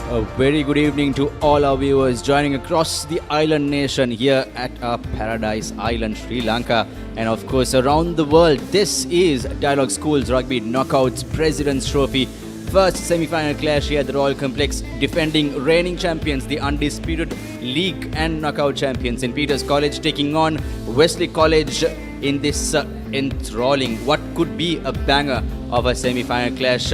A very good evening to all our viewers joining across the island nation here at our paradise island, Sri Lanka, and of course around the world. This is Dialog Schools Rugby Knockouts President's Trophy. First semi-final clash here at the Royal Complex, defending reigning champions, the undisputed league and knockout champions in Peters College, taking on Wesley College in this enthralling, what could be a banger of a semi-final clash.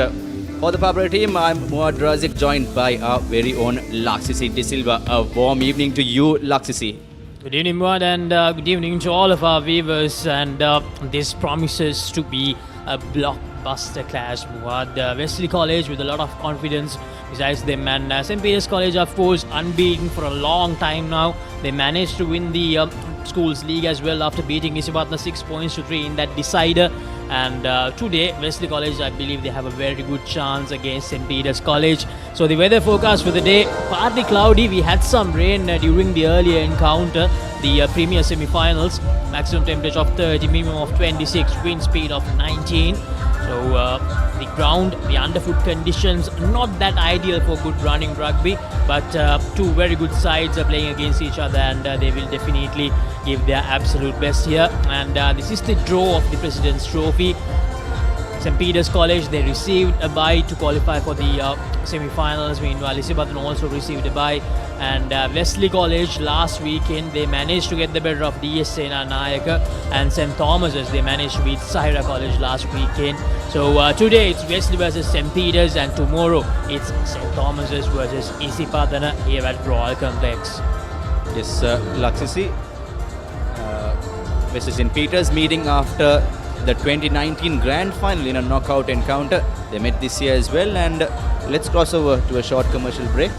For the Papare team, I'm Muad Razik, joined by our very own Laksisi De Silva. A warm evening to you, Laksisi. Good evening, Muad, and good evening to all of our viewers. And this promises to be a blockbuster clash, Muad. Wesley College with a lot of confidence besides them, and St. Peter's College, of course, unbeaten for a long time now. They managed to win the Schools League as well after beating Isibatna 6 points to 3 in that decider. And today, Wesley College, I believe they have a very good chance against St. Peter's College. So the weather forecast for the day, partly cloudy. We had some rain during the earlier encounter, the Premier semi-finals. Maximum temperature of 30, minimum of 26, wind speed of 19. So the ground, the underfoot conditions, not that ideal for good running rugby, but two very good sides are playing against each other, and they will definitely give their absolute best here. And this is the draw of the President's Trophy. St. Peter's College, they received a bye to qualify for the semi-finals. Meanwhile, Isibatna also received a bye. And Wesley College, last weekend, they managed to get the better of DS Sena Nayaka. And St. Thomas's, they managed to beat Sahira College last weekend. So today, it's Wesley versus St. Peter's. And tomorrow, it's St. Thomas's versus Isibatna here at Royal Complex. Yes, Laksisi. Versus St. Peter's meeting after the 2019 Grand Final in a knockout encounter. They met this year as well, and let's cross over to a short commercial break,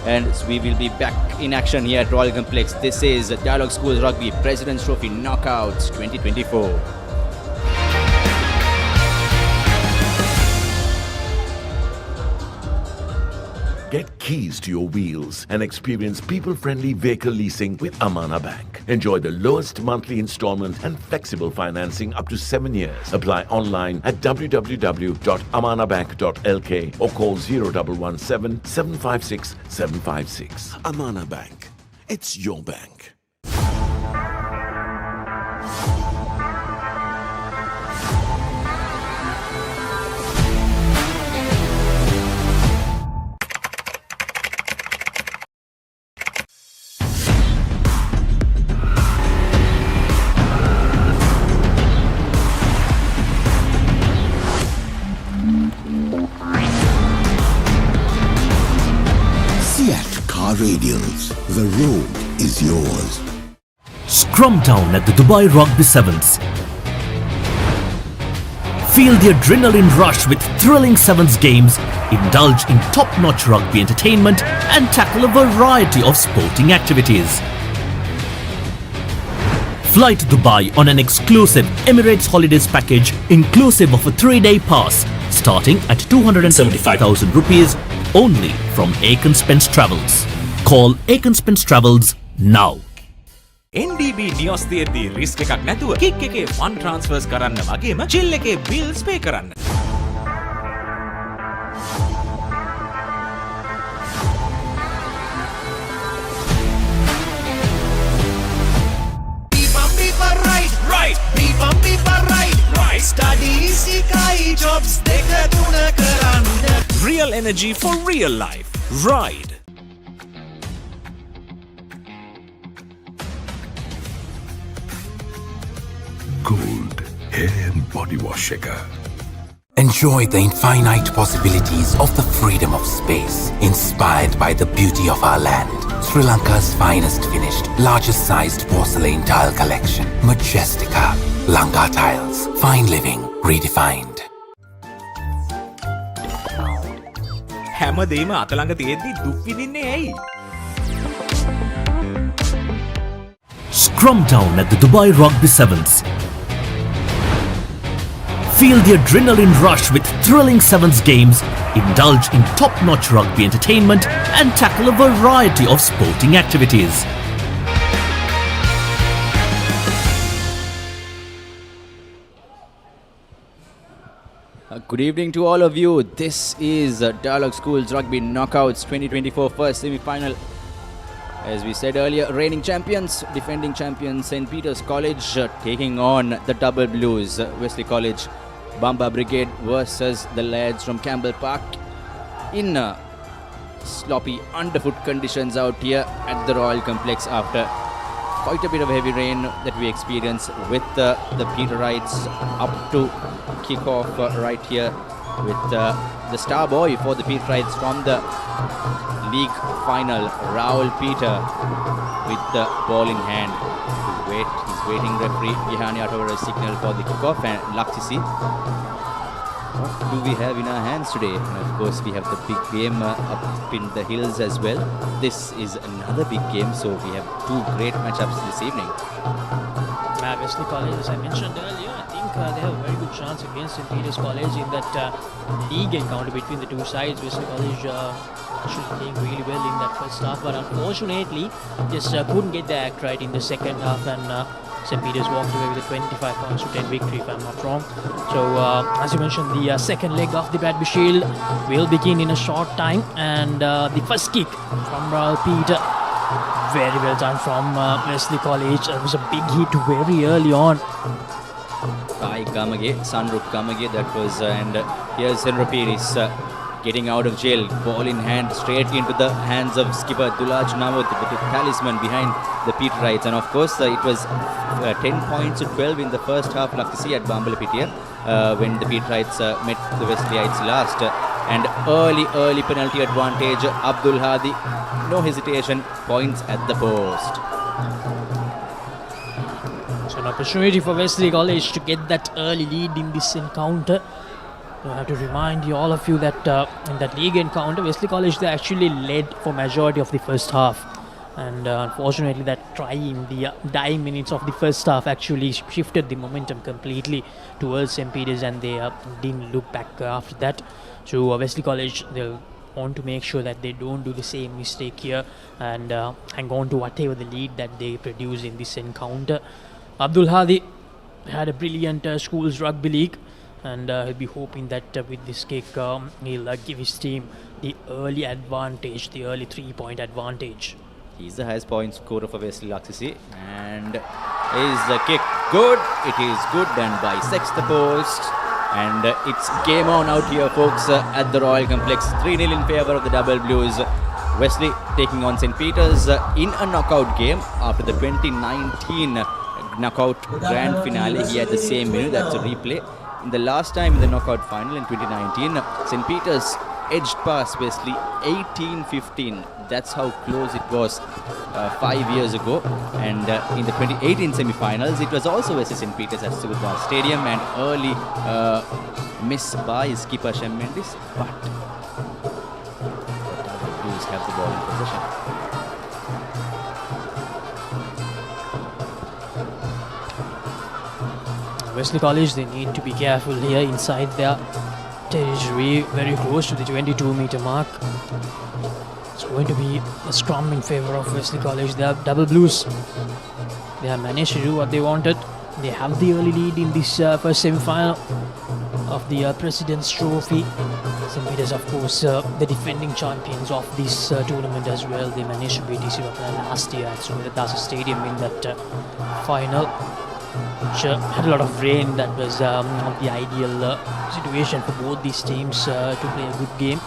and we will be back in action here at Royal Complex. This is Dialog Schools Rugby President's Trophy Knockouts 2024. Get keys to your wheels and experience people-friendly vehicle leasing with Amana Bank. Enjoy the lowest monthly installment and flexible financing up to 7 years. Apply online at www.amanabank.lk or call 0117 756 756. Amana Bank. It's your bank. Radials. The road is yours. Scrum down at the Dubai Rugby Sevens. Feel the adrenaline rush with thrilling Sevens games, indulge in top-notch rugby entertainment and tackle a variety of sporting activities. Fly to Dubai on an exclusive Emirates Holidays package inclusive of a 3-day pass starting at 275,000 rupees only from Aiken Spence Travels. Call Aiken Spence Travels now. NDB නියොස් තියෙද්දී risk එකක් නැතුව kick එකේ fun ට්‍රාන්ස්ෆර්ස් කරන්න වගේම chill එකේ bills පේ කරන්න. Studies ikai jobs deka tuna karanda. Real energy for real life. Ride. Gold Hair and Body Wash Shaker. Enjoy the infinite possibilities of the freedom of space, inspired by the beauty of our land. Sri Lanka's finest finished, largest sized porcelain tile collection. Majestica. Lanka Tiles. Fine living redefined. හැමදේම අතලඟ තියෙද්දී දුක් විඳින්නේ ඇයි? Scrum down at the Dubai Rugby Sevens. Feel the adrenaline rush with thrilling Sevens games, indulge in top-notch rugby entertainment and tackle a variety of sporting activities. Good evening to all of you. This is Dialog Schools Rugby Knockouts 2024 first semi-final. As we said earlier, reigning champions, defending champions St. Peter's College taking on the Double Blues, Wesley College Bamba Brigade versus the lads from Campbell Park in sloppy underfoot conditions out here at the Royal Complex after quite a bit of heavy rain that we experienced with the Peterites up to kick-off right here with the star boy for the Peterites from the league final, Raul Peter, with the ball in hand. He's waiting referee Gihani over a signal for the kick-off, and luck to see what do we have in our hands today. And of course we have the big game up in the hills as well. This is another big game, so we have two great matchups this evening. Wesley College, as I mentioned earlier, I think they have a very good chance against St. Peter's College in that league encounter between the two sides. Wesley College actually playing really well in that first half, but unfortunately just couldn't get the act right in the second half, and St. Peter's walked away with a 25 points to 10 victory, if I'm not wrong. So as you mentioned, the second leg of the Rugby Shield will begin in a short time, and the first kick from Raul Peter, very well done from Wesley College. It was a big hit very early on. Kai Gamage, Sanruk Gamage, that was, and here's Henry Piris getting out of jail, ball in hand, straight into the hands of skipper Dulaj Nawad, the talisman behind the Peterites. And of course, it was 10 points to 12 in the first half, luck to see at Bambalapitiya, when the Peterites met the Wesleyites last. And early penalty advantage, Abdul Hadi, no hesitation, points at the post. So an opportunity for Wesley College to get that early lead in this encounter. I have to remind you, all of you, that in that league encounter, Wesley College, they actually led for majority of the first half. And unfortunately, that try in the dying minutes of the first half actually shifted the momentum completely towards St. Peter's, and they didn't look back after that. So Wesley College, they'll want to make sure that they don't do the same mistake here and hang on to whatever the lead that they produce in this encounter. Abdul Hadi had a brilliant schools rugby league, and he'll be hoping that with this kick he'll give his team the early advantage, the early 3-point advantage. He's the highest point scorer for Wesley, Laksisi, and is the kick good? It is good and bisects the post, and it's game on out here, folks, at the Royal Complex. 3-0 in favour of the Double Blues. Wesley taking on St. Peter's in a knockout game after the 2019 knockout grand finale. He had the same menu, that's a replay. In the last time in the knockout final in 2019, St. Peter's edged past Wesley 18-15. That's how close it was 5 years ago. And in the 2018 semi-finals, it was also Wesley St. Peter's at Sugurbar Stadium, and early miss by skipper Shem Mendes, but the Blues have the ball in possession. Wesley College, they need to be careful here inside their territory, very close to the 22-meter mark. It's going to be a scrum in favour of Wesley College. They have Double Blues. They have managed to do what they wanted. They have the early lead in this first semi-final of the President's Trophy. St. Peter's, of course, the defending champions of this tournament as well. They managed to beat DC last year at Sumitra Stadium in that final. Which had a lot of rain. That was not the ideal situation for both these teams to play a good game.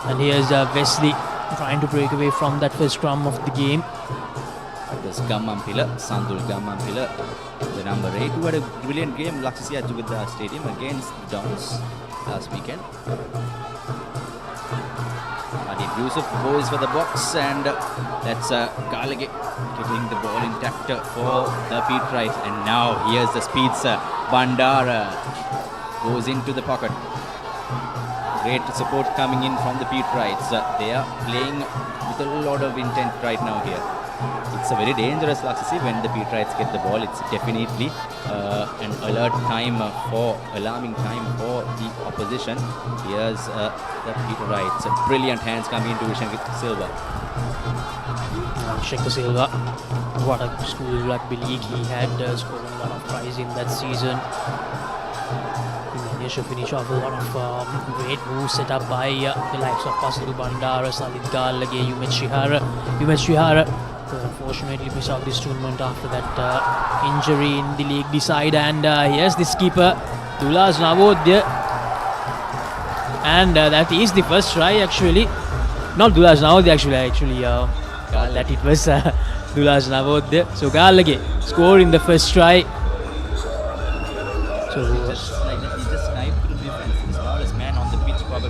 And here's Wesley trying to break away from that first scrum of the game. There's Gammampila, Sandul Gammampila, the number 8, who had a brilliant game, Laksisi at Sugurbar Stadium against the Dons last weekend. Adit Yusuf goes for the box, and that's Galage getting the ball intact for the Peterites. And now here's the speeds. Bandara goes into the pocket. Great support coming in from the Peterites. They are playing with a lot of intent right now here. It's a very dangerous Laksisi when the Peterites get the ball. It's definitely an alarming time for the opposition. Here's the Peterites. Brilliant hands coming into Shankar Silva. Shankar Silva, what a school rugby league he had, scoring a lot of tries in that season. He managed to finish off a lot of great moves set up by the likes of Pasadu Bandara, Salid Galage, Umet Shihara. Unfortunately missed out this tournament after that injury in the league decide, and here's the skipper Dulaj Navodya, and that is the first try actually. Not Dulaj Navodya actually that it was Dulaj Navodya. So Galage score in the first try. So He just sniped through the defense. The smallest man on the pitch probably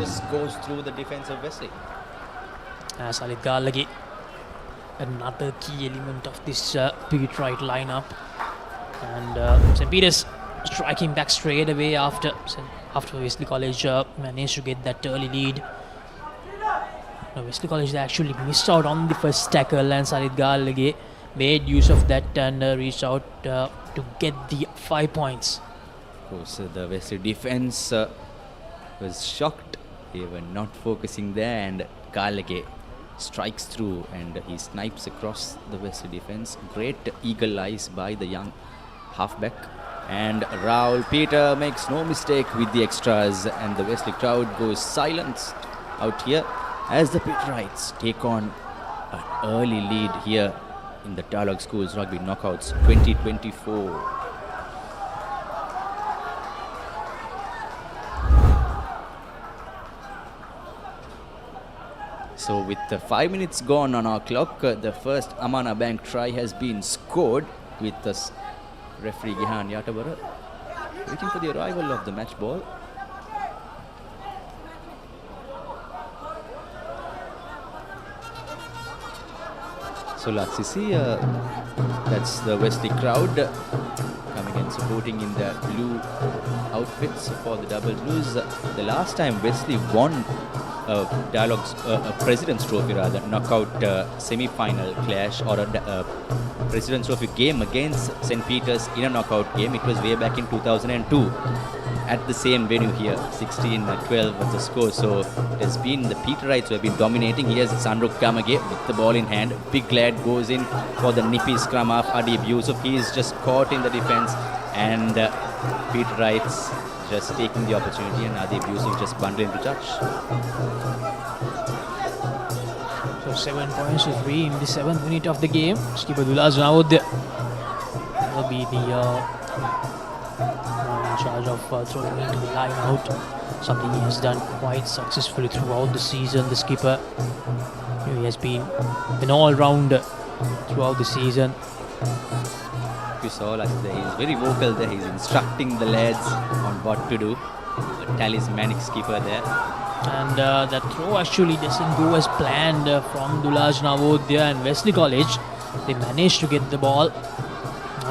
just goes through the defense of Wesley. Salid Galage, another key element of this Pete Wright lineup, and St. Peter's striking back straight away after Wesley College managed to get that early lead. Now Wesley College, they actually missed out on the first tackle, and Salid Galage made use of that and reached out to get the 5 points. Of course, the Wesley defense was shocked. They were not focusing there, and Galage strikes through and he snipes across the Wesley defense. Great eagle eyes by the young halfback. And Raul Peter makes no mistake with the extras, and the Wesley crowd goes silent out here as the Pit Wrights take on an early lead here in the Dialog Schools Rugby Knockouts 2024. So with the 5 minutes gone on our clock, the first Amana Bank try has been scored with the referee Gihan Yatawara waiting for the arrival of the match ball. So Laksisi, that's the Wesley crowd coming and supporting in the blue outfits for the Double Blues. The last time Wesley won Dialog's President's Trophy, rather, knockout semi-final clash or a President's Trophy game against St. Peter's in a knockout game, it was way back in 2002 at the same venue here. 16-12 was the score. So it has been the Peter Wrights who have been dominating. Here's Sandro Kamage with the ball in hand. Big lad goes in for the nippy scrum of Adib Yusuf. He is just caught in the defense, and Peter Wrights just taking the opportunity, and Adib Yusuf just bundling to touch. So 7 points to 3 in the 7th minute of the game. Skipper Dulaj Navodya will be the in charge of throwing into the line out. Something he has done quite successfully throughout the season. The skipper, he has been an all-rounder throughout the season. You saw like he's very vocal there. He's instructing the lads on what to do. A talismanic skipper there. And that throw actually doesn't go as planned from Dulaj Navodya, and Wesley College, they managed to get the ball.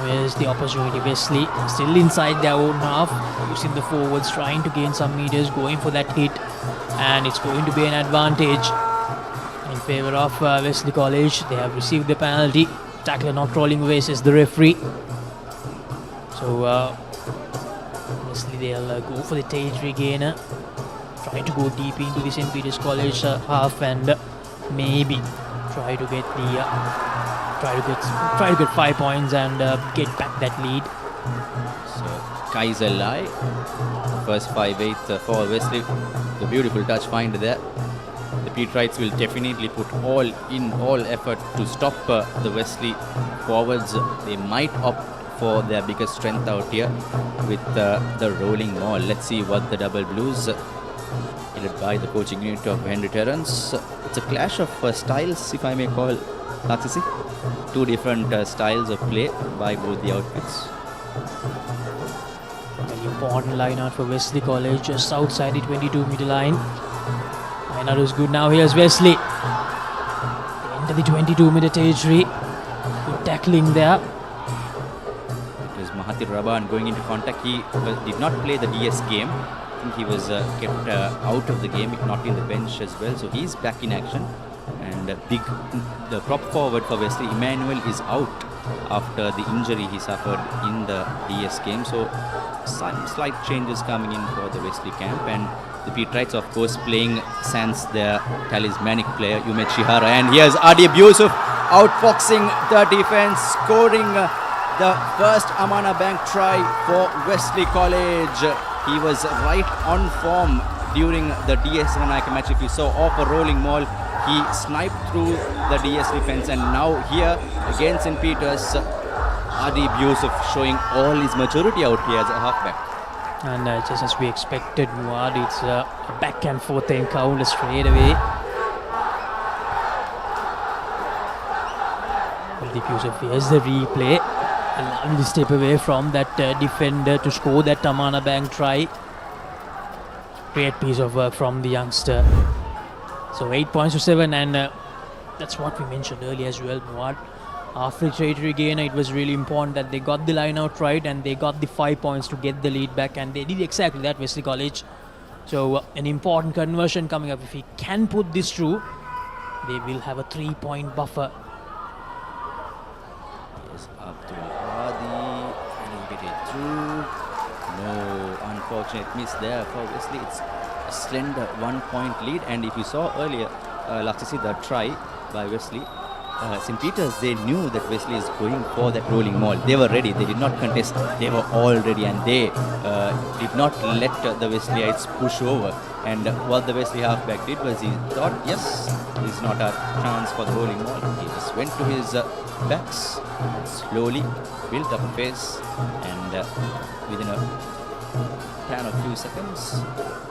Here's the opportunity. Wesley still inside their own half, using the forwards, trying to gain some meters, going for that hit, and it's going to be an advantage in favor of Wesley College. They have received the penalty. Tackler not rolling away, says the referee. So Wesley, they'll go for the tage regainer, try to go deep into the St. Peter's College half, and maybe try to get the try to get 5 points and get back that lead. So Kaiser Lai, first 5/8 for Wesley. The beautiful touch find there. The Pete Wrights will definitely put all effort to stop the Wesley forwards. They might opt for their biggest strength out here with the rolling maul. Let's see what the Double Blues, headed by the coaching unit of Henry Terrence. It's a clash of styles, if I may call, Laksisi. Two different styles of play by both the outfits. An important line out for Wesley College, just outside the 22-meter line. Line out is good now. Here's Wesley. They enter the 22-meter territory. Good tackling there. It was Mahathir Raban going into contact. He did not play the DS game. I think he was kept out of the game, if not in the bench as well. So he's back in action. And the prop forward for Wesley, Emmanuel, is out after the injury he suffered in the DS game. So some slight changes coming in for the Wesley camp, and the Pete Wrights, of course, playing sans their talismanic player Umet Shihara. And here's Adib Yusuf outfoxing the defense, scoring the first Amana Bank try for Wesley College. He was right on form during the DS Ranaka match. If you saw off a rolling maul, he sniped through the DS defense, and now here against St. Peter's, Adi Yusuf showing all his maturity out here as a halfback. And just as we expected, Muad, it's a back and forth encounter straight away. Adi Yusuf, here's the replay. A lovely step away from that defender to score that Amana Bank try. Great piece of work from the youngster. So 8 points to 7, and that's what we mentioned earlier as well, Muad. After the territory gain, it was really important that they got the line out right and they got the 5 points to get the lead back, and they did exactly that, Wesley College. So an important conversion coming up. If he can put this through, they will have a 3-point buffer. Yes, Abdul Hadi, and he'll get it through. No, unfortunate miss there for Wesley. It's a slender 1-point lead, and if you saw earlier, Laksasi, the try by Wesley, St. Peter's, they knew that Wesley is going for that rolling maul. They were ready. They did not contest. They were all ready, and they did not let the Wesleyites push over. And what the Wesley halfback did was he thought, yes, this is not a chance for the rolling maul. He just went to his backs, slowly built up pace, and within a span of few seconds,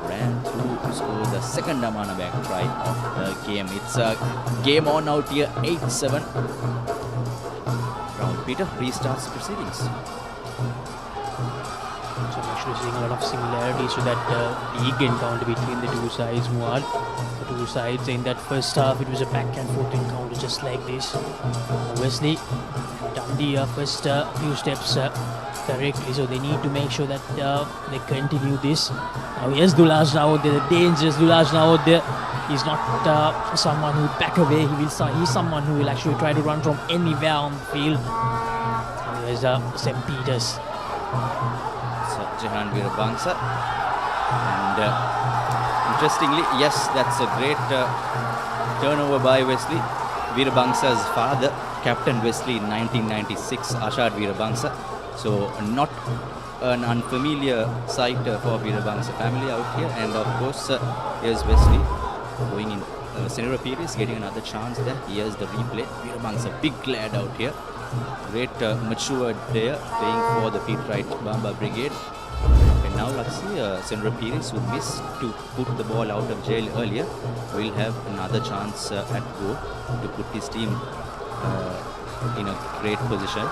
ran through to score the second Amana Bank try of the game. It's a game on out here, 8-7. Brown Peter restarts the proceedings. So I'm actually seeing a lot of similarities to that league encounter between the two sides, Muad. The two sides in that first half, it was a back and forth encounter just like this. Wesley done the first few steps correctly, so they need to make sure that they continue this. Now here's Dulaj now out there, the dangerous Dulaj now out there. He's not someone who will back away. He's someone who will actually try to run from anywhere on the field. And here's St. Peter's. So Jahan Veerabangsa, and interestingly, yes, that's a great turnover by Wesley. Veerabangsa's father, Captain Wesley in 1996, Ashad Veerabangsa. So not an unfamiliar sight for Veerabangsa family out here. And of course, here's Wesley going in senior periods, getting another chance there. Here's the replay. Veerabangsa, big lad out here. Great matured player playing for the Pete Wright Bamba Brigade. And now let's see, Senra Pires, who missed to put the ball out of jail earlier, will have another chance at go to put his team in a great position.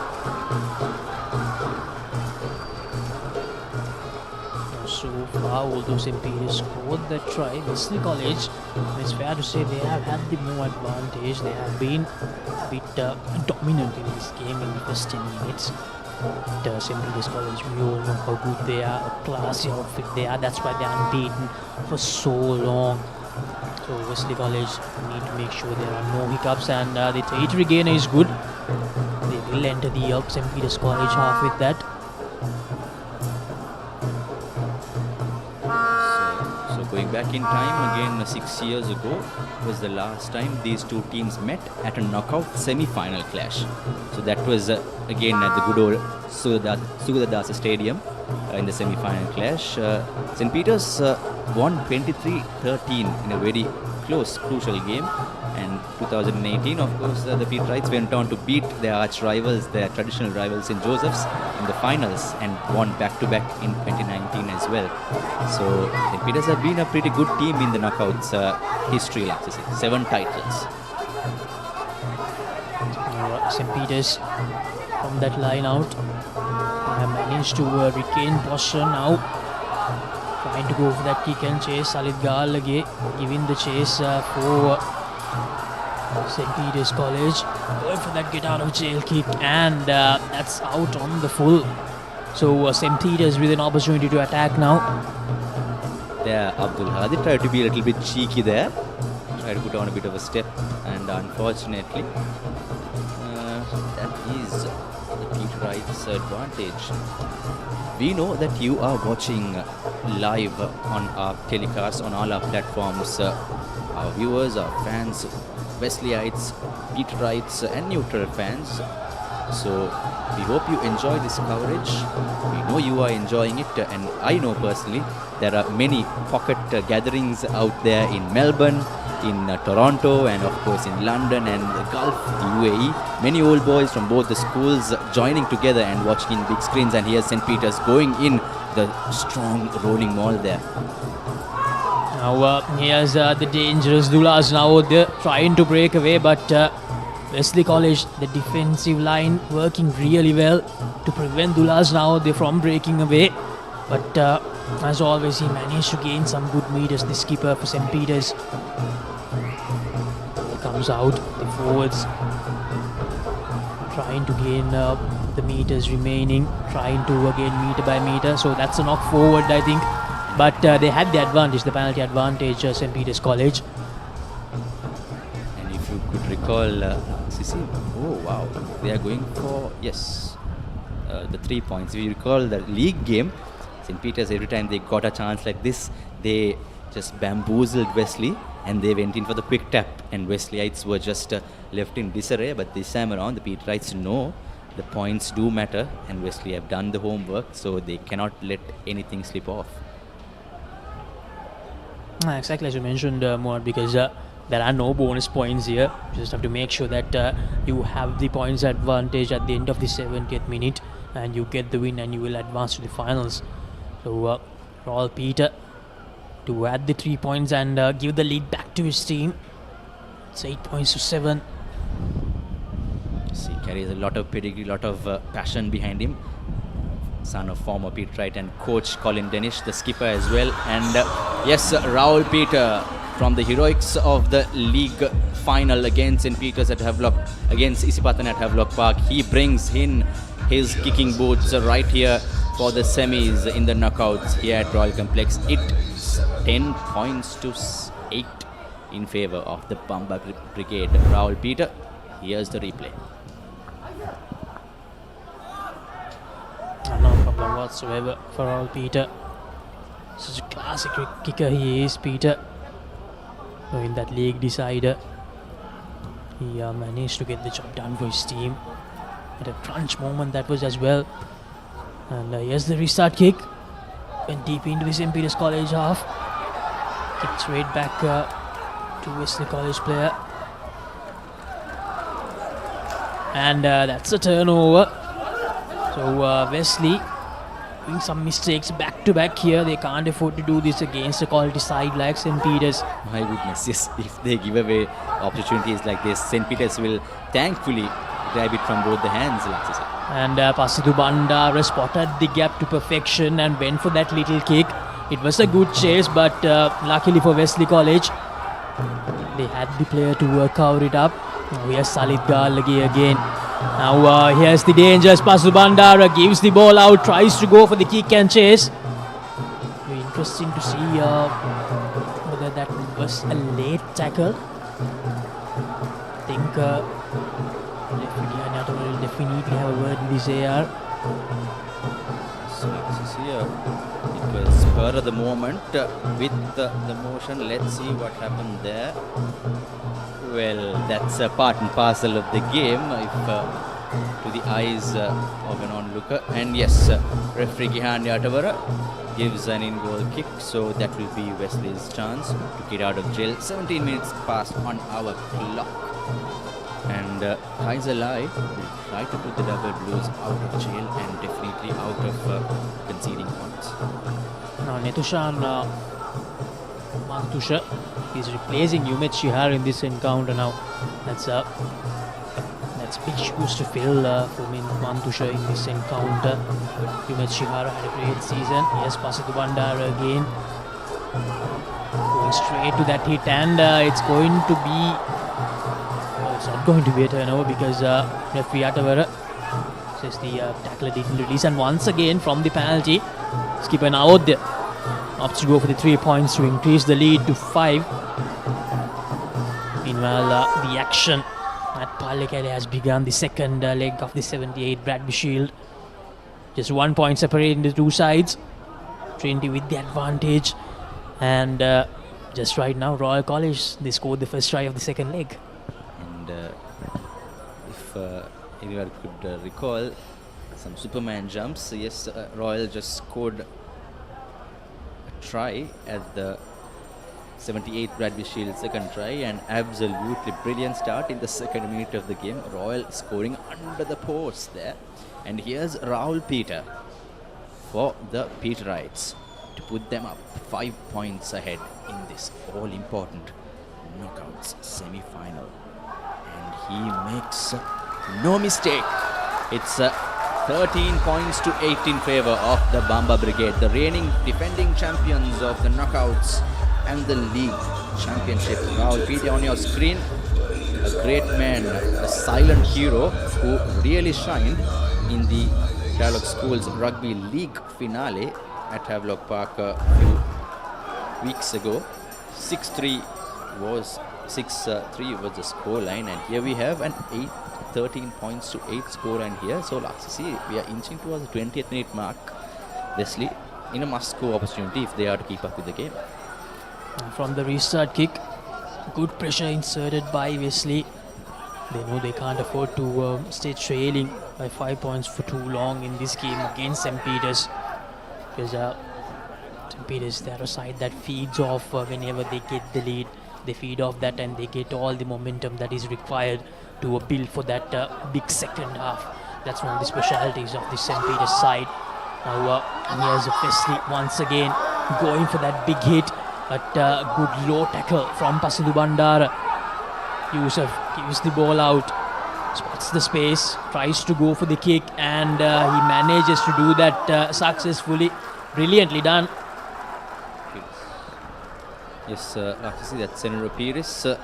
So far, although St. Peter's scored that try, Wesley College, it's fair to say they have had the more advantage. They have been a bit dominant in this game in the first 10 minutes. But St. Peter's College, we all know how good they are, a classy outfit they are. That's why they are unbeaten for so long. So Wesley College need to make sure there are no hiccups, and the territory gainer is good. They will enter the St. Peter's College half with that. So going back in time again, 6 years ago was the last time these two teams met at a knockout semi-final clash. So that was again at the good old Sugadasa Stadium in the semi-final clash. St. Peter's won 23-13 in a very close, crucial game. And 2018, of course, the Pete Wrights went on to beat their arch rivals, their traditional rivals, St. Joseph's, in the finals and won back-to-back in 2019 as well. So St. Peter's have been a pretty good team in the knockouts history, like to say. 7 titles. St. Peter's from that line out have managed to regain possession now. Trying to go for that kick and chase. Salid Galage giving the chase for St. Peter's College. Going for that get out of jail kick, and that's out on the full. So St. Peter's with an opportunity to attack now. There, Abdul Hadi tried to be a little bit cheeky there. Tried to put on a bit of a step, and unfortunately, that is the Pete Wright's advantage. We know that you are watching live on our telecast on all our platforms. Our viewers, our fans, Wesleyites, Pete Wrights and neutral fans. So we hope you enjoy this coverage. We know you are enjoying it, and I know personally there are many pocket gatherings out there in Melbourne, in Toronto, and of course in London and the Gulf, UAE. Many old boys from both the schools joining together and watching in big screens. And here's St. Peter's going in the strong rolling maul there. Now here's the dangerous Dulas now. They're trying to break away, but Wesley College, the defensive line working really well to prevent Dulas now they're from breaking away. But as always, he managed to gain some good meters, the skipper for St. Peter's. He comes out, the forwards trying to gain the meters remaining, trying to gain meter by meter. So that's a knock forward, I think. But they had the advantage, the penalty advantage, St. Peter's College. And if you could recall, Sisi, oh wow, they are going for, yes, the 3 points. If you recall the league game, St. Peter's, every time they got a chance like this, they just bamboozled Wesley and they went in for the quick tap, and Wesleyites were just left in disarray. But this time around, the Peterites know the points do matter, and Wesley have done the homework, so they cannot let anything slip off. Exactly as you mentioned, Moad, because there are no bonus points here. You just have to make sure that you have the points advantage at the end of the 70th minute and you get the win and you will advance to the finals. So Royal Peter to add the 3 points and give the lead back to his team. It's 8 points to 7. He carries a lot of pedigree, lot of passion behind him. Son of former Peterite and coach Colin Denish, the skipper as well. And yes, Raul Peter from the heroics of the league final against St. Peter's at Havelock, against Isipathan at Havelock Park. He brings in his kicking boots right here for the semis in the knockouts here at Royal Complex. It's 10 points to 8 in favor of the Pamba Brigade. Raul Peter, here's the replay. No problem whatsoever for Raul Peter. Such a classic kicker he is, Peter. So in that league decider, he managed to get the job done for his team. At a crunch moment that was as well. And here's the restart kick. Went deep into the St. Peter's College half. Kicked straight back to Wesley College player. And that's a turnover. So Wesley doing some mistakes back to back here. They can't afford to do this against a quality side like St. Peter's. My goodness, yes, if they give away opportunities like this, St. Peter's will thankfully grab it from both the hands. And Pasitu Bandara spotted the gap to perfection and went for that little kick. It was a good chase, but luckily for Wesley College, they had the player to cover it up. Now here's Salid Galagi again. Now here's the dangerous Pasitu Bandara, gives the ball out, tries to go for the kick and chase. Very interesting to see whether that was a late tackle. I think will definitely have a word with this AR. So here it was spur of the moment with the motion. Let's see what happened there. Well, that's a part and parcel of the game if to the eyes of an onlooker. And yes, referee Gihan Yatavara gives an in-goal kick, so that will be Wesley's chance to get out of jail. 17 minutes passed on our clock. And Kaiser Lai will try to put the Double Blues out of jail and definitely out of conceding points. Now Netushan Mantusha is replacing Umed Shihar in this encounter now. That's big shoes to fill for Mantusha in this encounter. Umed Shihar had a great season. Yes, Pasitu Bandara again. Going straight to that hit, and it's going to be... it's not going to be a turnover because referee Atavara says the tackler didn't release. And once again from the penalty, skipper now opts to go for the 3 points to increase the lead to 5. Meanwhile, the action at Palekele has begun. The second leg of the 78 Bradby Shield. Just 1 point separating the two sides. Trinity with the advantage. And just right now, Royal College, they scored the first try of the second leg. If anyone could recall some Superman jumps. Yes, Royal just scored a try at the 78th Rugby Shield second try, and absolutely brilliant start in the second minute of the game. Royal scoring under the post there. And here's Rahul Peter for the Peterites to put them up 5 points ahead in this all-important knockouts semi-final. And he makes no mistake. It's 13 points to 8 in favor of the Bamba Brigade, the reigning defending champions of the knockouts and the league championship. Rahul Peter on your screen, a great man, a silent hero who really shined in the Dialog Schools Rugby League finale at Havelock Park a few weeks ago. 6-3 was the score line, and here we have an 13 points to 8 score line here. So let's see, we are inching towards the 20th minute mark. Wesley in a must-score opportunity if they are to keep up with the game. From the restart kick, good pressure inserted by Wesley. They know they can't afford to stay trailing by 5 points for too long in this game against St. Peter's. Because St. Peter's, they're a side that feeds off whenever they get the lead. They feed off that and they get all the momentum that is required to build for that big second half. That's one of the specialities of the St. Peter's side. Now here's Wesley once again going for that big hit. But good low tackle from Pasindu Bandara. Yusuf gives the ball out, spots the space, tries to go for the kick, and he manages to do that successfully. Brilliantly done. Yes, like to see that Senora Pires, a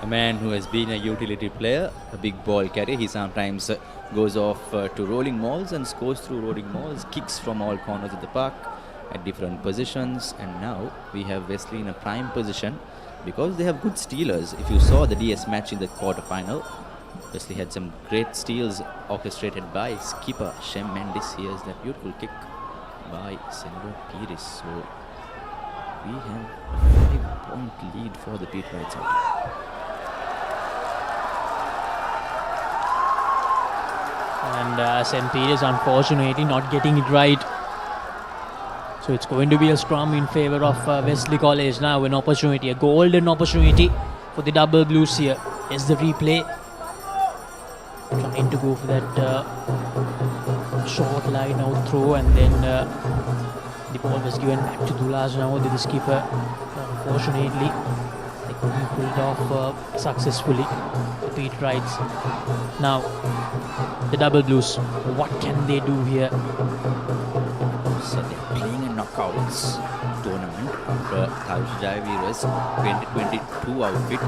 man who has been a utility player, a big ball carrier. He sometimes goes off to rolling mauls and scores through rolling mauls, kicks from all corners of the park at different positions. And now we have Wesley in a prime position because they have good stealers. If you saw the DS match in the quarterfinal, Wesley had some great steals orchestrated by skipper Shem Mendes. Here's that beautiful kick by Senora Pires. So we have a 5-point lead for the Peterites out. And St. Peter's unfortunately not getting it right. So it's going to be a scrum in favor of Wesley College now. An opportunity, a golden opportunity for the double blues here. Here's the replay. Trying to go for that short line out throw, and then the ball was given back to Dulaj now, the skipper. Unfortunately, they couldn't pull it off successfully. The Peterites. Now, the double blues. What can they do here? So they're playing a knockouts tournament after Thalujai Veer's 2022 outfit.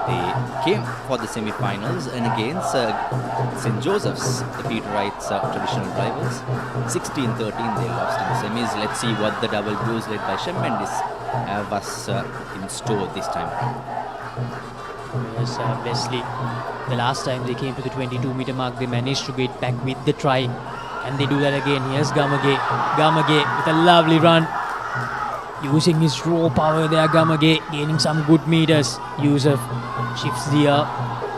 They came for the semi-finals and against St. Joseph's, the Peterites traditional rivals. 16-13 they lost in the semis. Let's see what the double blues led by Shem Mendes have us in store this time around. Yes, Wesley, the last time they came to the 22-meter mark, they managed to get back with the try. And they do that again. Here's Gamage. Gamage with a lovely run. Using his raw power there, Gamage gaining some good meters. Yusuf shifts the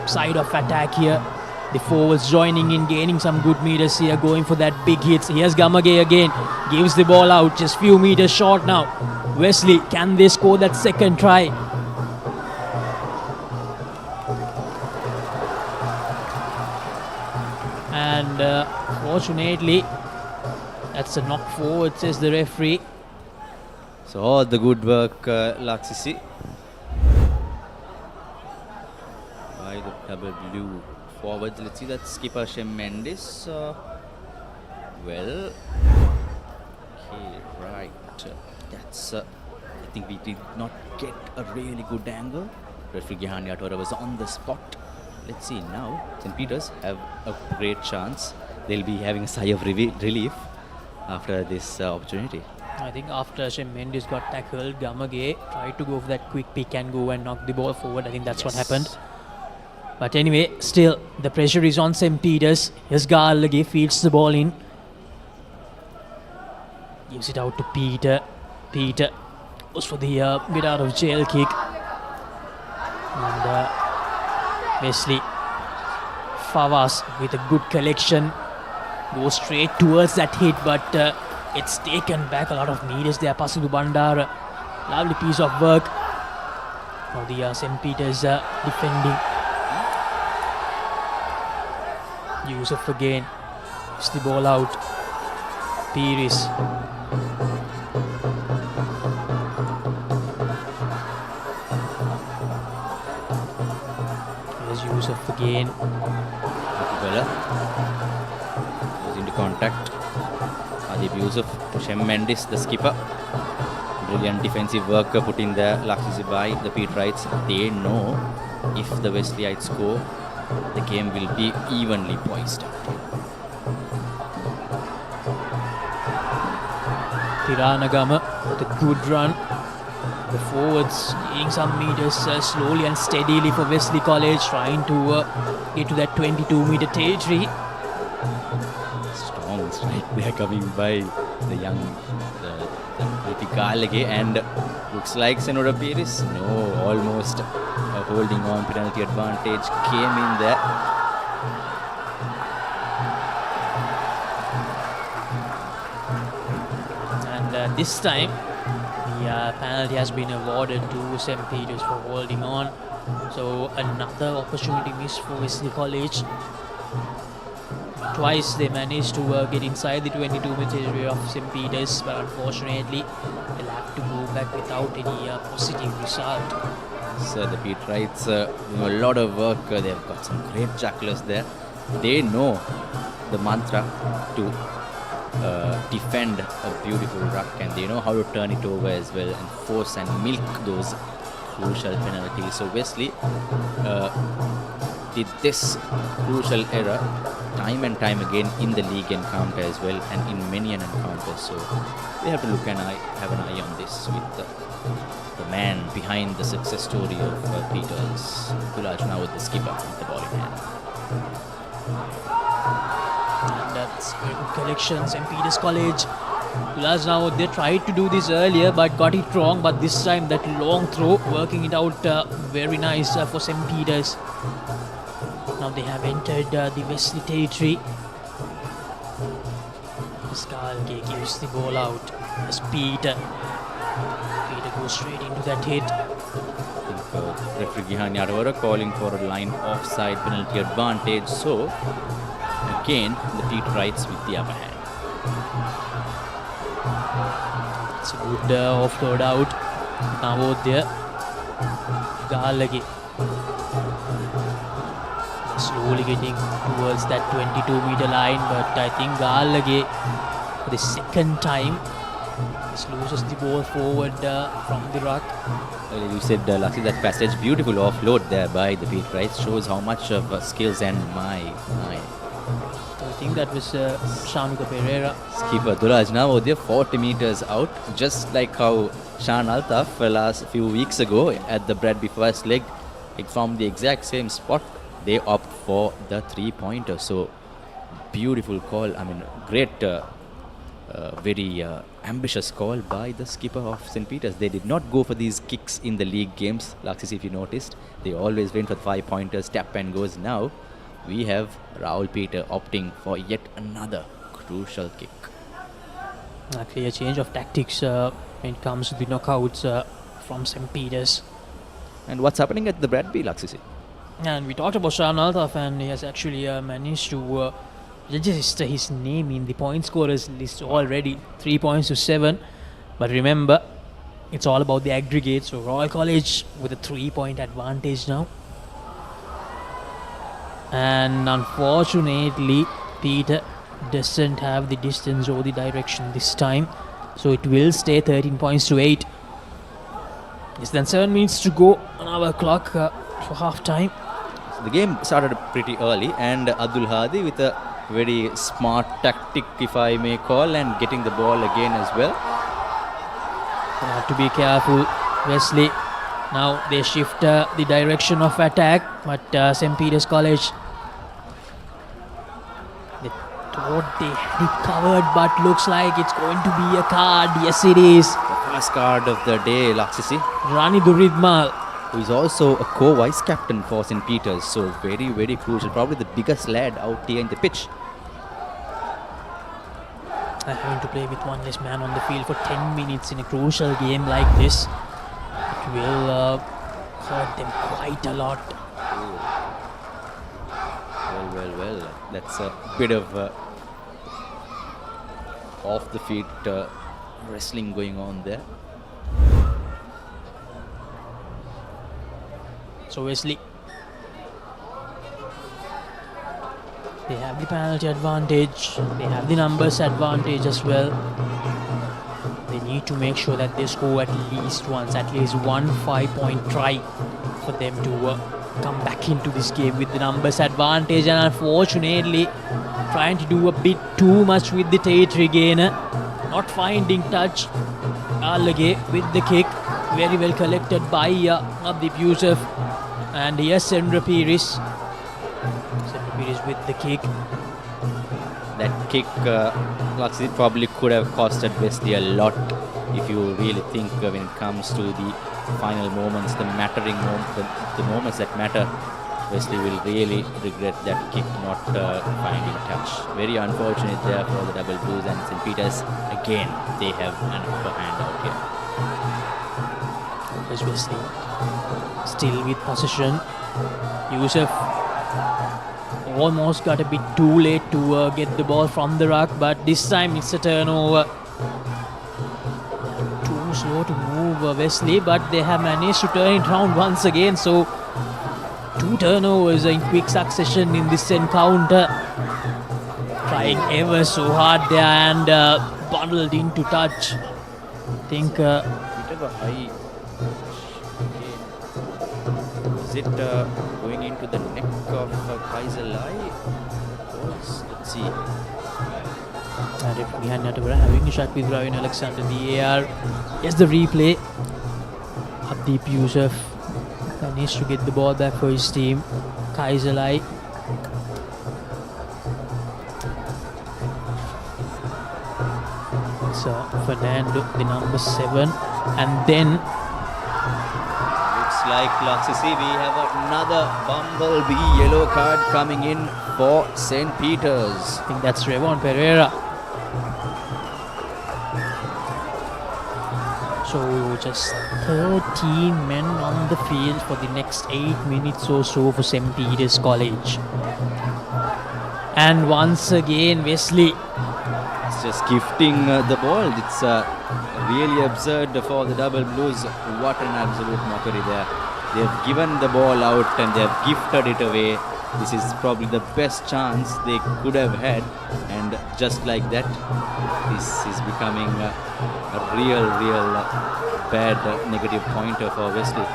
side of attack here. The forwards joining in, gaining some good meters here, going for that big hits. Here's Gamage again. Gives the ball out, just few meters short now. Wesley, can they score that second try? And fortunately, that's a knock forward, says the referee. So all the good work, Laksisi, by the double blue forwards. Let's see that skipper Shem Mendes. Well, okay, right. That's. I think we did not get a really good angle. Referee Gihani Atora was on the spot. Let's see now. St. Peter's have a great chance. They'll be having a sigh of relief after this opportunity. I think after Shem Mendes got tackled, Gamage tried to go for that quick pick and go and knock the ball forward. I think that's what happened. But anyway, still, the pressure is on St. Peter's. Here's Garlage, feeds the ball in. Gives it out to Peter. Peter goes for the get out of jail kick. And Wesley Favas with a good collection. Goes straight towards that hit, but it's taken back a lot of meters there. Passing to Bandar. Lovely piece of work. Now the St. Peter's defending. Yusuf again. Puts the ball out. Piris. Here's Yusuf again. Bella goes into contact. Adib Yusuf, Shem Mendes, the skipper. Brilliant defensive work put in there. Laksisi by the Pete Wrights. They know if the Wesleyites score, the game will be evenly poised. Tiranagama with a good run. The forwards gaining some meters slowly and steadily for Wesley College, trying to get to that 22-meter territory. Strong strike there coming by the young Ritika and looks like Senora Piris. No, almost holding on. Penalty advantage came in there. And this time the penalty has been awarded to St. Peter's for holding on. So another opportunity missed for Wesley College. Twice they managed to get inside the 22-meter area of St. Peter's, but unfortunately they'll have to go back without any positive result. So the Pete Wrights doing a lot of work. They've got some great tacklers there. They know the mantra to defend a beautiful ruck, and they know how to turn it over as well and force and milk those crucial penalties. So Wesley did this crucial error time and time again in the league encounter as well, and in many an encounter. So they have to look and have an eye on this with the man behind the success story of Peters, Tulaj now with the skipper with the ball in hand. And that's very good collection. St. Peter's College. Tulaj now, they tried to do this earlier but got it wrong, but this time that long throw, working it out very nice for St. Peter's. Now they have entered the Wesley territory. Skalke gives the ball out as Peter goes straight into that hit. Referee Gihan Yadavara calling for a line offside penalty advantage. So again the Pete Wrights with the upper hand. It's a good offload out. Navodya Galagi slowly getting towards that 22-meter line, but I think Galagi for the second time just loses the ball forward from the ruck. Well, you said Laxi, that passage, beautiful offload there by the Pete Wrights, shows how much of skills and my I think that was Shamika Pereira. skipper Duraj now they're 40 meters out, just like how Shan Altaf last few weeks ago at the Bradby first leg, from the exact same spot they opt for the 3-pointer. So beautiful call. I mean, great, very ambitious call by the skipper of St. Peter's. They did not go for these kicks in the league games, Laxis, if you noticed. They always went for 5-pointers, tap and goes. Now we have Rahul Peter opting for yet another crucial kick. A clear change of tactics when it comes to the knockouts from St. Peter's. And what's happening at the Bradby, Laxisi? And we talked about Shan Altaf, and he has actually managed to register his name in the point scorers list already. 3 points to 7. But remember, it's all about the aggregate. So Royal College with a 3-point advantage now. And unfortunately, Peter doesn't have the distance or the direction this time. So it will stay 13 points to 8. Less than 7 minutes to go on our clock for half time. The game started pretty early, and Abdul Hadi with a very smart tactic, if I may call, and getting the ball again as well. They have to be careful. Wesley, now they shift the direction of attack, but St. Peter's College, they thought they had it covered, but looks like it's going to be a card. Yes, it is. The first card of the day, Laksisi. Rani Duridmal who is also a co-vice captain for St. Peter's. So very, very crucial. Probably the biggest lad out here in the pitch. Having to play with one less man on the field for 10 minutes in a crucial game like this, it will hurt them quite a lot. Well. That's a bit of off the feet wrestling going on there. So Wesley, they have the penalty advantage, they have the numbers advantage as well. They need to make sure that they score at least once, at least one 5-point try for them to come back into this game with the numbers advantage. And unfortunately, trying to do a bit too much with the territory gainer, not finding touch. Alage with the kick, very well collected by Abdip Yusuf. And yes, Sendra Pires with the kick. That kick, it probably could have costed Wesley a lot if you really think when it comes to the final moments, the mattering moments, the moments that matter. Wesley will really regret that kick not finding touch. Very unfortunate there for the Double Blues, and St. Peter's again, they have an upper hand out here. Here's Wesley still with possession. Yusuf almost got a bit too late to get the ball from the ruck, but this time it's a turnover. Too slow to move Wesley, but they have managed to turn it around once again. So 2 turnovers in quick succession in this encounter. Trying ever so hard there and bundled into touch. I think bit of a high. Is it going into the neck of Kaiserlai? Let's see. Referee Natavara having a shot with Ravin Alexander. The AR. Yes, the replay. Abdip Yusuf managed to get the ball back for his team. Kaiserlai. So Fernando, the number 7, and then looks like Laxisi, we have another bumblebee yellow card coming in for St. Peter's. I think that's Revon Pereira. So just 13 men on the field for the next 8 minutes or so for St. Peter's College. And once again, Wesley. It's just gifting the ball. It's really absurd for the Double Blues. What an absolute mockery there. They've given the ball out and they've gifted it away. This is probably the best chance they could have had, and just like that, this is becoming a real bad negative pointer for Wesley.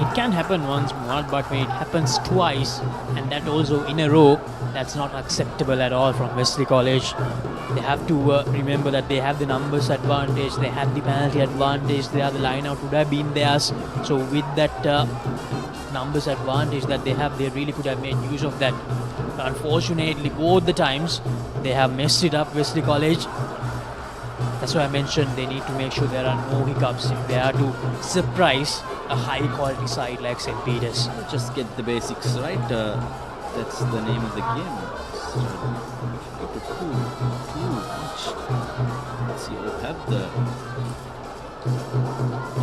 It can happen once more, but when it happens twice, and that also in a row, that's not acceptable at all from Wesley College. They have to remember that they have the numbers advantage, they have the penalty advantage, the line out would have been theirs. So with that numbers advantage that they have, they really could have made use of that. But unfortunately, both the times they have messed it up, Wesley College. That's why I mentioned they need to make sure there are no hiccups if they are to surprise a high quality side like St. Peter's. Just get the basics right. That's the name of the game. Too much. Let's see, you have the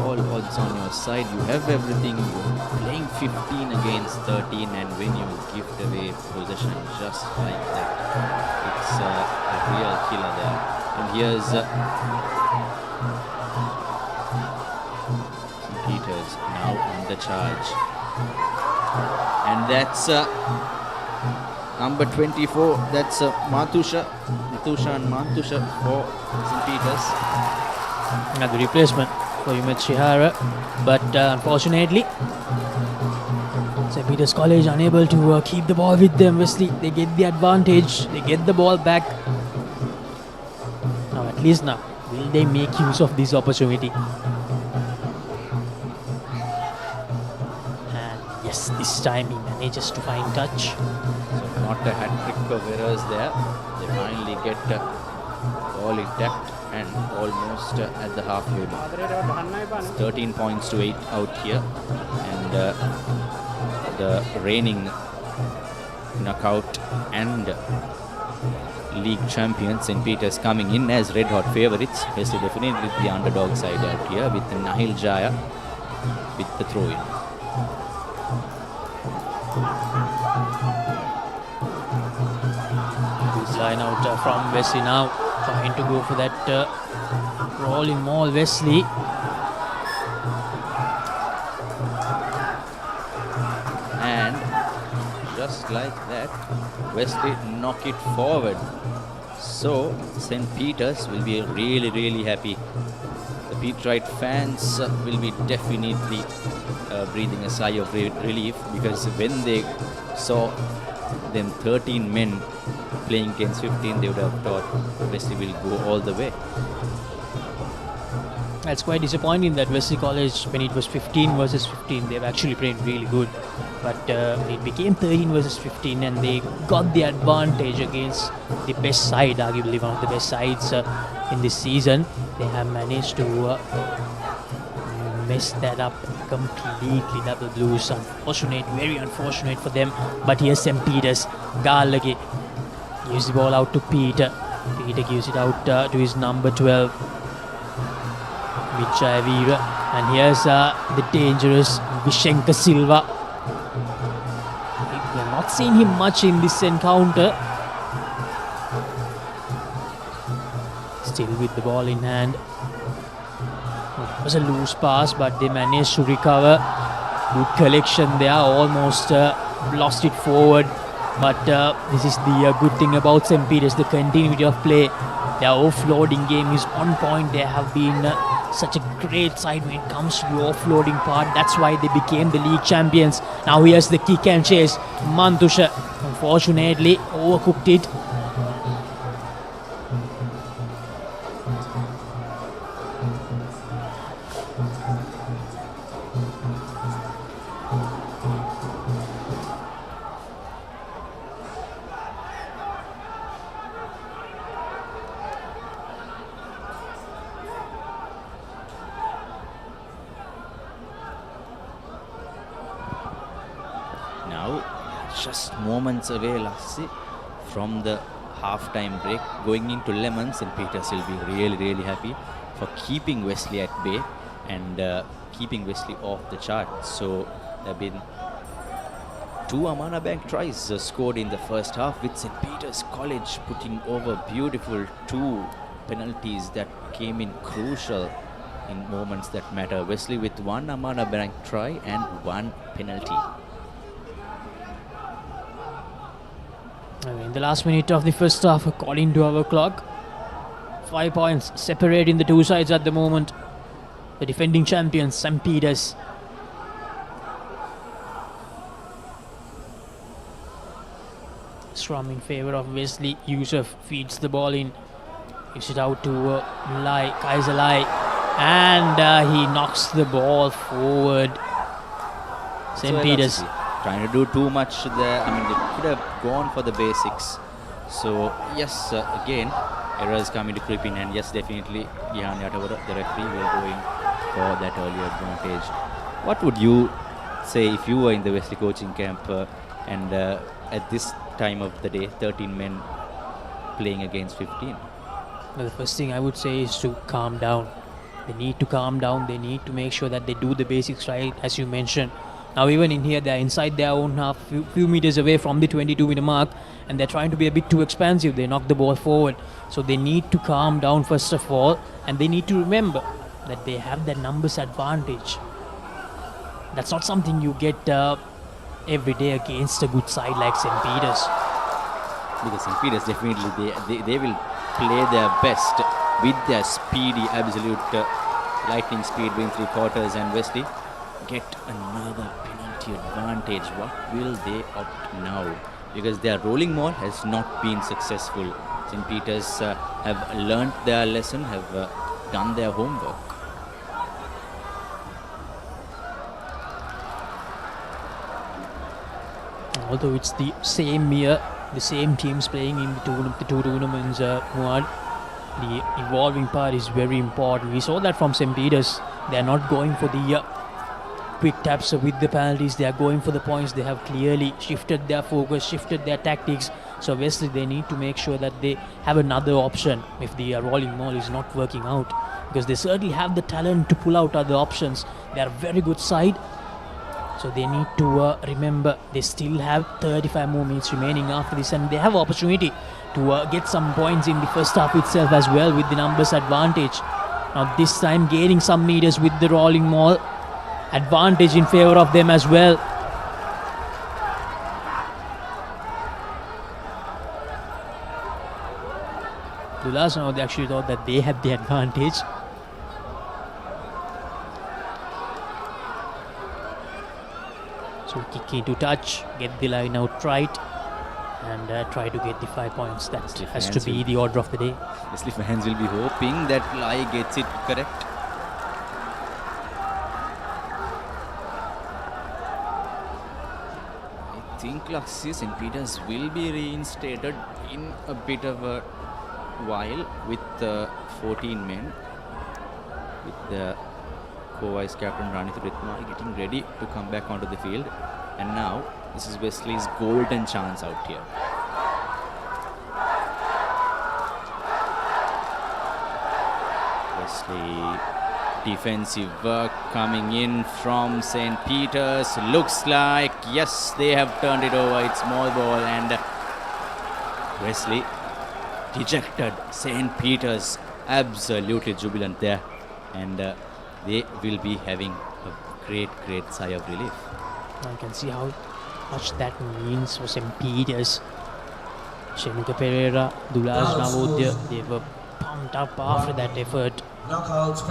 all odds on your side. You have everything. You're playing 15 against 13, and when you give away possession just like that, it's a real killer there. And here's St. Peter's now on the charge. And that's number 24. That's Matusha and Mantusha for St. Peter's. Another replacement for Yumet Shihara. But unfortunately, St. Peter's College unable to keep the ball with them. Wesley, they get the advantage. They get the ball back. Now, at least now, will they make use of this opportunity? And yes, this time he manages to find touch. So not a hat-trick of errors there. They finally get ball intact and almost at the halfway mark. It's 13 points to 8 out here, and the reigning knockout and league champions St. Peter's coming in as red hot favourites. Wesley definitely the underdog side out here with Nahil Jaya with the throw in. This line out from Wesley now, trying to go for that rolling maul. Wesley. And just like that, Wesley knock it forward. So St. Peter's will be really happy. The Peterite fans will be definitely breathing a sigh of relief, because when they saw them 13 men playing against 15, they would have thought Wesley will go all the way. That's quite disappointing that Wesley College, when it was 15 versus 15, they've actually played really good. But it became 13 versus 15, and they got the advantage against the best side, arguably one of the best sides in this season. They have managed to mess that up completely. Double blues, unfortunate, very unfortunate for them. But here's St. Peter's. Galage gives the ball out to Peter. Peter gives it out to his number 12, Vijayavira. And here's the dangerous Vishenka Silva. We have not seen him much in this encounter. Still with the ball in hand. It was a loose pass, but they managed to recover. Good collection there, almost lost it forward. But this is the good thing about St. Peter's, the continuity of play. Their offloading game is on point. They have been such a great side when it comes to the offloading part. That's why they became the league champions. Now here's the kick and chase. Mantusha, unfortunately, overcooked it. Now, just moments away, Lassi, from the half-time break. Going into Lemons, St. Peter's will be really happy for keeping Wesley at bay and keeping Wesley off the chart. So, there have been 2 Amana Bank tries scored in the first half, with St. Peter's College putting over beautiful 2 penalties that came in crucial in moments that matter. Wesley with 1 Amana Bank try and 1 penalty. In the last minute of the first half, according to our clock, 5 points separating the two sides at the moment. The defending champions, St. Peter's. Scrum in favour of Wesley. Yusuf feeds the ball in. Gives it out to Kaiser Lai. And he knocks the ball forward. St. Peter's. Trying to do too much there. I mean, they could have gone for the basics. So, yes, again, errors coming to creep in. And yes, definitely, Ihan Yatavara, the referee, will go in for that early advantage. What would you say if you were in the Wesley coaching camp and at this time of the day, 13 men playing against 15? Well, the first thing I would say is to calm down. They need to calm down. They need to make sure that they do the basics right, as you mentioned. Now even in here, they're inside their own half, few meters away from the 22-meter mark, and they're trying to be a bit too expansive. They knock the ball forward. So they need to calm down first of all, and they need to remember that they have that numbers advantage. That's not something you get every day against a good side like St. Peter's. Because St. Peter's definitely, they will play their best with their speedy, absolute lightning speed, being 3/4, and Wesley get another penalty advantage. What will they opt now? Because their rolling maul has not been successful. St. Peter's have learnt their lesson, have done their homework. Although it's the same year, the same teams playing in the two tournaments, Muad. the evolving part is very important. We saw that from St. Peter's. They are not going for the quick taps with the penalties. They are going for the points. They have clearly shifted their focus, shifted their tactics. So obviously they need to make sure that they have another option if the rolling maul is not working out, because they certainly have the talent to pull out other options. They are a very good side. So they need to remember they still have 35 more minutes remaining after this, and they have opportunity to get some points in the first half itself as well with the numbers advantage. Now this time gaining some meters with the rolling maul, advantage in favour of them as well. The last round they actually thought that they had the advantage. So kick into touch, get the line out right, and try to get the 5 points. That has to be the order of the day. Wesley fans will be hoping that Lai gets it correct. I think St. Peter's will be reinstated in a bit of a while with 14 men, with the co-vice captain Ranitha Ritma getting ready to come back onto the field. And now this is Wesley's golden chance out here. Wesley, defensive work coming in from St. Peter's. Looks like, yes, they have turned it over. It's small ball, and Wesley dejected. St. Peter's absolutely jubilant there, and they will be having a great sigh of relief. You can see how much that means for St. Peter's. Shenuka Pereira, Dulaj Navodya, they were pumped up after that effort.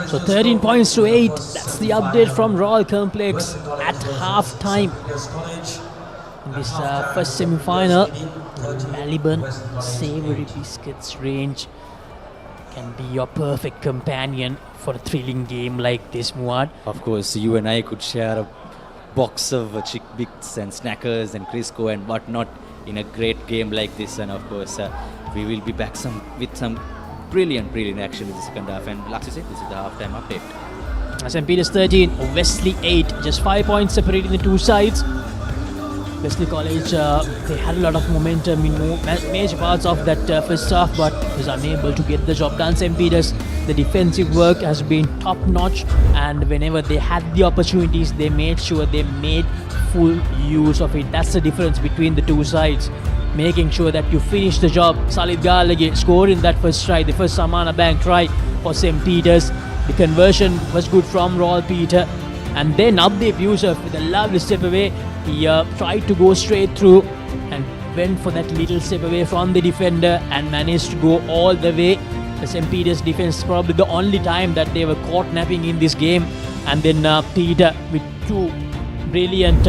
So 13 points to 8. That's the update from Royal Complex at half time. In this first semi-final, Melbourne Savoury Biscuits range can be your perfect companion for a thrilling game like this, Muad. Of course, you and I could share a box of Chick Bits and Snackers and Crisco and whatnot in a great game like this. And of course, we will be back with some brilliant action in the second half. And like I said, this is the halftime update. St. Peter's 13, Wesley 8. Just 5 points separating the two sides. Wesley College, they had a lot of momentum in major parts of that first half, but was unable to get the job done. St. Peter's, the defensive work has been top notch, and whenever they had the opportunities, they made sure they made full use of it. That's the difference between the two sides. Making sure that you finish the job. Salid Galagi scored in that first try, the first Amana Bank try for St. Peter's. The conversion was good from Royal Peter, and then Abdeep Yusuf with a lovely step away. He tried to go straight through and went for that little step away from the defender and managed to go all the way. The St. Peter's defense probably the only time that they were caught napping in this game. And then Peter with two brilliant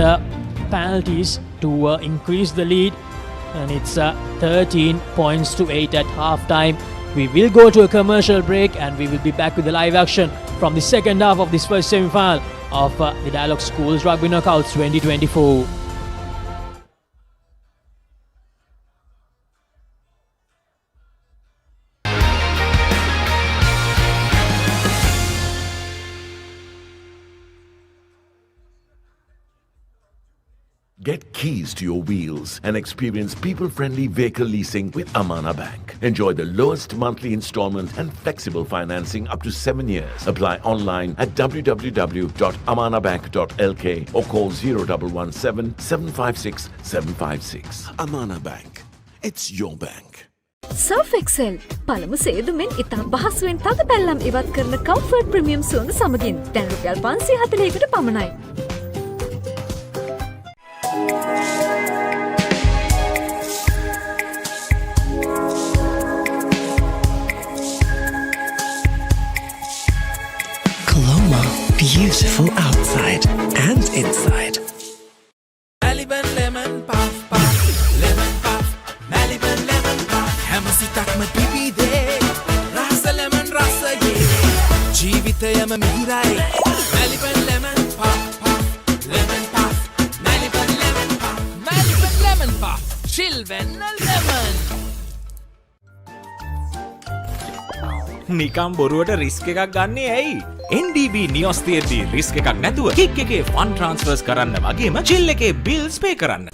penalties to increase the lead. And it's 13 points to 8 at half-time. We will go to a commercial break, and we will be back with the live action from the second half of this first semi-final of the Dialog Schools Rugby Knockouts 2024. Get keys to your wheels and experience people-friendly vehicle leasing with Amana Bank. Enjoy the lowest monthly installment and flexible financing up to 7 years. Apply online at www.amanabank.lk or call 0117 756 756. Amana Bank. It's your bank. Surf Excel. පළමු සේදුමෙන් ඉතා පහසුවෙන් තද පැල්ලම් ඉවත් කරන comfort premium සුවඳ සමගින් දැන් රුපියල් 540කට පමණයි. Colombo, beautiful outside and inside. Maliban lemon puff puff, lemon puff, Maliban lemon puff. Hamasitakma pipide, rasa lemon rasa ye. Jeevithayam mirai, Maliban lemon puff puff, lemon puff, Maliban lemon puff, Maliban lemon puff, chill when a lemon. නිකම් බොරුවට risk එකක් ගන්නේ ඇයි? NDB නියොස් තියෙද්දි risk එකක් නැතුව kick එකේ fun ට්‍රාන්ස්ෆර්ස් කරන්න වගේම චිල් එකේ බිල්ස් පේ කරන්න.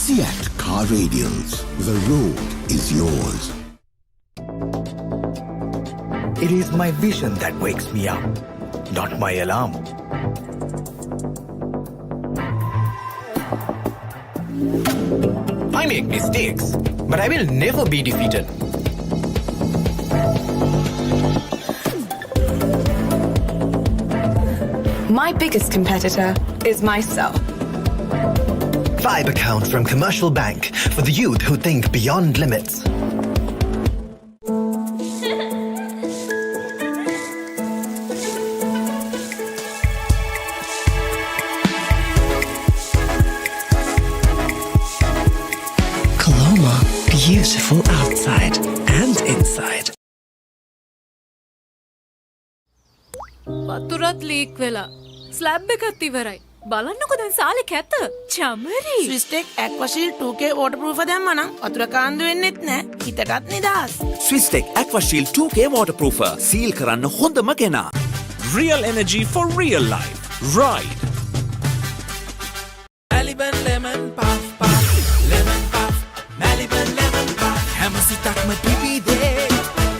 Seat Car Radials. The road is yours. It is my vision that wakes me up, not my alarm. I make mistakes, but I will never be defeated. My biggest competitor is myself. 5 accounts from Commercial Bank for the youth who think beyond limits. Colombo, beautiful outside and inside. වතුරත් leak වෙලා slab එකත් ඉවරයි. බලන්නකො දැන් සාලේ කැත. Chamari. ස්විස්ටෙක් ඇක්වාෂීල්ඩ් 2K waterproof දැම්මා නම් වතුර කාන්දු වෙන්නෙත් නෑ. හිතටත් නිදහස්. ස්විස්ටෙක් ඇක්වාෂීල්ඩ් 2K waterproofer සීල් කරන්න හොඳම කෙනා. Real energy for real life. Ride. Maliban lemon puff puff, lemon puff, Maliban lemon puff. හැම සිතක්ම පිපිදේ,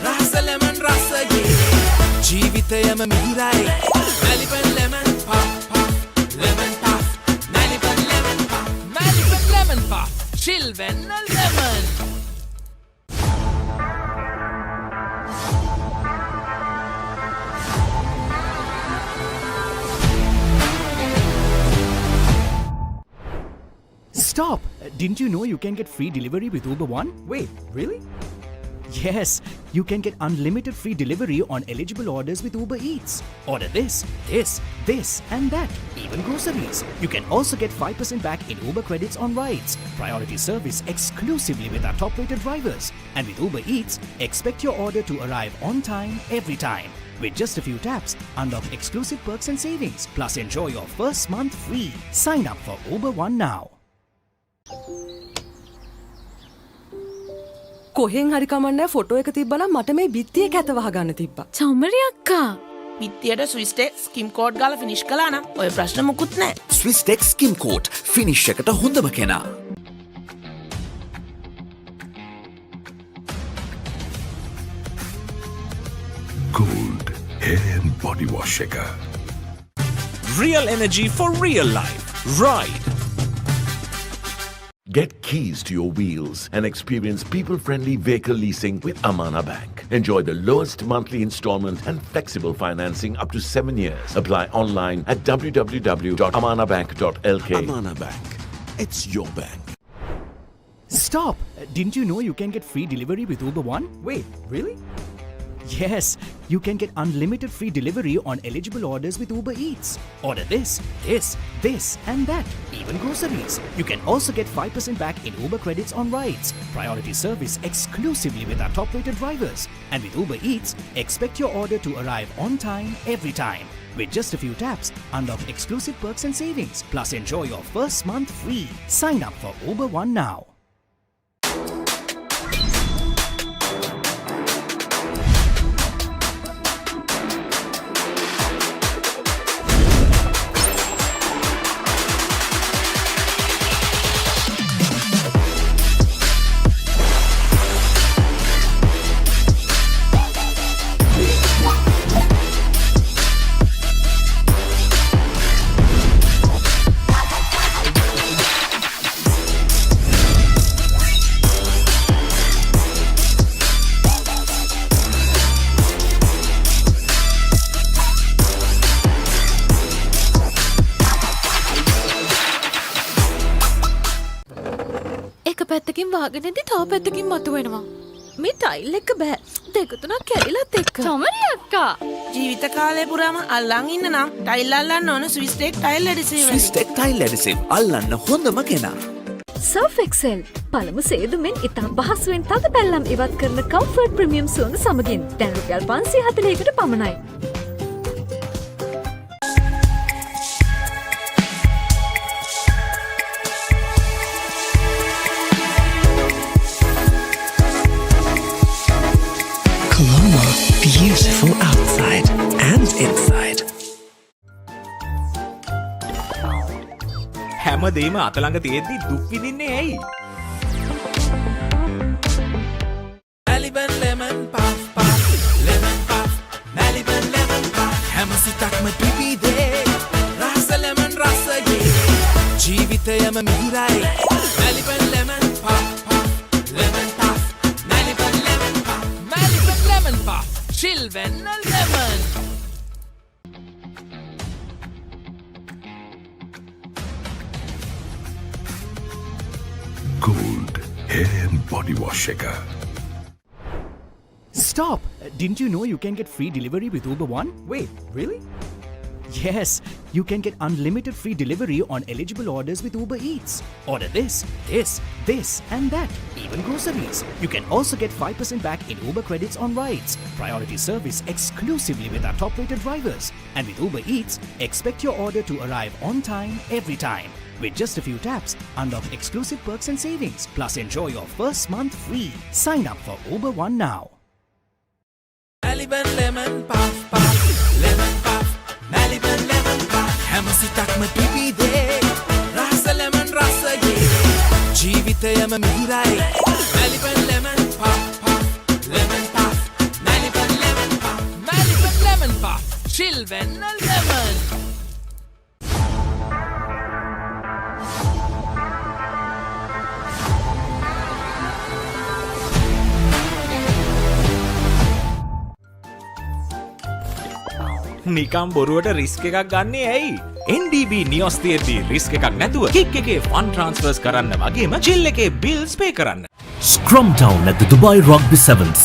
රස lemon රසයේ. ජීවිතයම මිහිරයි. Maliban lemon puff puff, lemon puff, Maliban lemon puff, Maliban lemon puff. Chill when lemon. Stop! Didn't you know you can get free delivery with Uber One? Wait, really? Yes, you can get unlimited free delivery on eligible orders with Uber Eats. Order this, this, and that, even groceries. You can also get 5% back in Uber credits on rides. Priority service exclusively with our top-rated drivers. And with Uber Eats, expect your order to arrive on time, every time. With just a few taps, unlock exclusive perks and savings. Plus, enjoy your first month free. Sign up for Uber One now. කොහෙන් හරි කමන්නේ photo එක තිබ්බනම් මට මේ බිත්තියේ කැත වහගන්න තිබ්බා. චමරි අක්කා. බිත්තියට ස්විස්ටෙක් ස්කිම් කෝඩ් ගාලා ෆිනිෂ් කළා නම් ඔය ප්‍රශ්න මුකුත් නෑ. ස්විස්ටෙක් ස්කිම් කෝට් ෆිනිෂ් එකට හොඳම කෙනා. Gold hair and body wash එක. Real energy for real life. Ride. Get keys to your wheels and experience people-friendly vehicle leasing with Amana Bank. Enjoy the lowest monthly installment and flexible financing up to 7 years. Apply online at www.amanabank.lk. Amana Bank. It's your bank. Stop! Didn't you know you can get free delivery with Uber One? Wait, really? Yes, you can get unlimited free delivery on eligible orders with Uber Eats. Order this, and that, even groceries. You can also get 5% back in Uber credits on rides. Priority service exclusively with our top-rated drivers. And with Uber Eats, expect your order to arrive on time, every time. With just a few taps, unlock exclusive perks and savings. Plus, enjoy your first month free. Sign up for Uber One now. පැත්තකින් වාගෙනදී තව පැත්තකින් මතුවෙනවා. මේ tile එක බෑ. දෙක තුනක් කැඩිලත් එක්ක. චමරි අක්කා. ජීවිත කාලය පුරාම අල්ලන් ඉන්න නම් ටයිල් අල්ලන්න ඕන ස්විස්ටෙක් ටයිල් ඇඩිසිව්. ස්විස්ටෙක් ටයිල් ඇඩිසිව් අල්ලන්න හොඳම කෙනා. Surf Excel පළමු සේදුමෙන් ඉතා පහසුවෙන් තද පැල්ලම් ඉවත් කරන කම්ෆර්ට් ප්‍රීමියම් සුවඳ සමගින් දැන් රුපියල් 540කට පමණයි. හැමදේම අතළඟ තියෙද්දි දුක් විඳින්නේ ඇයි? Maliban lemon puff puff, lemon puff, Maliban lemon puff. හැම සිතක්ම පිපිදේ, රස lemon රසයේ. ජීවිතයම මිහිරයි. Maliban lemon puff puff, lemon puff, Maliban lemon puff, Maliban lemon puff. Chill when lemon. Gold hair and body wash shaker. Stop! Didn't you know you can get free delivery with Uber One? Wait, really? Yes, you can get unlimited free delivery on eligible orders with Uber Eats. Order this, this, this, and that, even groceries. You can also get 5% back in Uber credits on rides. Priority service exclusively with our top-rated drivers. And with Uber Eats, expect your order to arrive on time, every time. With just a few taps, unlock exclusive perks and savings. Plus, enjoy your first month free. Sign up for Uber One now. Maliban lemon puff puff, lemon puff, Maliban lemon puff. හැම සිතක්ම පිපිදේ, රස lemon රසයේ. ජීවිතයම මිහිරයි. Maliban lemon puff puff, lemon puff, Maliban lemon puff, Maliban lemon puff. Chill when lemon. නිකම් බොරුවට risk එකක් ගන්නේ ඇයි? NDB නියොස් තියෙද්දි risk එකක් නැතුව කික් එකේ ෆන් ට්‍රාන්ස්ෆර්ස් කරන්න වගේම චිල් එකේ බිල්ස් පේ කරන්න. Scrum down at the Dubai Rugby Sevens.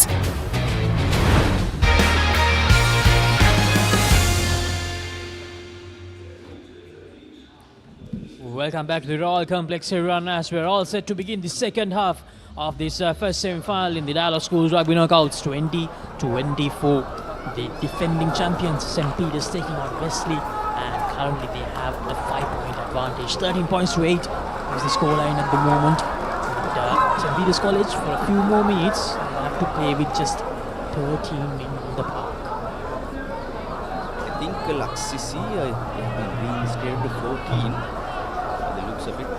Welcome back to the Royal Complex here on as we're all set to begin the second half of this first semi-final in the Dialog Schools Rugby Knockouts 2024. The defending champions St. Peter's taking on Wesley, and currently they have a 5-point advantage. 13 points to 8 is the scoreline at the moment. And St. Peter's College for a few more minutes they have to play with just 13 in the park. I think Laxisi have been reinstated to 14 by the looks of it.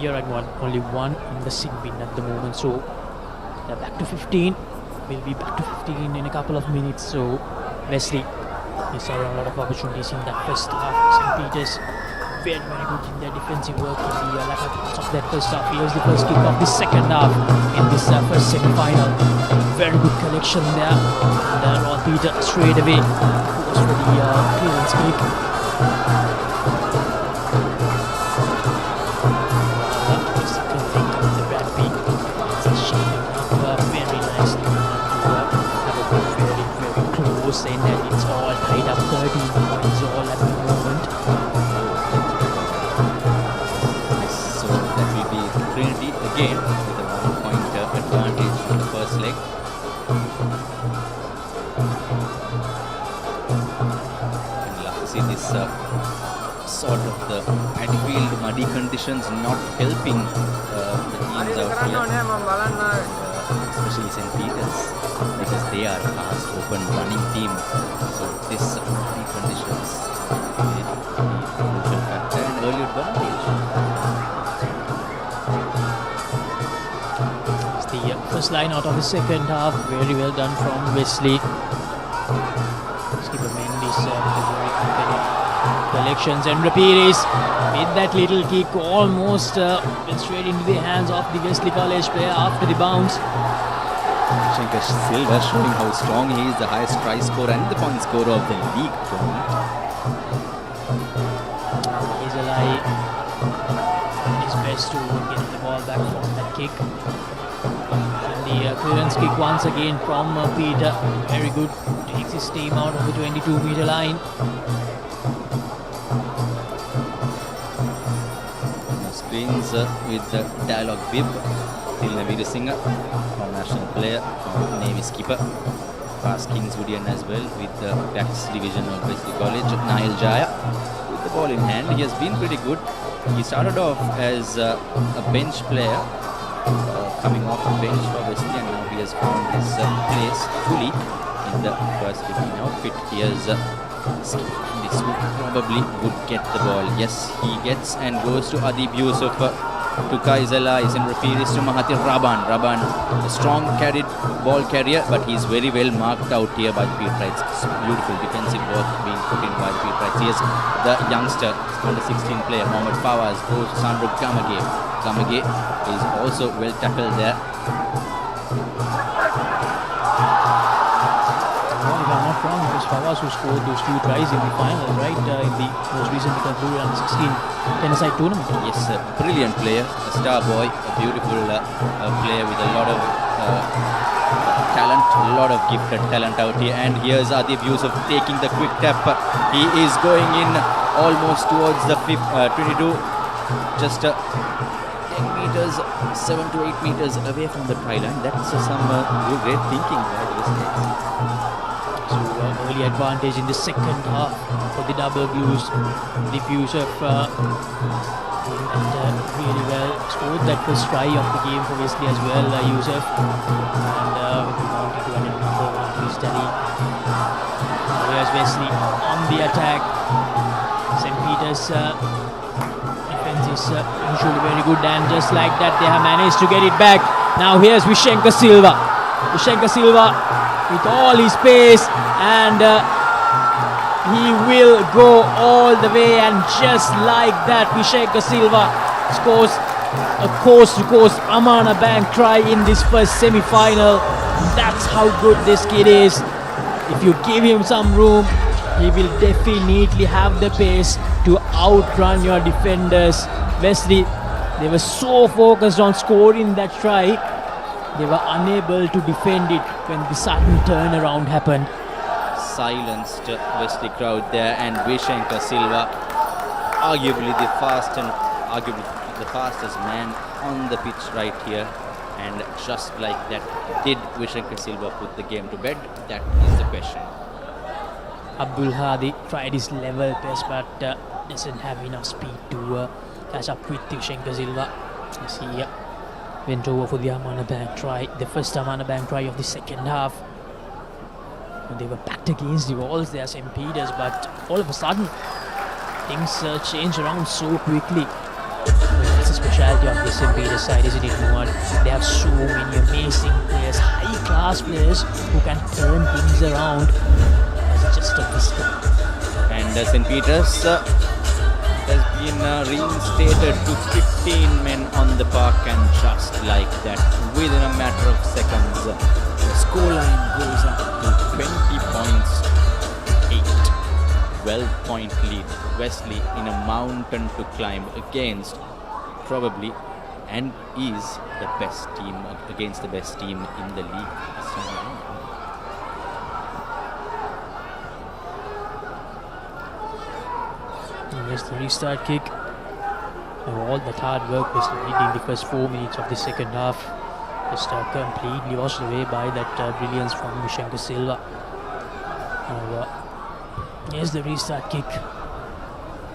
You're right, only one in the sin bin at the moment, so they're back to 15. We'll be back to 15 in a couple of minutes. So Wesley saw a lot of opportunities in that first half. St. Peter's very good in their defensive work in the latter parts of that first half. Here's the first kick of the second half in this first semi-final. Very good collection there. And Roll Peter straight away goes for the clearance kick. Saying that it's all tied up 13 points all at the moment. So that will be Trinity again with a 1-point advantage in the first leg. And love to see this sort of the midfield muddy conditions not helping the teams out here. Especially St. Peter's, because they are a fast, open running team. So this muddy conditions will be a crucial factor and early advantage. It's the first line out of the second half. Very well done from Wesley. Skipper Mendes with a very compelling collections, and Rapires with that little kick almost went straight into the hands of the Wesley College player after the bounce. Shankar Silva showing how strong he is, the highest try scorer and the point scorer of the league tournament. Hazelai is best to get the ball back from that kick. And the clearance kick once again from Peter. Very good. Takes his team out of the 22-meter line. Screens with the Dialog bib. Tilna Veerasinghe, from national player, from Navy skipper. Past Kingswoodian as well with the tax division of Wesley College. Nile Jaya with the ball in hand. He has been pretty good. He started off as a bench player, coming off the bench for Wesley, and now he has found his place fully in the first 15 outfit. Here's This probably would get the ball. Yes, he gets and goes to Adib Yusuf. To Kaizala, is in Rafiris to Mahathir Raban. Raban, a strong carried ball carrier, but he's very well marked out here by the Papare. It's beautiful defensive work being put in by the Papare. Here's the youngster, under 16 player, Mohamed Fawaz, goes to Sandro Gamage. Gamage is also well tackled there. If I'm not wrong, it was Fawaz who scored those 2 tries in the final, right? In the most recently concluded under 16 tennis-side tournament. Yes, a brilliant player, a star boy, a beautiful player with a lot of talent, a lot of gifted talent out here. And here's Adib Yusuf taking the quick tap. He is going in almost towards the 22, just 10 meters, 7 to 8 meters away from the try line. That's some great thinking by the listeners. So early advantage in the second half for the double blues. Adib Yusuf really well scored that first try of the game for Wesley as well, Yusuf. And we wanted to add number 1 to his tally. Here's Wesley on the attack. St. Peter's defense is usually very good, and just like that they have managed to get it back. Now here's Vishenka Silva. Vishenka Silva with all his pace, and he will go all the way, and just like that Vishenka Silva scores a coast-to-coast Amana Bank try in this first semi-final. That's how good this kid is. If you give him some room, he will definitely have the pace to outrun your defenders. Wesley, they were so focused on scoring that try, they were unable to defend it when the sudden turnaround happened. Silenced Wesley crowd there, and Vishenka Silva, arguably the fastest man on the pitch right here. And just like that, did Vishenka Silva put the game to bed? That is the question. Abdul Hadi tried his level best, but doesn't have enough speed to catch up with Vishenka Silva. As he went over for the Amana Bank try, the first Amana Bank try of the second half. And they were backed against the walls there, St. Peter's, but all of a sudden things change around so quickly. That's the speciality of the St. Peter's side, isn't it, Muad? They have so many amazing players, high-class players who can turn things around. It's just a whisper. And St. Peter's has been reinstated to 15 men on the park, and just like that, within a matter of seconds, the scoreline goes up to 20 points, 12-point lead. Wesley in a mountain to climb against probably and is the best team, against the best team in the league this time around. Here's the restart kick. And all that hard work was did in the first 4 minutes of the second half, just completely washed away by that brilliance from Vishenka Silva. Here's the restart kick.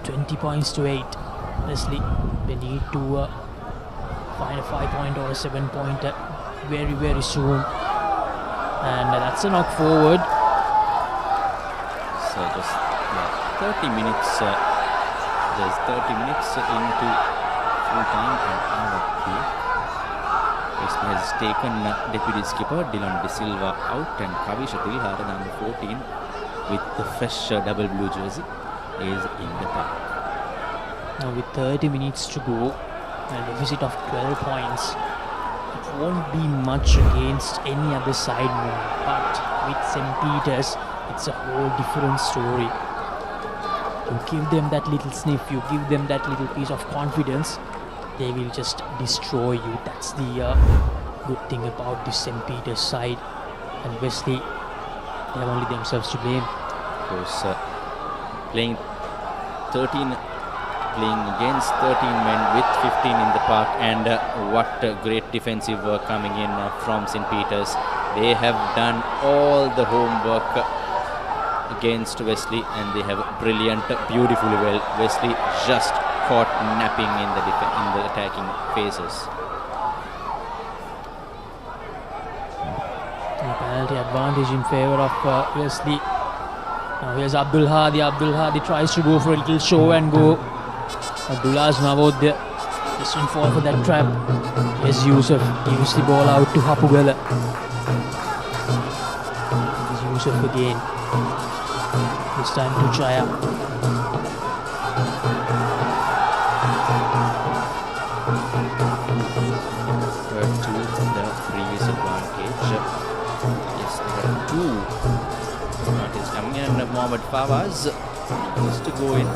20 points to 8. Wesley, they need to find a 5-point or a 7-point very, very soon. And that's a knock forward. So just 30 minutes. There's 30 minutes into full time, and our Wesley has taken deputy skipper Dylan De Silva out, and Kavisha Dilhara, number 14, with the fresh double blue jersey, is in the park. Now with 30 minutes to go, a deficit of 12 points, it won't be much against any other side more. But with St. Peter's, it's a whole different story. You give them that little sniff, you give them that little piece of confidence, they will just destroy you. That's the good thing about the St. Peter's side. And Wesley, they have only themselves to blame. Of course, playing against 13 men with 15 in the park, and what great defensive work coming in from St. Peter's. They have done all the homework against Wesley, and they have brilliant, beautifully well. Wesley just caught napping in the attacking phases. The penalty advantage in favor of Wesley, Now here's Abdul Hadi. Abdul Hadi tries to go for a little show and go. Abdullah's Navodya doesn't fall for that trap. Here's Yusuf. Gives the ball out to Hapugala. Here's Yusuf again. This time to Chaya. Yes, there are two. That is coming in. Mohammad Fawaz has to go in.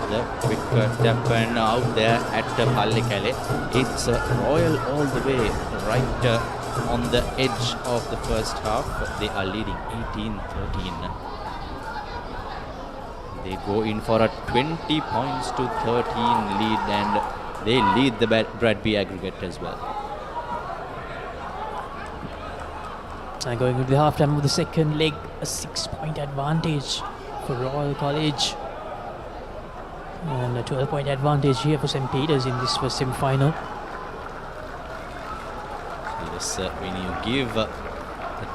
The quick tap and out there at Palle. It's Royal all the way right on the edge of the first half. They are leading 18-13. They go in for a 20 points to 13 lead, and they lead the Rugby aggregate as well. And going into the half-time of the second leg, a 6-point advantage for Royal College. And a 12-point advantage here for St. Peter's in this first semi-final. Yes, when you give the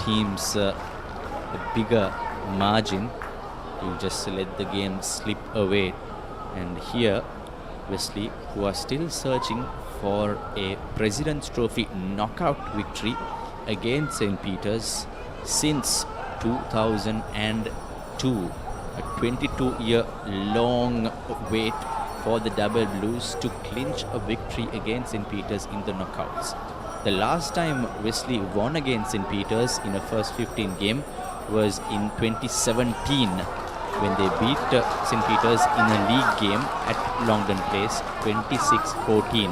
teams a bigger margin, you just let the game slip away. And here, Wesley, who are still searching for a President's Trophy knockout victory against St. Peter's since 2002. A 22-year long wait for the Double Blues to clinch a victory against St. Peter's in the knockouts. The last time Wesley won against St. Peter's in a first 15 game was in 2017 when they beat St. Peter's in a league game at Longdon Place 26-14.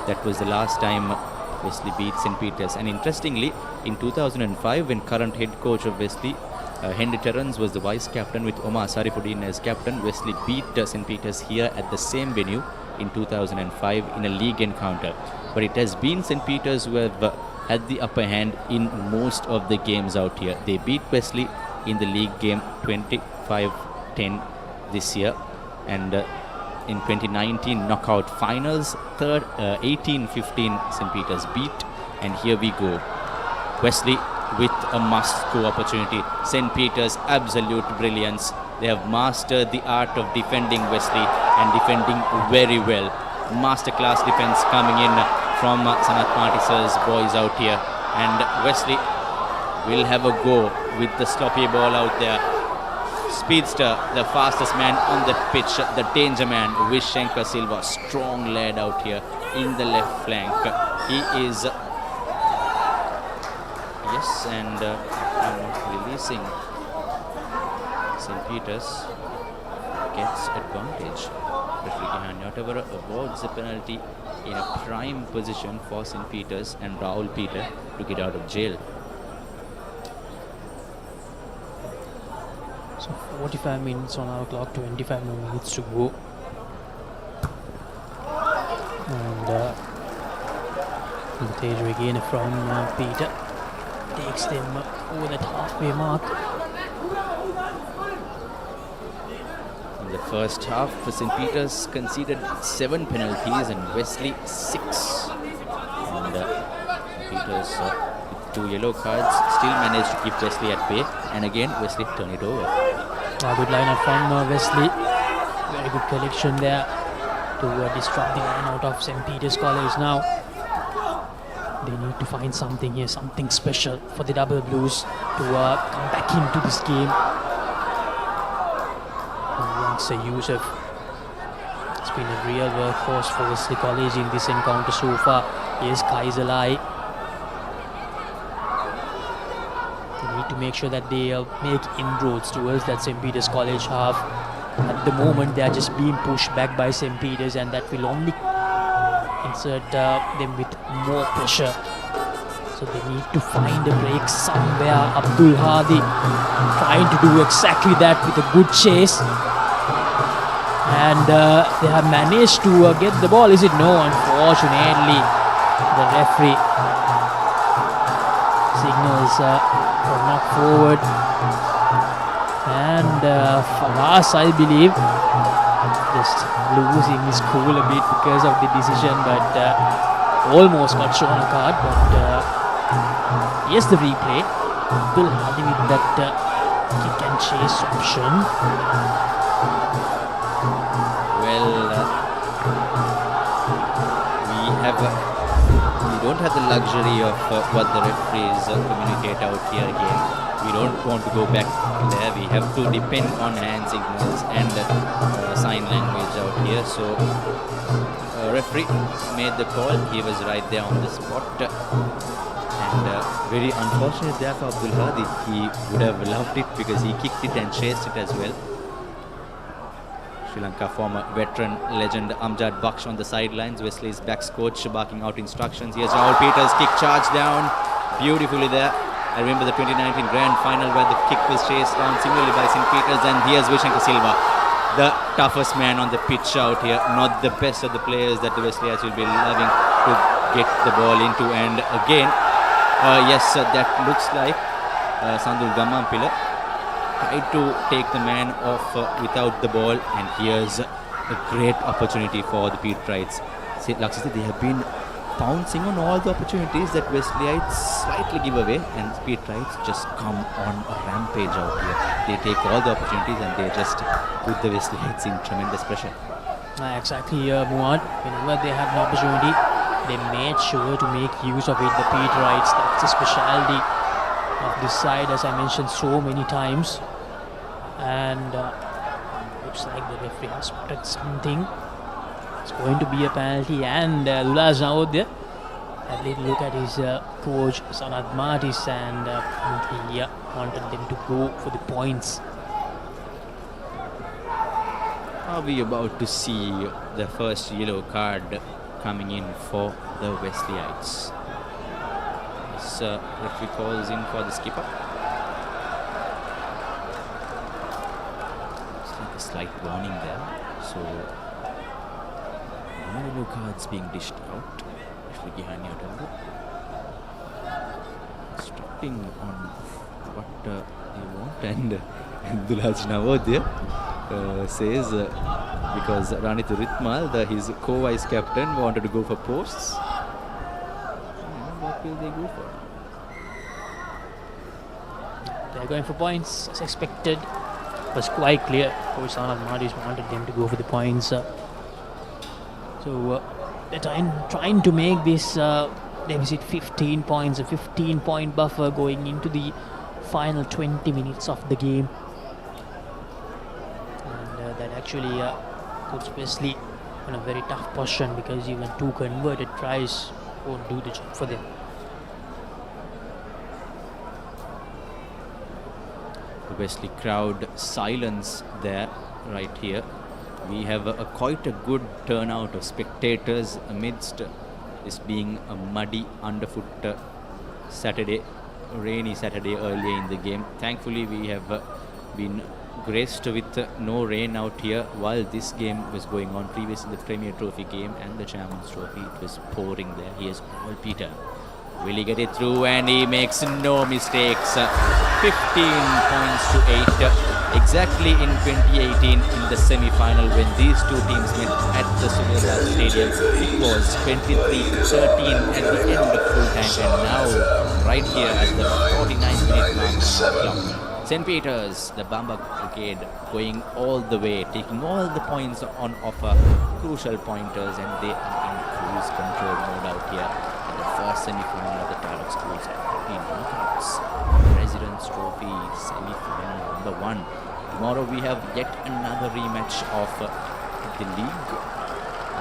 That was the last time Wesley beat St. Peter's. And interestingly, in 2005, when current head coach of Wesley, Henry Terrence, was the vice captain with Omar Sarifuddin as captain, Wesley beat St. Peter's here at the same venue in 2005 in a league encounter. But it has been St. Peter's who have had the upper hand in most of the games out here. They beat Wesley in the league game 25-10 this year, and in 2019 knockout finals, 18-15 St. Peter's beat. And here we go, Wesley with a must-score opportunity. St. Peter's absolute brilliance. They have mastered the art of defending Wesley and defending very well. Masterclass defense coming in from Sanat Martis's boys out here. And Wesley will have a go with the sloppy ball out there. Speedster, the fastest man on the pitch, the danger man, Vishenka Silva, strong lad out here in the left flank. He is, yes, and releasing St. Peter's gets advantage. Referee Gihan Yotavara awards a penalty in a prime position for St. Peter's and Rahul Peter to get out of jail. So 45 minutes on our clock, 25 more minutes to go. And Teja again from Peter takes them over that halfway mark. In the first half, St. Peter's conceded 7 penalties and Wesley 6. And Peter's with 2 yellow cards still managed to keep Wesley at bay. And again, Wesley turn it over. A good lineup from Wesley. Very good collection there to disrupt the line out of St. Peter's College now. They need to find something here, something special for the Double Blues to come back into this game. Youngster Yusuf. It's been a real workhorse for Wesley College in this encounter so far. Here's Kaiserlai. They need to make sure that they make inroads towards that St. Peter's College half. At the moment, they are just being pushed back by St. Peter's, and that will only insert them with more pressure. So they need to find a break somewhere. Abdul Hadi trying to do exactly that with a good chase. And they have managed to get the ball. Is it? No, unfortunately. The referee signals for knock forward. And Faraz, I believe, just losing his cool a bit because of the decision, but almost got shown a card. But here's the replay. Abdul Hadi with that kick and chase option. Well, we don't have the luxury of what the referees communicate out here again. We don't want to go back there. We have to depend on hand signals and sign language out here. So, referee made the call. He was right there on the spot. And very unfortunate there for Abdul Hadi. He would have loved it because he kicked it and chased it as well. Sri Lanka former veteran legend Amjad Baksh on the sidelines. Wesley's backs coach barking out instructions. Here's Rahul Peters, kick charge down beautifully there. I remember the 2019 grand final where the kick was chased down similarly by St. Peters, and here's Vishankar Silva, the toughest man on the pitch out here. Not the best of the players that the Wesleyans will be loving to get the ball into. And again, yes, that looks like Sandul Gammampila tried to take the man off without the ball, and here's a great opportunity for the Pete Wrights. Laksita, they have been pouncing on all the opportunities that Wesleyites slightly give away, and Pete Wrights just come on a rampage out here. They take all the opportunities and they just put the Wesleyites in tremendous pressure. Exactly, Muad. Whenever they had an opportunity, they made sure to make use of it. The Pete Wrights, that's a specialty of this side, as I mentioned so many times. And looks like the referee has spotted something. It's going to be a penalty, and Lula's now there. Had a little look at his coach Sanad Martis, and he wanted them to go for the points. Are we about to see the first yellow card coming in for the Wesleyites? This referee calls in for the skipper. It's like a slight warning there. So, no yellow cards being dished out. Referee behind your elbow. Stopping on what they want, and Dulaj Navodya says because Ranit Ritmal, his co-vice captain, wanted to go for posts. What will they go for? They're going for points as expected. It was quite clear. Coach Sanad Martis wanted them to go for the points. So they're trying to make this deficit 15 points, a 15-point buffer going into the final 20 minutes of the game. That actually puts Wesley in a very tough position, because even two converted tries won't do the job for them. The Wesley crowd silence there, right here. We have quite a good turnout of spectators amidst this being a muddy underfoot Saturday, rainy Saturday earlier in the game. Thankfully, we have been graced with no rain out here while this game was going on. Previously, the Premier Trophy game and the Champions Trophy, it was pouring there. Here's Paul Peter. Will he get it through? And he makes no mistakes. 15 points to 8. Exactly in 2018 in the semi-final, when these two teams met at the Suryabad Stadium, it was 23-13 at the end of full time, and now right here at the 49th minute mark on the clock. St. Peter's, the Bamba Brigade, going all the way, taking all the points on offer, crucial pointers, and they are in cruise control mode out here in the first semi-final of the Dialog Schools in knockouts. President's Trophy semi-final number 1. Tomorrow we have yet another rematch of the league.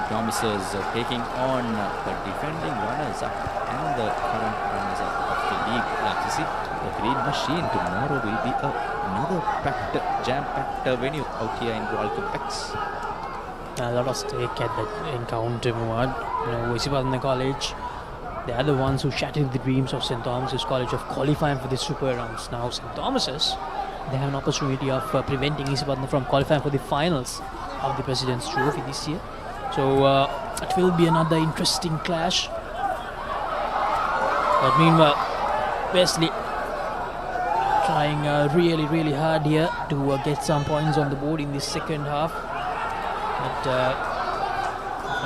Promises taking on the defending runners-up and the current runners-up of the league. The Green Machine tomorrow will be another jam-packed venue out here in Royal Complex. A lot of stake at that encounter, Muad. Isipadana College, they are the ones who shattered the dreams of St. Thomas's College of qualifying for the Super Rounds. Now St. Thomas's, they have an opportunity of preventing Isipadana from qualifying for the finals of the President's Trophy this year. So it will be another interesting clash. But meanwhile, Wesley trying really hard here to get some points on the board in this second half. But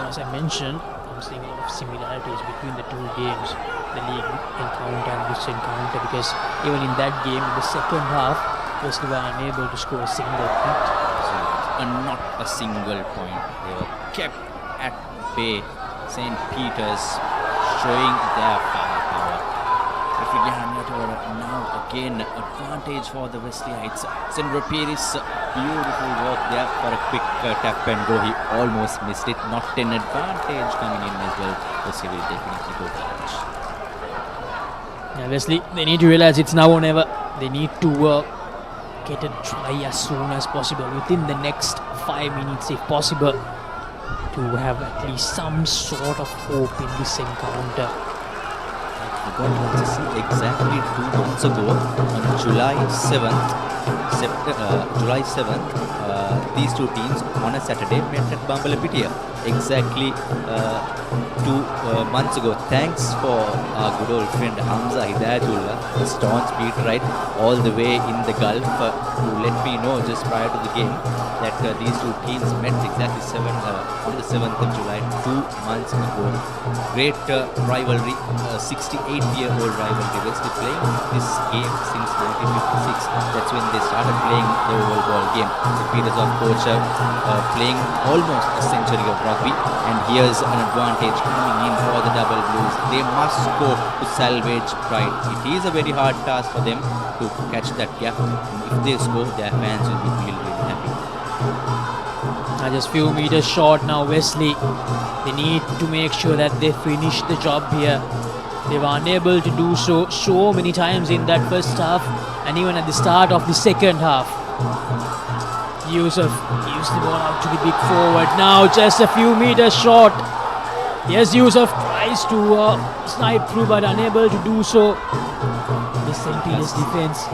as I mentioned, I'm seeing a lot of similarities between the two games, the league encounter and this encounter, because even in that game, in the second half, Wesley were unable to score a single point. And not a single point. They were kept at bay. St. Peter's showing their firepower. Now again advantage for the Wesleyites. St. Rapiris, beautiful work there for a quick tap and go. He almost missed it. Not an advantage coming in as well. Wesley will definitely go for it. Yeah, Wesley, they need to realize it's now or never. They need to get a try as soon as possible, within the next 5 minutes if possible, to have at least some sort of hope in this encounter. Exactly 2 months ago, on July 7th, these two teams on a Saturday met at Bambalapitia. Exactly 2 months ago. Thanks for our good old friend Hamza Hidayatullah, the staunch speed right all the way in the Gulf, to let me know just prior to the game that these two teams met exactly on the 7th of July 2 months ago. Great rivalry, 68-year-old rivalry. Wesley playing this game since 1956. That's when they started playing the oval ball game. So Peters, of course, playing almost a century of rugby, and here's an advantage coming in for the Double Blues. They must score to salvage pride. It is a very hard task for them to catch that gap. If they score, their fans will be really, really happy. Just few meters short now, Wesley. They need to make sure that they finish the job here. They were unable to do so many times in that first half, and even at the start of the second half. Yusuf gives the ball out to the big forward. Now just a few meters short. Yes, Yusuf tries to snipe through, but unable to do so. The St. Peter's defense.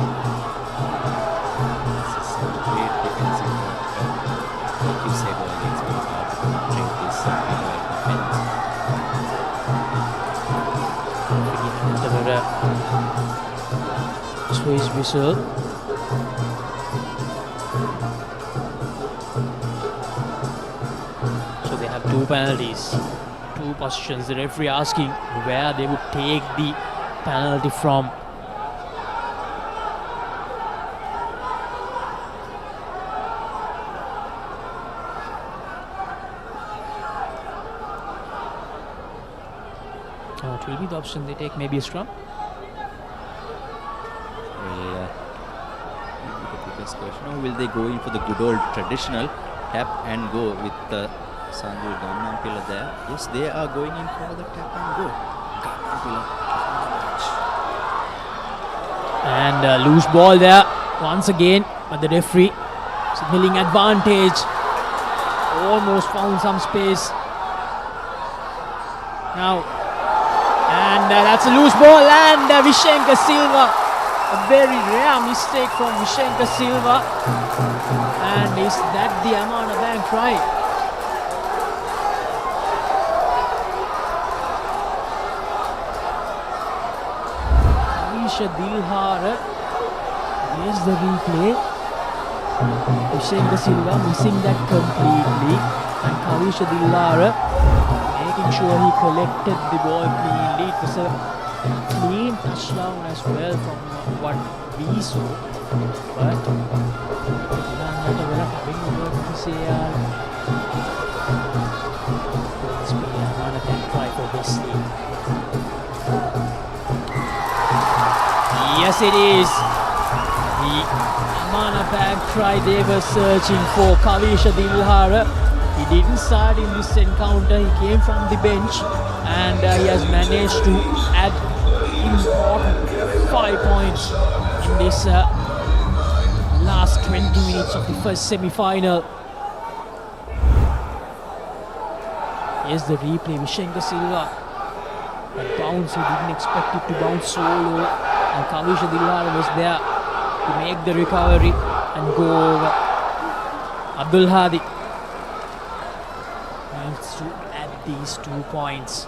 Swiss whistle. So they have 2 penalties, 2 positions. The referee asking where they would take the penalty from. It will be the option they take, maybe a scrum. Now will they go in for the good old traditional tap and go with Sandhu Gamnampila there? Yes, they are going in for the tap and go. Gamnampila. And loose ball there once again, but the referee signaling advantage. Almost found some space. Now, and that's a loose ball, and Vishenka Silva. A very rare mistake from Vishenka Silva. And is that the Amana Bank try? Kavisha Dilhara. Here's the replay. Vishenka Silva missing that completely. And Kavisha Dilhara making sure he collected the ball cleanly. It was a clean touchdown as well from what we saw, but having over to say it's been another try for Wesley. Yes, it is the Amana Bank try they were searching for. Kavisha Dilhara, he didn't start in this encounter. He came from the bench, and he has managed to add important 5 points in this last 20 minutes of the first semi-final. Here's the replay. Vishenka Silva, that bounce, he didn't expect it to bounce so low, and Kavisha Dilhara was there to make the recovery and go over. Abdul Hadi needs to add these 2 points.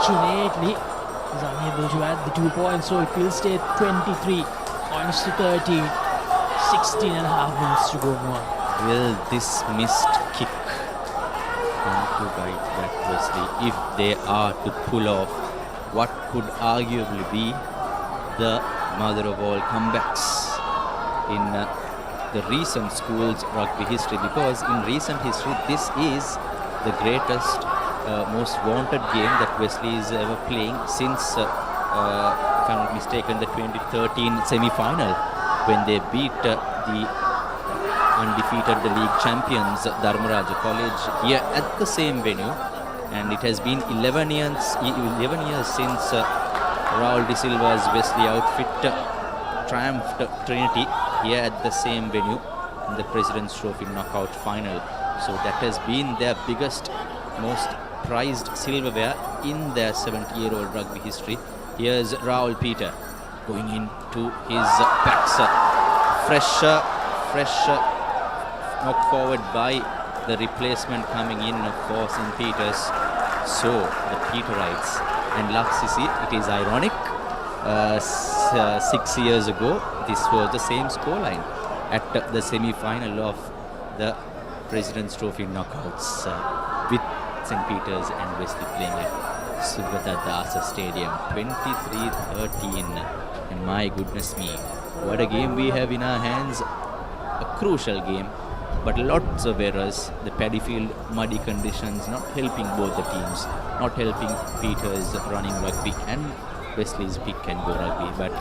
Unfortunately, he's unable to add the 2 points, so it will stay 23 points to 13. 16 and a half minutes to go more. Will this missed kick come to bite back Wesley if they are to pull off what could arguably be the mother of all comebacks in the recent school's rugby history? Because in recent history, this is the greatest, most wanted game that Wesley is ever playing since, if I'm not mistaken, the 2013 semi-final when they beat the undefeated league champions Dharmaraja College here at the same venue. And it has been 11 years since Raul De Silva's Wesley outfit triumphed Trinity here at the same venue in the President's Trophy knockout final. So that has been their biggest, most prized silverware in their 70-year-old rugby history. Here's Raul Peter going into his backs. Fresh knock forward by the replacement coming in for St. Peter's. So the Peterites and Laksisi, it is ironic, 6 years ago this was the same scoreline at the semi-final of the President's Trophy knockouts with St. Peter's and Wesley playing at Subhata Dasa Stadium, 23-13. And my goodness me, what a game we have in our hands. A crucial game, but lots of errors. The paddy field, muddy conditions not helping both the teams, not helping Peter's running rugby and Wesley's pick and go rugby. But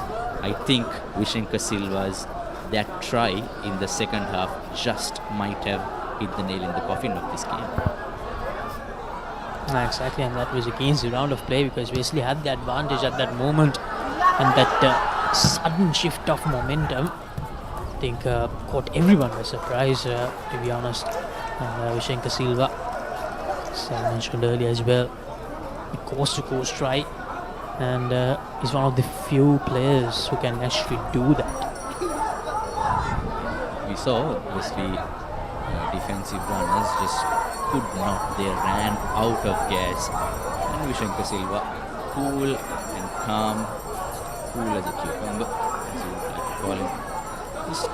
I think Vishenka Silva's that try in the second half just might have hit the nail in the coffin of this game. Exactly, and that was against the round of play because Wesley had the advantage at that moment, and that sudden shift of momentum, I think, caught everyone by surprise, to be honest. And Vishenka Silva, as I mentioned earlier as well, the coast-to-coast try, and he's one of the few players who can actually do that. We saw Wesley defensive runners just could not. They ran out of gas. And Vishenka Silva, cool and calm, cool as a cucumber, as you would like to call him, just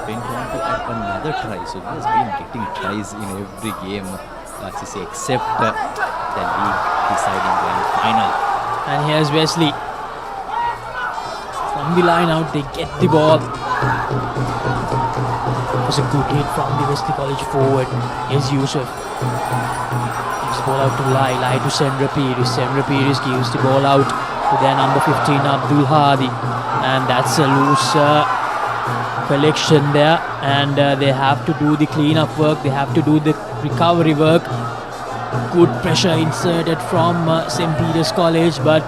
went on to add another try. So he has been getting tries in every game, except the league deciding grand final. And here's Wesley. From the line out, they get the ball. It was a good hit from the Wesley College forward. Here's Yusuf. Gives the ball out to Lai to Sendra Pires. Sendra Pires gives the ball out to their number 15, Abdul Hadi. And that's a loose collection there. And they have to do the clean-up work. They have to do the recovery work. Good pressure inserted from St. Peter's College, but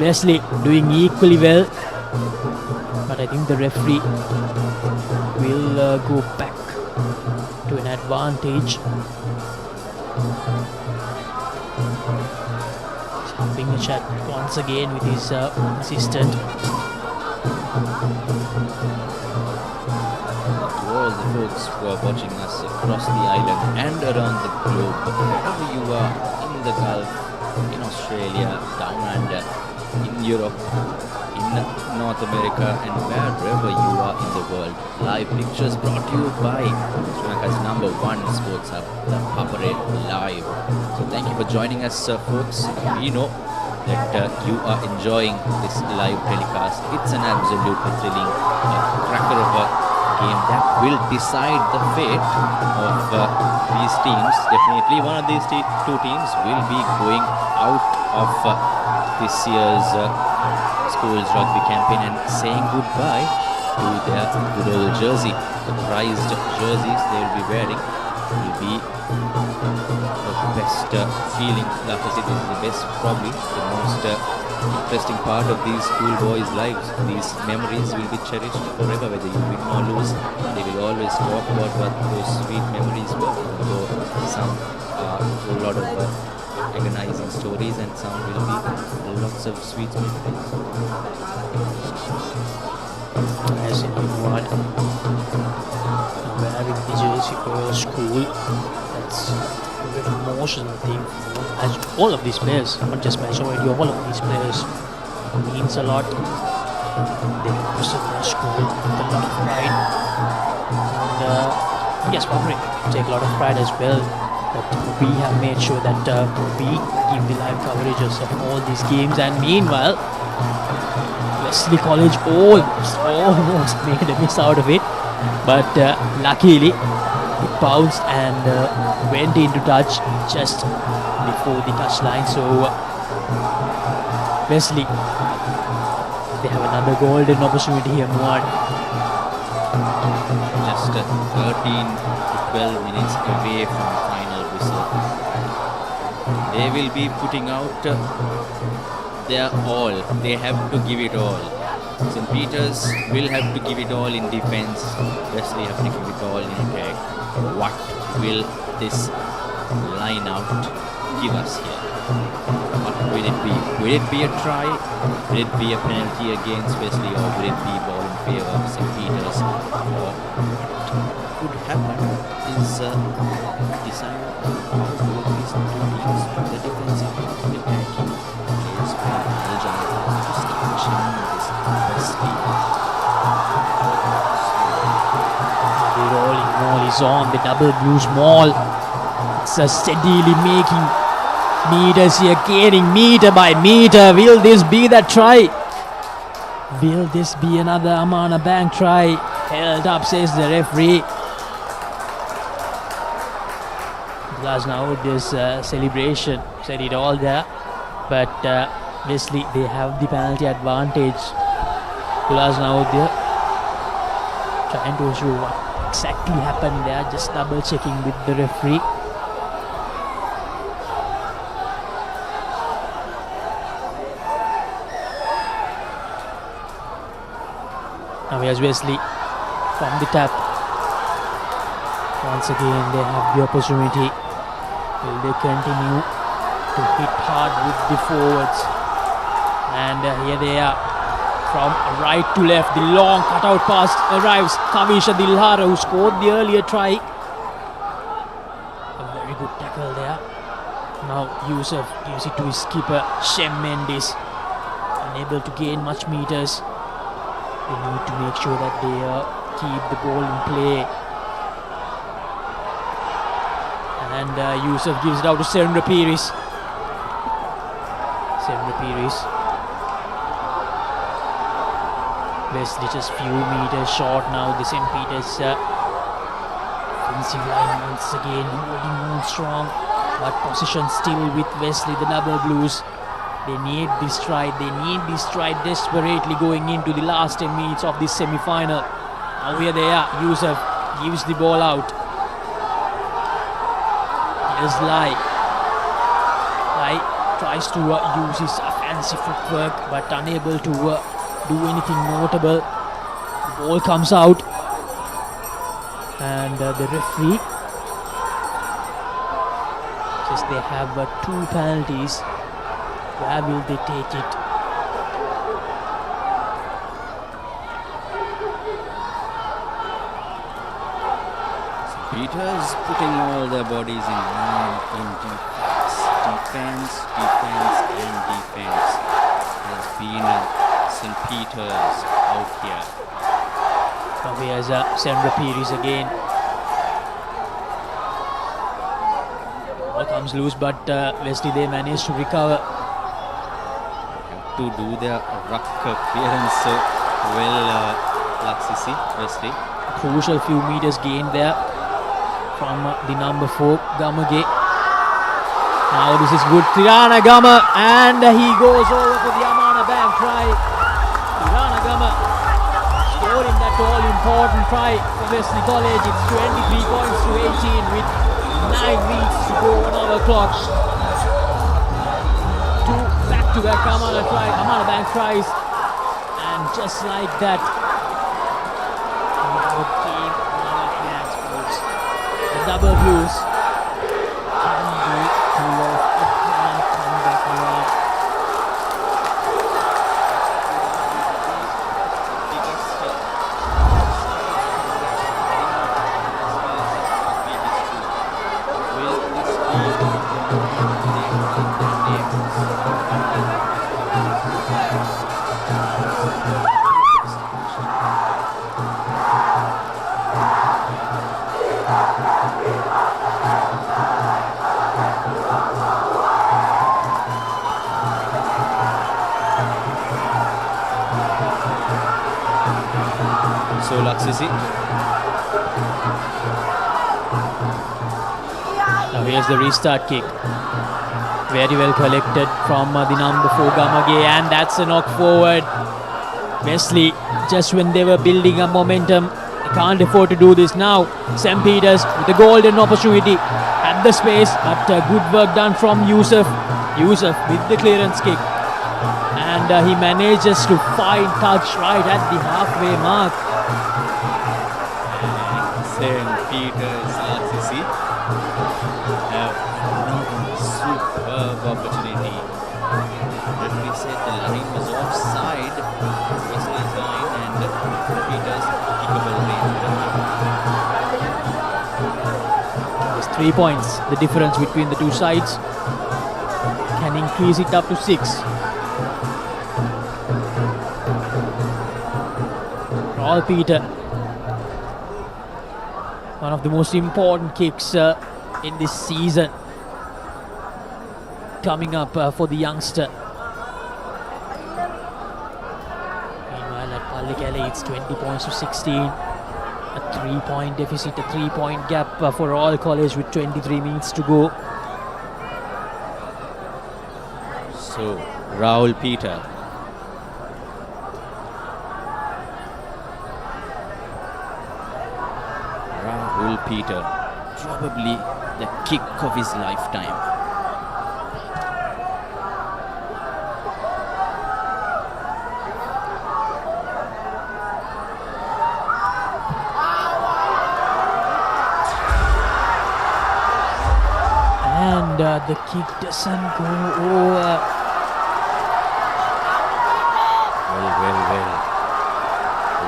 Wesley doing equally well. But I think the referee will go back to an advantage. He's humping the chat once again with his assistant. To all the folks who are watching us across the island and around the globe, wherever you are, in the Gulf, in Australia, down under, in Europe, in North America, and wherever you are in the world, live pictures brought to you by Sri Lanka's number one sports hub, the Papare Live. So thank you for joining us, folks. We know that you are enjoying this live telecast. It's an absolutely thrilling cracker of a game that will decide the fate of these teams. Definitely one of these two teams will be going out of this year's school's rugby campaign and saying goodbye to their good old jersey. The prized jerseys they will be wearing will be the best feeling. Like I said, this is the best, probably the most interesting part of these schoolboys' lives. These memories will be cherished forever, whether you win or lose. They will always talk about what those sweet memories were. Although some are a lot of agonizing stories, and some will be lots of sweet memories. As in what? Wearing the jersey for your school, that's a very emotional thing. As all of these players, not just majority, all of these players, means a lot. They present their school with a lot of pride. And yes, Papare take a lot of pride as well. But we have made sure that we give the live coverages of all these games. And meanwhile, Wesley College almost made a miss out of it. But luckily, it bounced and went into touch just before the touchline. So Wesley, they have another golden opportunity here, Muad. Just 13 to 12 minutes away from the final whistle. They will be putting out their all. They have to give it all. St. Peter's will have to give it all in defense. Wesley have to give it all in attack. What will this line out give us here? What will it be? Will it be a try? Will it be a penalty against Wesley, or will it be ball in favor of St. Peter's? Or what could happen is decided how both these two teams, the defensive and the attacking players, will join to start pushing this Wesley. The rolling maul is on, the double blues maul. It's steadily making meters here, gaining meter by meter. Will this be that try? Will this be another Amana Bank try? Held up, says the referee. Because now this celebration said it all there. But Wesley, they have the penalty advantage. Because now they're trying to show what exactly happened there, just double checking with the referee. Now here's Wesley from the tap. Once again they have the opportunity. Will they continue to hit hard with the forwards? And here they are. From right to left, the long cutout pass arrives. Kavisha Dilhara, who scored the earlier try. A very good tackle there. Now Yusuf gives it to his skipper, Shem Mendes. Unable to gain much meters. They need to make sure that they keep the ball in play. And Yusuf gives it out to Serendra Piris. Wesley just few meters short now. The St. Peter's offensive line once again holding on strong. But position still with Wesley, the double blues. They need this stride. Desperately going into the last 10 minutes of this semi-final. Now here they are. Yusuf gives the ball out. Here's Lai. Lai tries to use his fancy footwork, but unable to do anything notable. The ball comes out. And the referee says they have 2 penalties. Where will they take it? Peter's putting all their bodies in line in defense. Has been St. Peter's out here. Now here's Serendra Piris again. Ball comes loose, but Wesley, they managed to recover. To do their ruck clearance well, Laksisi, Wesley. Crucial few meters gained there from the number 4, Gamage. Now this is good. Tirana Gama, and he goes over for the Amana Bank try. Tirana Gama scoring that all-important try for Wesley College. It's 23 points to 18 with 9 minutes to go on our clock. 2 back-to-back Amana Bank tries, and just like that, the double blues can be pulled off a grand comeback around. So Laksisi. Now here's the restart kick. Very well collected from the number 4 Gamage, and that's a knock forward. Wesley, just when they were building up momentum, they can't afford to do this now. St. Peters with a golden opportunity at the space, but good work done from Yusuf. Yusuf with the clearance kick, and he manages to find touch right at the halfway mark. St. Peters, Laksisi have another superb opportunity. Referee said the line was offside, Wesley's line, and Peters kickable range. There's 3 points, the difference between the two sides. Can increase it up to 6. Raul Peter, one of the most important kicks in this season, coming up for the youngster. Meanwhile at Pallikele it's 20 points to 16. A 3-point deficit, a 3-point gap for Royal College with 23 minutes to go. So Raul Peter. Raul Peter, probably the kick of his lifetime. And the kick doesn't go over. Well.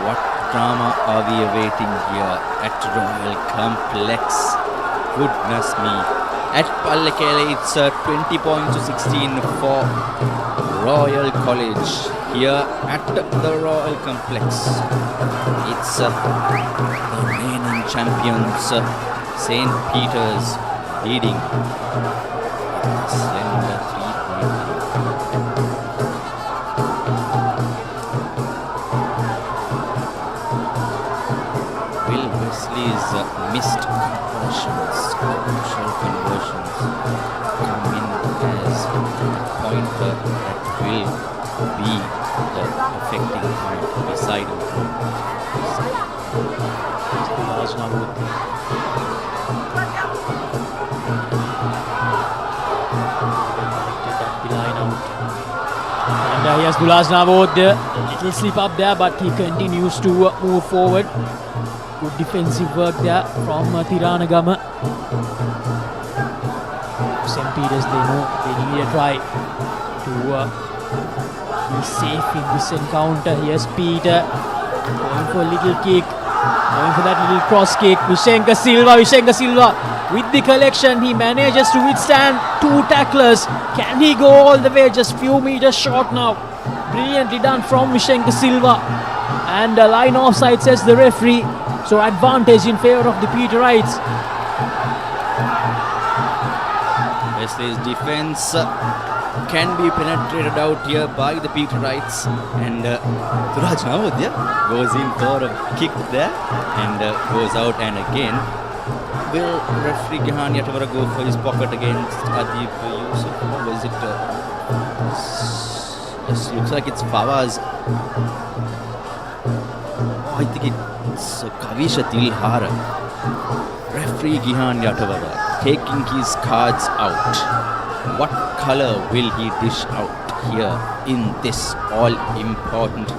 What drama are we awaiting here at Royal Complex? Goodness me. At Pallikele, it's 20 points to 16 for Royal College. Here at the Royal Complex, it's the reigning champions, St. Peters, leading slender 3-point. Will Wesley's missed conversions, crucial conversions, come in as a pointer that will be the affecting point beside him? And here's Gulaz Navod, little slip up there, but he continues to move forward. Good defensive work there from Tiranagama. St. Peters, they know they need a try to be safe in this encounter. Here's Peter going for a little kick, going for that little cross kick. Vishenka Silva with the collection, he manages to withstand 2 tacklers. Can he go all the way? Just few meters short now. Brilliantly done from Vishenka Silva. And a line offside, says the referee. So advantage in favour of the Peterites. Wesley's defence can be penetrated out here by the Peterites, and Suraj Navodya goes in for a kick there and goes out, and again will referee Gihan Yatavara go for his pocket against Adib Yusuf, or was it this looks like it's Fawaz. I think it's Kavisha Dilhara. Referee Gihan Yatavara taking his cards out. What colour will he dish out here in this all-important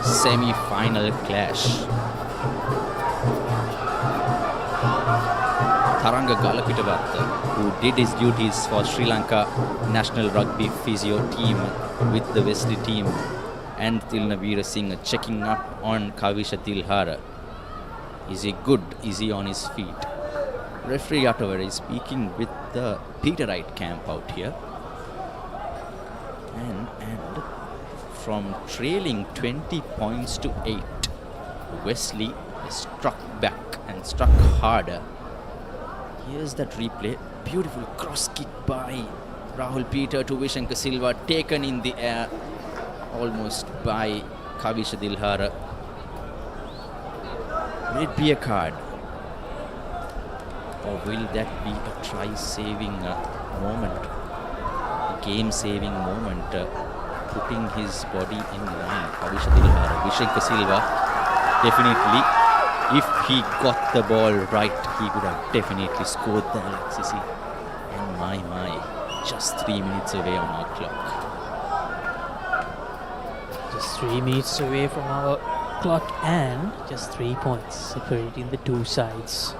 semi-final clash? Tharanga Galapitavatta, who did his duties for Sri Lanka national rugby physio team with the Wesley team, and Tilnavira Singh checking up on Kavisha Tilhara. Is he good? Is he on his feet? Referee Yatavara is speaking with the Peterite camp out here. And from trailing 20 points to 8, Wesley is struck back and struck harder. Here's that replay. Beautiful cross kick by Rahul Peter to Vishenka Silva, taken in the air almost by Kavisha Dilhara. Will it be a card? Or will that be a try-saving moment? A game-saving moment, putting his body in line. Vishenka Silva, definitely, if he got the ball right, he would have definitely scored the Alexis. And my, just 3 minutes away on our clock. Just 3 minutes away from our clock and just 3 points separating the two sides.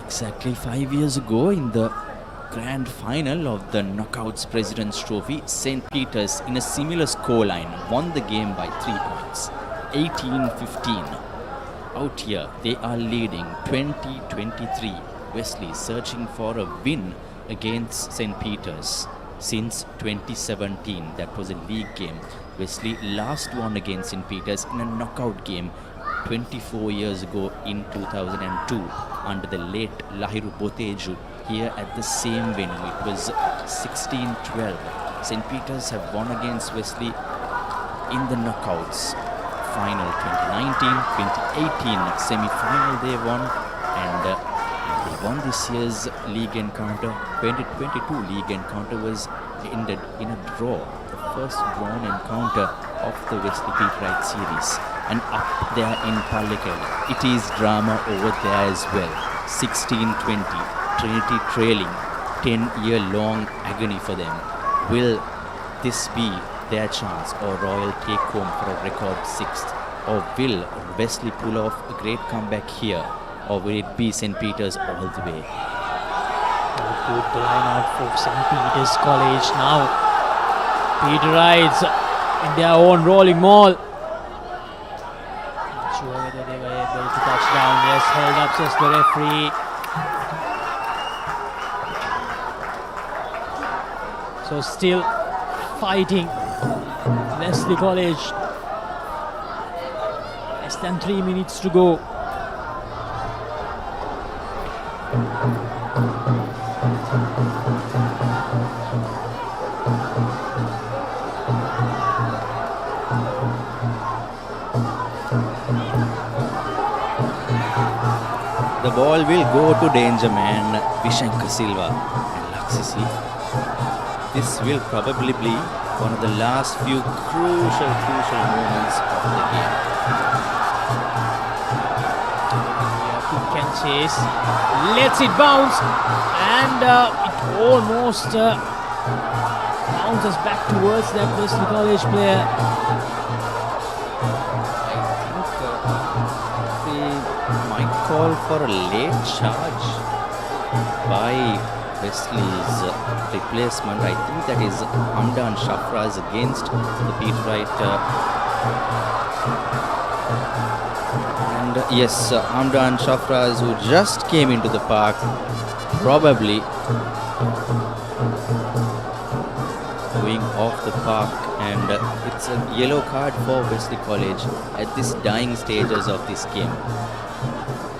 Exactly 5 years ago, in the grand final of the Knockouts President's Trophy, St. Peter's, in a similar scoreline, won the game by 3 points, 18-15. Out here, they are leading 20-23. Wesley searching for a win against St. Peter's since 2017. That was a league game. Wesley last won against St. Peter's in a knockout game 24 years ago in 2002 under the late Lahiru Boteju here at the same venue. It was 16-12. St. Peter's have won against Wesley in the knockouts. Final 2019, 2018 semi-final they won, and they won this year's league encounter. 2022 league encounter was ended in a draw, the first drawn encounter of the Wesley Papare series. And up there in Pallekele, it is drama over there as well. 16-20, Trinity trailing, 10-year-long agony for them. Will this be their chance, or Royal take home for a record 6th? Or will Wesley pull off a great comeback here? Or will it be St. Peter's all the way? Good line out for St. Peter's College now. Peterites in their own rolling maul. Not sure whether they were able to touch down. Yes, held up, says the referee. So still fighting Wesley College. Less than 3 minutes to go. The ball will go to danger man Vishenka Silva and Laxisi. This will probably be one of the last few crucial moments of the game. Can chase, lets it bounce, and it almost bounces back towards that Wesley College player. Might call for a late charge by Wesley's replacement. I think that is Hamdan Shafraz against the Peterite. And yes, Hamdan Shafraz, who just came into the park, probably going off the park, and it's a yellow card for Wesley College at this dying stages of this game.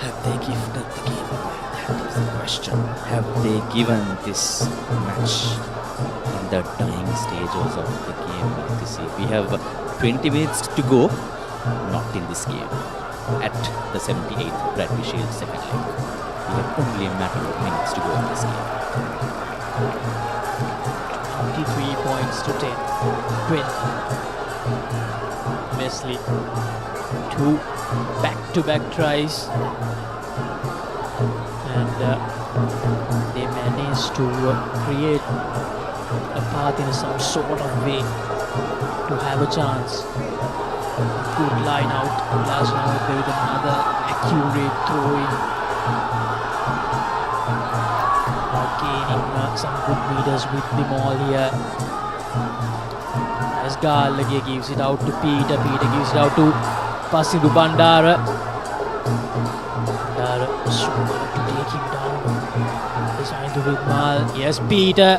Have they gifted the game away? That is the question. Have they given this match in the dying stages of the game? We have 20 minutes to go, not in this game. At the 78th Bradley Shield second leg. We have only a matter of minutes to go in this game. 23 points to 10. 20. Wesley. 2 back-to-back tries. And they managed to create a path in some sort of way to have a chance. Good line out. Last now with another accurate throw in. Gaining some good meters with the ball here. As Gallagher gives it out to Peter. Peter gives it out to passing to Bandara. Bandara should to take him down. Designed to Rugmal. Yes, Peter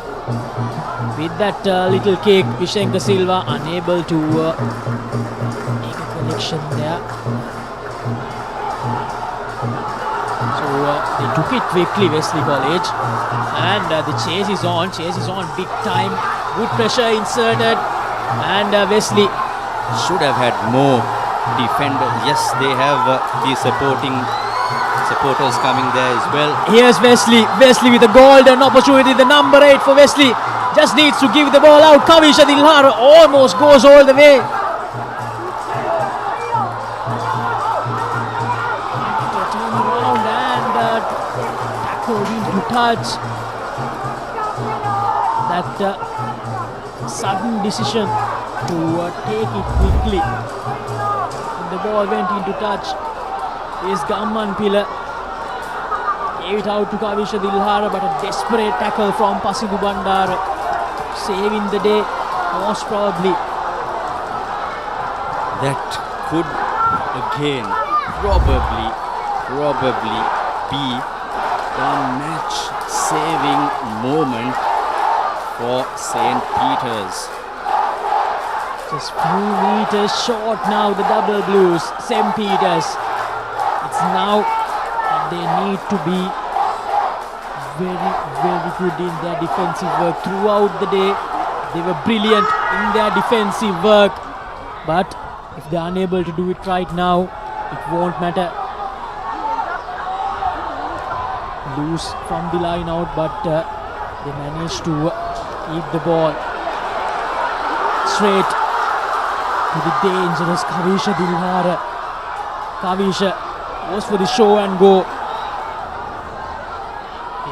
with that little kick. Vishenka Silva unable to make a connection there. So they took it quickly, Wesley College, and the chase is on big time. Good pressure inserted, and Wesley should have had more defenders. Yes, they have the supporters coming there as well. Here's Wesley. Wesley with a golden opportunity. The number 8 for Wesley. Just needs to give the ball out. Kavisha Dilhara almost goes all the way. Turn around and tackled into touch. That sudden decision to take it quickly. And the ball went into touch. Is Gamman Pila. Gave it out to Kavisha Dilhara, but a desperate tackle from Pasidu Bandara. Saving the day, most probably. That could again probably be a match-saving moment for St. Peter's. Just few meters short now, the double blues, St. Peter's. It's now that they need to be very good in their defensive work throughout the day. They were brilliant in their defensive work, but if they are unable to do it right now, it won't matter. Loose from the line out, but they managed to keep the ball straight to the dangerous Kavisha Dilhara. Kavisha goes for the show and go.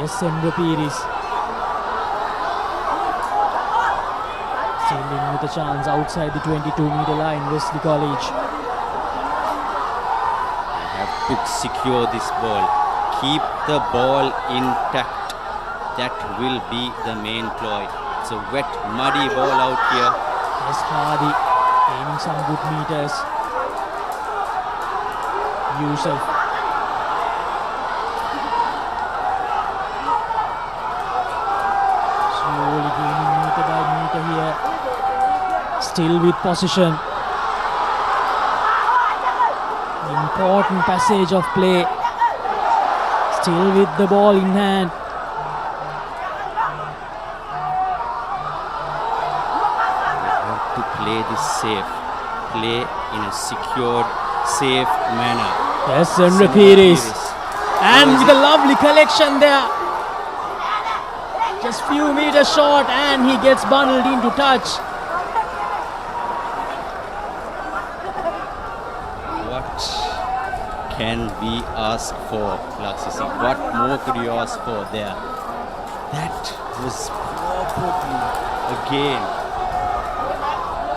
Yes, Sendra Piris. Still in with a chance outside the 22-meter line, Wesley College. They have to secure this ball. Keep the ball intact. That will be the main ploy. It's a wet, muddy ball out here. Yes, Hardy gaining some good meters. Yusuf. Slowly gaining meter by meter here. Still with possession. Important passage of play. Still with the ball in hand. To play this safe, play in a secured, safe manner. Yes, Sendra Piris. And with a lovely collection there. Just few meters short and he gets bundled into touch. What can we ask for, Laksisi? What more could you ask for there? That was probably again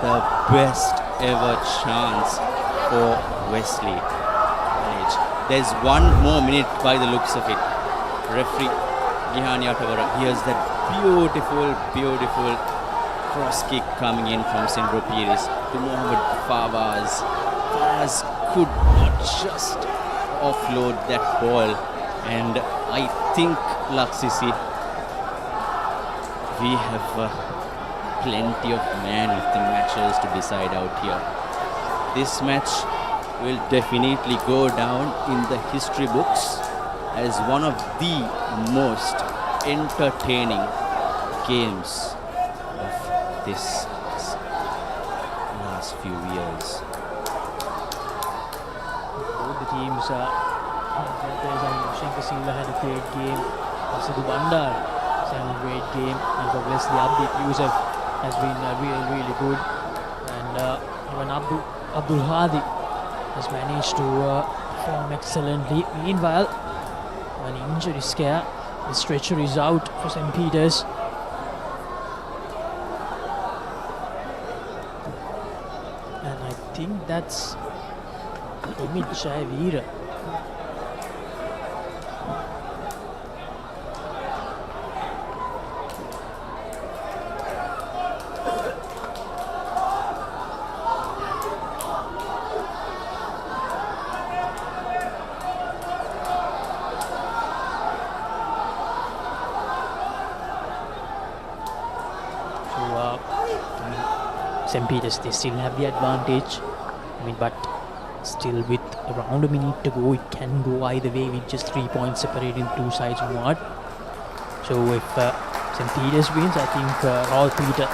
the best ever chance for Wesley. There's one more minute by the looks of it. Referee Gihani Atavara. Here's that beautiful cross kick coming in from Sendro Piris to Mohamed Fawaz. Fawaz could not just offload that ball, and I think, Laksisi, we have plenty of man of the matches to decide out here. This match will definitely go down in the history books as one of the most entertaining games of this last few years. Both the teams, Shankar Silva had a great game. Sidhu Bandar had a great game, and for Wesley, Abdi Yusuf has been really good, and even Abdul Hadi has managed to perform excellently. Meanwhile, an injury scare, the stretcher is out for St. Peter's. And I think that's Amit Jayavira. St. Peter's, they still have the advantage. But still with around a minute to go, it can go either way with just 3 points separating two sides more. So if St. Peter's wins, I think Raul Peter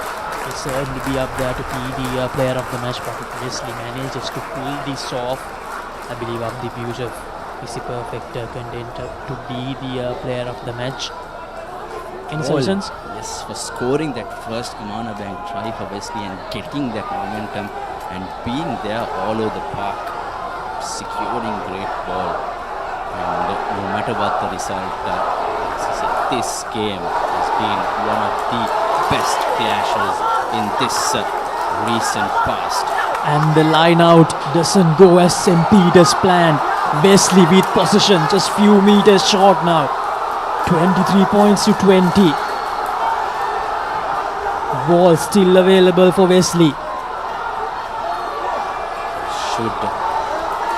will certainly be up there to be the player of the match, but if Wesley manages to pull this off, I believe Abdeep Yusuf is the perfect contender to be the player of the match. Any suggestions? Yes, for scoring that first Amana Bank try for Wesley and getting that momentum and being there all over the park, securing great ball. And no matter what the result, this game has been one of the best clashes in this recent past. And the line out doesn't go as St. Peter's planned. Wesley with possession, just few meters short now. 23 points to 20. Ball still available for Wesley. Should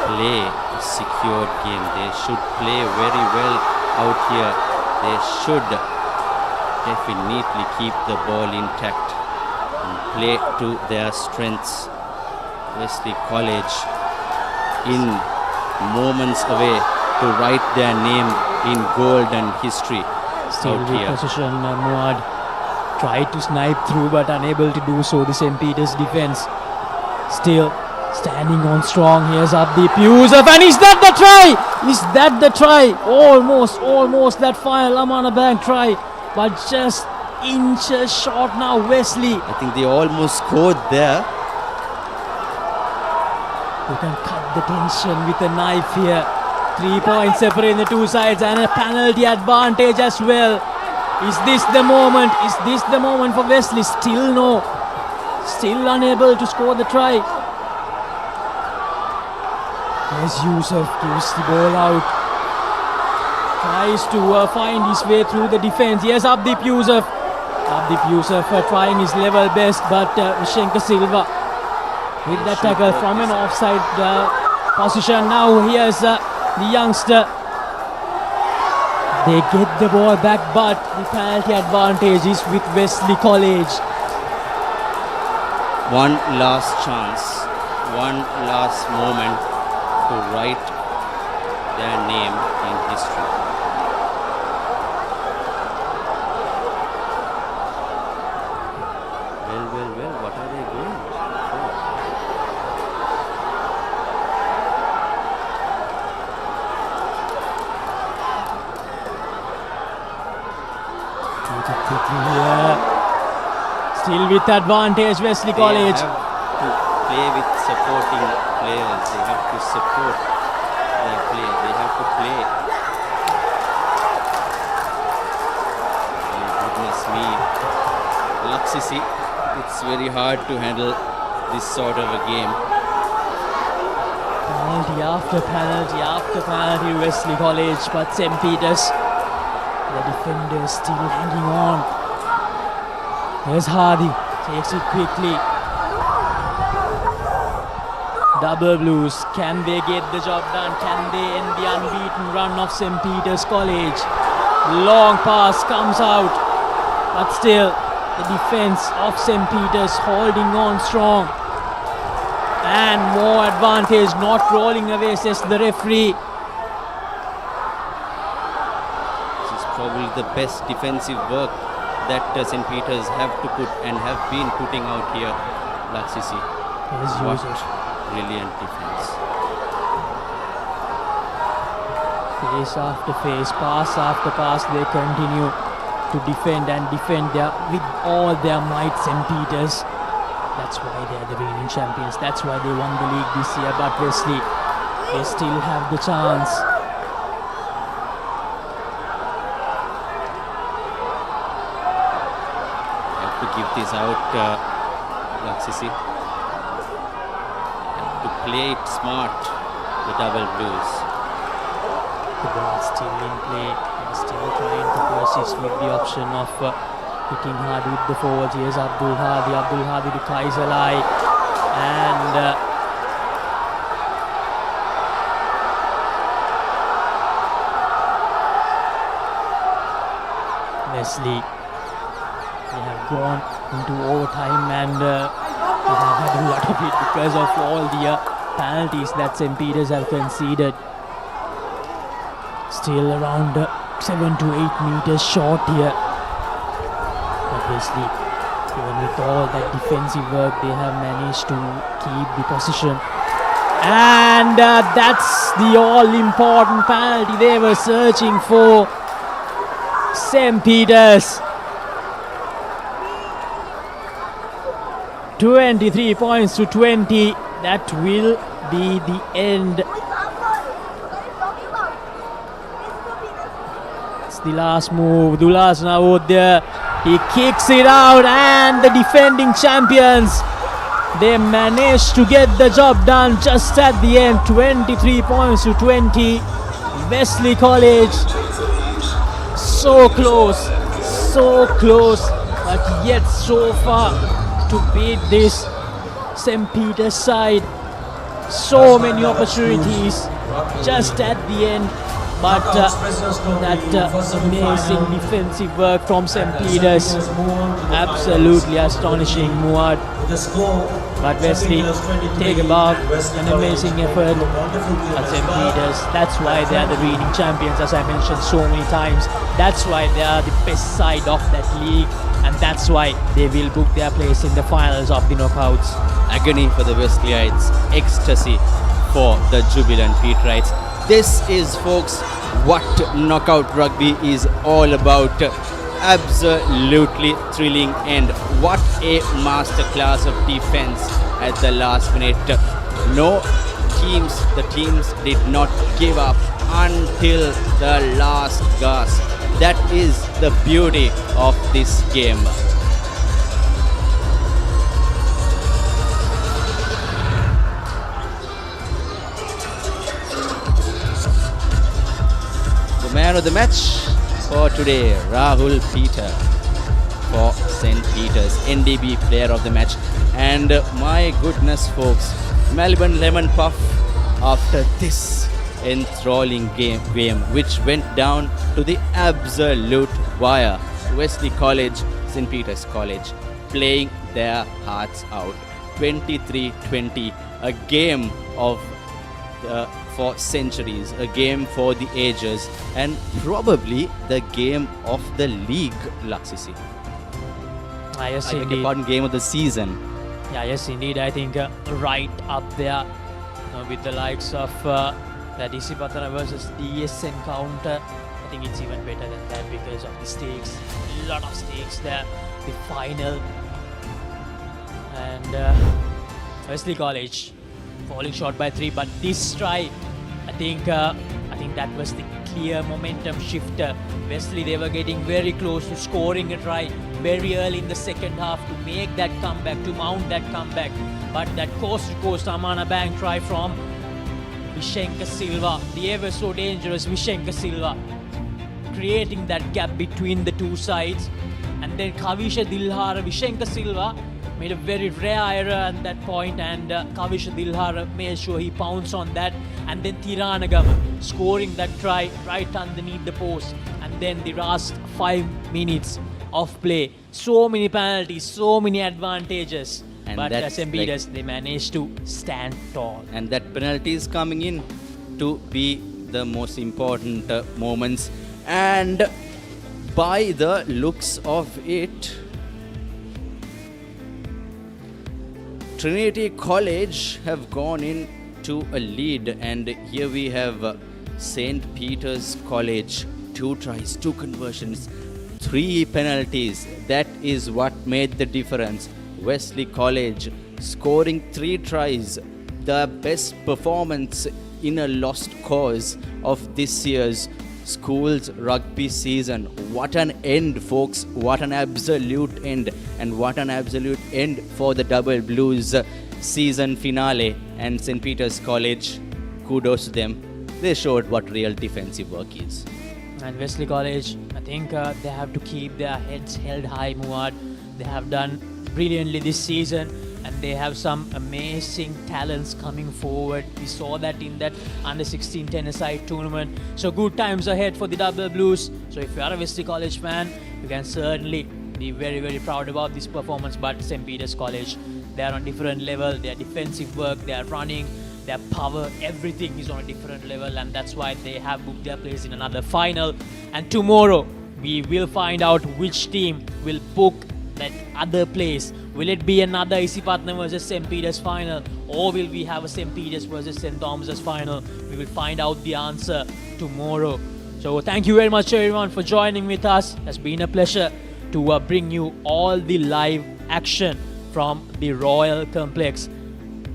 play a secured game. They should play very well out here. They should definitely keep the ball intact and play to their strengths. Wesley College in moments away to write their name in gold and history. Still out with here. possession, Muad tried to snipe through but unable to do so. The St. Peter's defense still standing on strong. Here's Abdeep Yusuf, and is that the try? Is that the try? Almost that final Amana Bank try, but just inches short now. Wesley. I think they almost scored there. You can cut the tension with a knife here. 3 points separating the two sides and a penalty advantage as well. Is this the moment? Is this the moment for Wesley? Still no. Still unable to score the try. As Yusuf gives the ball out. Tries to find his way through the defense. Yes, Abdeep Yusuf. Abdeep Yusuf trying his level best, but Vishenka Silva with that tackle from an offside position. Now here's the youngster. They get the ball back, but the penalty advantage is with Wesley College. One last chance, one last moment to write their name in history. Well, what are they going for? Quickly here. Still with advantage, Wesley College. They have to play with supporting players. They have to support their play. They have to play. Oh, goodness me. Laksisi, it's very hard to handle this sort of a game. Penalty after penalty after penalty, Wesley College, but St. Peter's, the defenders still hanging on. Here's Hardy, takes it quickly. Double Blues, can they get the job done? Can they end the unbeaten run of St. Peter's College? Long pass comes out, but still the defense of St. Peter's holding on strong. And more advantage, not rolling away, says the referee. This is probably the best defensive work that St. Peter's have to put and have been putting out here. Laksisi. What brilliant defense. Face after face, pass after pass, they continue to defend and defend with all their might, St. Peter's. That's why they're the reigning champions. That's why they won the league this year. But Wesley, they still have the chance. Have to give this out, Laksisi. Have to play it smart, the Double Blues. The ball still in play. They're still trying to persist with the option of hitting hard with the forward. Here's Abdul Hadi to Kaisalai, and Wesley, they have gone into overtime and they have had a lot of it because of all the penalties that St. Peter's have conceded. Still around 7 to 8 meters short here. Wesley Even with all that defensive work, they have managed to keep the position. And that's the all-important penalty they were searching for. St. Peter's 23 points to 20. That will be the end. It's the last move. Dulas now there. He kicks it out, and the defending champions, they managed to get the job done just at the end. 23 points to 20. Wesley College, so close, but yet so far to beat this St. Peter's side. So many opportunities just at the end, but that amazing defensive work from St. Peter's, absolutely astonishing, Muad. But Wesley, take a bow, an amazing effort at St. Peter's. That's why they are the reigning champions, as I mentioned so many times. That's why they are the best side of that league, and that's why they will book their place in the finals of the knockouts. Agony for the Wesleyites, ecstasy for the jubilant Peterites. This is, folks, what knockout rugby is all about. Absolutely thrilling, and what a masterclass of defense at the last minute. The teams did not give up until the last gasp. That is the beauty of this game. The man of the match for today, Rahul Peter for St. Peter's, NDB player of the match. And my goodness, folks, Melbourne Lemon Puff, after this enthralling game which went down to the absolute wire, Wesley College, St. Peter's College, playing their hearts out. 23-20, a game of for centuries, a game for the ages, and probably the game of the league, Laksisi. Yes, I beg indeed. your pardon, game of the season. Yeah, yes, indeed. I think right up there with the likes of the DC Patana versus DS encounter. I think it's even better than that because of the stakes. A lot of stakes there. The final. And Wesley College falling short by 3, but this try, I think that was the clear momentum shifter. Wesley, they were getting very close to scoring a try very early in the second half to make that comeback, to mount that comeback. But that coast-to-coast Amana Bank try from Vishenka Silva, the ever so dangerous Vishenka Silva, creating that gap between the two sides. And then Kavisha Dilhara, Vishenka Silva made a very rare error at that point, and Kavisha Dilhara made sure he pounced on that. And then Tiranagam scoring that try right underneath the post. And then the last 5 minutes of play, so many penalties, so many advantages. And but that's St. Peter's, they managed to stand tall. And that penalty is coming in to be the most important moments. And by the looks of it, Trinity College have gone in to a lead, and here we have St. Peter's College, 2 tries, 2 conversions, 3 penalties. That is what made the difference. Wesley College scoring 3 tries, the best performance in a lost cause of this year's school's rugby season. What an end, folks. What an absolute end. And what an absolute end for the Double Blues season finale. And St. Peter's College, kudos to them. They showed what real defensive work is. And Wesley College, I think they have to keep their heads held high, Muad. They have done brilliantly this season, and they have some amazing talents coming forward. We saw that in that under-16 tennis-side tournament. So good times ahead for the Double Blues. So if you are a Wesley College fan, you can certainly be very, very proud about this performance. But St. Peter's College, they are on a different level. Their defensive work, their running, their power, everything is on a different level, and that's why they have booked their place in another final. And tomorrow, we will find out which team will book that other place? Will it be another Isipatna versus St. Peter's final, or will we have a St. Peter's versus St. Thomas's final? We will find out the answer tomorrow. So thank you very much everyone for joining with us. It's been a pleasure to bring you all the live action from the Royal Complex.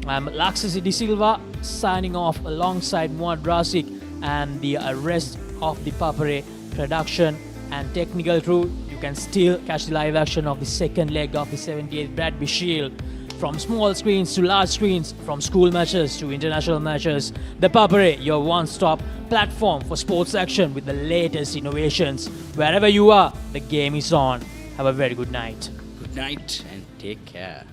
I'm Laksasi De Silva signing off alongside Muad Rasik and the rest of the Papare production and technical crew. You can still catch the live action of the second leg of the 78th Bradby Shield. From small screens to large screens, from school matches to international matches, the Papare, your one-stop platform for sports action with the latest innovations. Wherever you are, the game is on. Have a very good night. Good night and take care.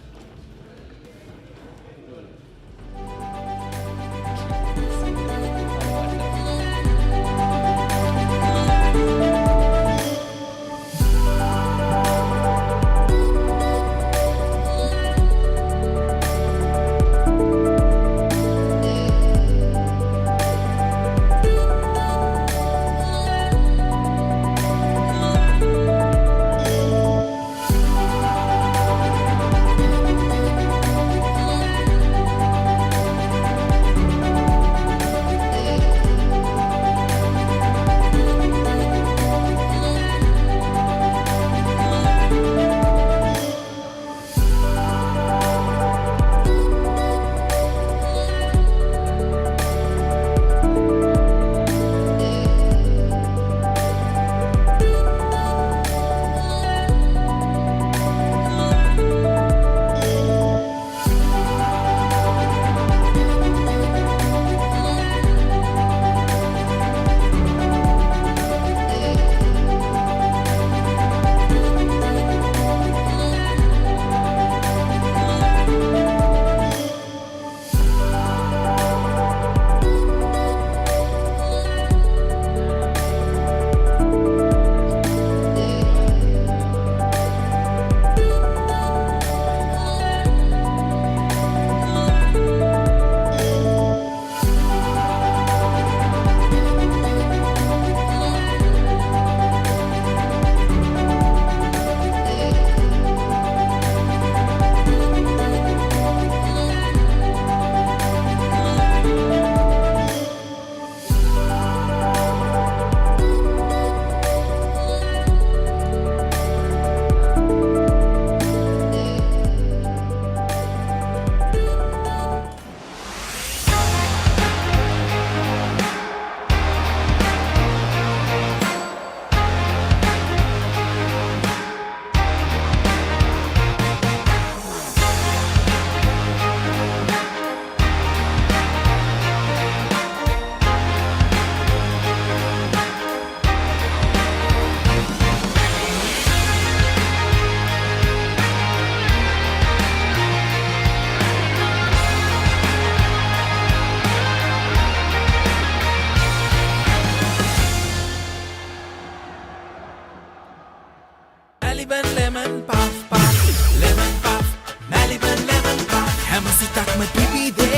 lemon puff puff, lemon puff, Maliban lemon puff. හැමසිතක්ම පිබිදේ,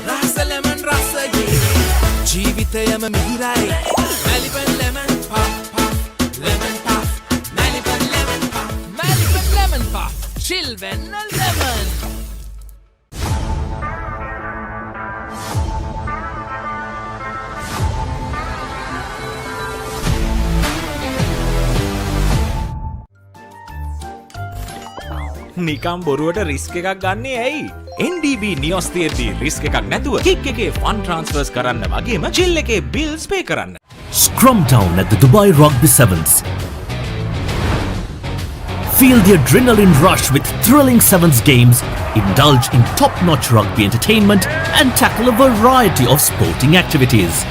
රස lemon රසගේ, ජීවිතයම මිහිරයි. Maliban lemon puff puff, lemon puff, Maliban lemon puff, Maliban lemon puff, chill when a lemon. නිකම් බොරුවට risk එකක් ගන්නේ ඇයි? NDB නියොස් තියෙද්දි risk එකක් නැතුව kick එකේ ෆන් ට්‍රාන්ස්ෆර්ස් කරන්න වගේම චිල් එකේ බිල්ස් පේ කරන්න. Scrum down at the Dubai Rugby Sevens. Feel the adrenaline rush with thrilling Sevens games, indulge in top-notch rugby entertainment and tackle a variety of sporting activities.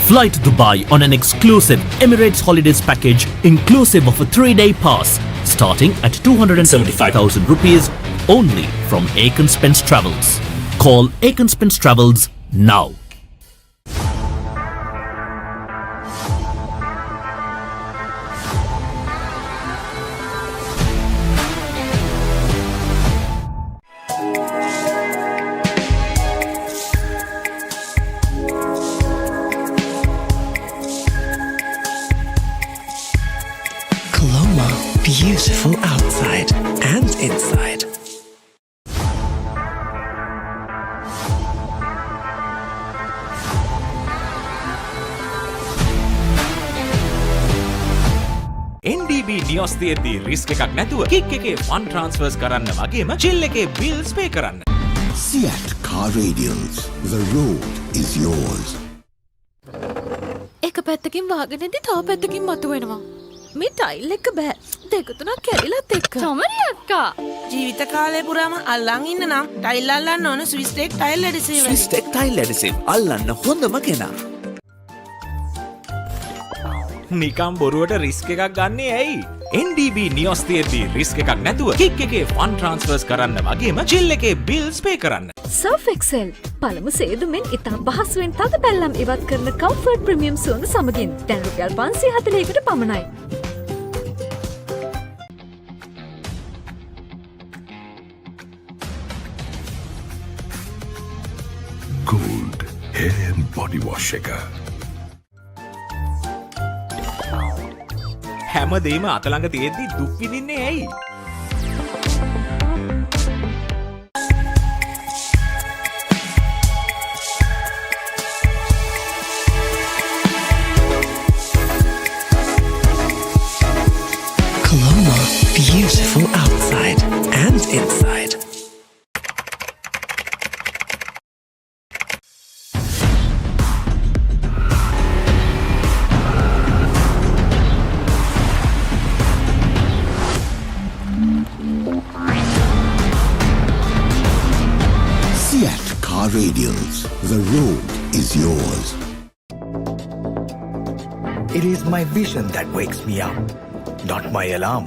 Fly to Dubai on an exclusive Emirates Holidays package inclusive of a 3-day pass starting at 275,000 rupees only from Aiken Spence Travels. Call Aiken Spence Travels now. Colombo. beautiful outside and inside. NDB නියොස් තියෙද්දී risk එකක් නැතුව kick එකේ fun ට්‍රාන්ස්ෆර්ස් කරන්න වගේම chill එකේ bills පේ කරන්න. Seat Car Radials. The road is yours. එක පැත්තකින් වාගෙනදී තව පැත්තකින් මතුවෙනවා. මේ ටයිල් එක බෑ. දෙක තුනක් කැඩිලත් එක්ක. තමරි අක්කා. ජීවිත කාලය පුරාම අල්ලන් ඉන්න නම් ටයිල් අල්ලන්න ඕන Swiss tech tile adhesive. Swiss tech tile adhesive අල්ලන්න හොඳම කෙනා. නිකම් බොරුවට රිස්ක් එකක් ගන්නේ ඇයි? NDB නියොස් තියෙද්දී රිස්ක් එකක් නැතුව කික් එකේ ෆන් ට්‍රාන්ස්ෆර්ස් කරන්න වගේම චිල් එකේ බිල්ස් පේ කරන්න. Surf Excel පළමු සේදුමෙන් ඉතා පහසුවෙන් තද පැල්ලම් ඉවත් කරන කම්ෆර්ට් ප්‍රීමියම් සුවඳ සමගින් දැන් රුපියල් 540කට පමණයි. Gold hair and body wash එක. හැමදේම අතළඟ තියෙද්දී දුක් විඳින්නේ ඇයි? Colombo, beautiful outside and inside. Seat Car Radials. The road is yours. It is my vision that wakes me up, not my alarm.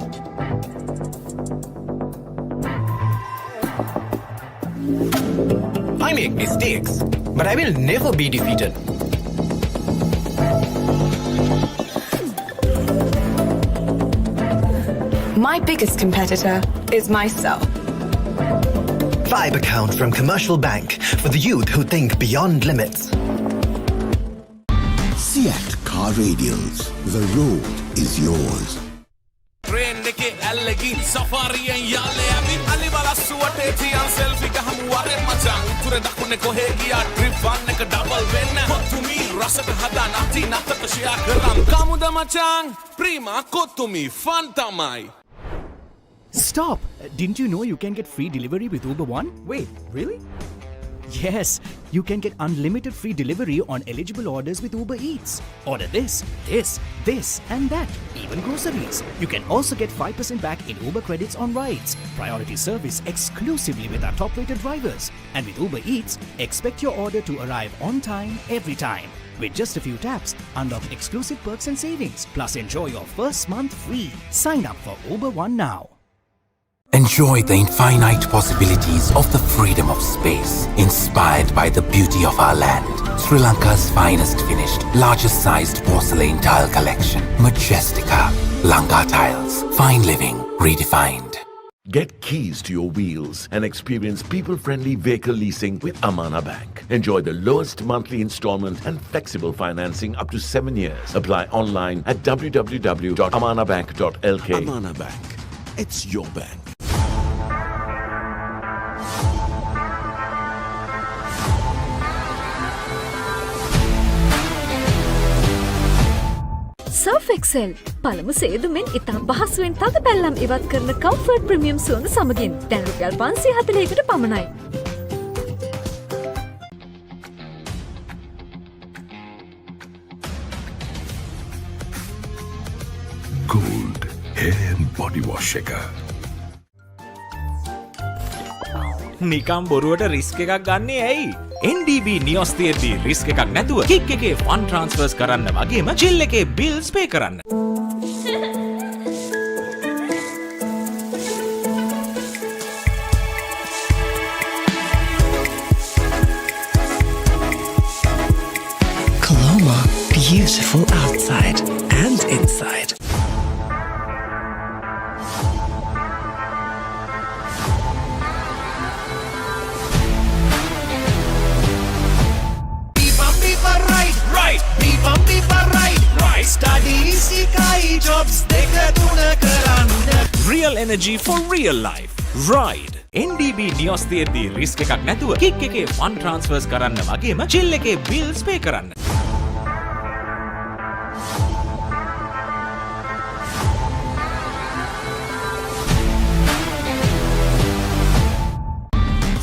I make mistakes, but I will never be defeated. My biggest competitor is myself. 5 accounts from Commercial Bank for the youth who think beyond limits. Seat Car Radials. The road is yours. Train එකේ ඇල්ලකින් සෆාරියෙන් යාලේ අපි අලිවලස්සුවට තියන් selfie ගහමු වරේ මචං උතුර දකුණේ කොහේ ගියා trip වන් එක double වෙන්න කොතුමි රසට හදා නැති නැතට ෂෙයා කරන් කමුද මචං ප්‍රීමා කොතුමි ෆන් තමයි. Stop! Didn't you know you can get free delivery with Uber One? Wait, really? Yes, you can get unlimited free delivery on eligible orders with Uber Eats. Order this, and that, even groceries. You can also get 5% back in Uber credits on rides. Priority service exclusively with our top-rated drivers. And with Uber Eats, expect your order to arrive on time, every time. With just a few taps, unlock exclusive perks and savings. Plus, enjoy your first month free. Sign up for Uber One now. Enjoy the infinite possibilities of the freedom of space, inspired by the beauty of our land. Sri Lanka's finest finished, largest sized porcelain tile collection. Majestica. Lanka Tiles. Fine living redefined. Get keys to your wheels and experience people-friendly vehicle leasing with Amana Bank. Enjoy the lowest monthly installment and flexible financing up to 7 years. Apply online at www.amanabank.lk. Amana Bank. It's your bank. Surf Excel පළමු සේදුමෙන් ඉතා පහසුවෙන් තද පැල්ලම් ඉවත් කරන comfort premium සුවඳ සමගින් දැන් රුපියල් 540කට පමණයි. Gold hair and body wash එක. නිකම් බොරුවට රිස්ක් එකක් ගන්නේ ඇයි? NDB නියොස් තියෙද්දී රිස්ක් එකක් නැතුව කික් එකේ ෆන් ට්‍රාන්ස්ෆර්ස් කරන්න වගේම චිල් එකේ බිල්ස් පේ කරන්න. Colombo, beautiful outside and inside. Study, sikai jobs, dekha tuna karanda. Real energy for real life. Ride. NDB Neos තියද්දී රිස්ක් එකක් නැතුව කික් එකේ ෆන් ට්‍රාන්ස්ෆර්ස් කරන්න වගේම චිල් එකේ බිල්ස් පේ කරන්න.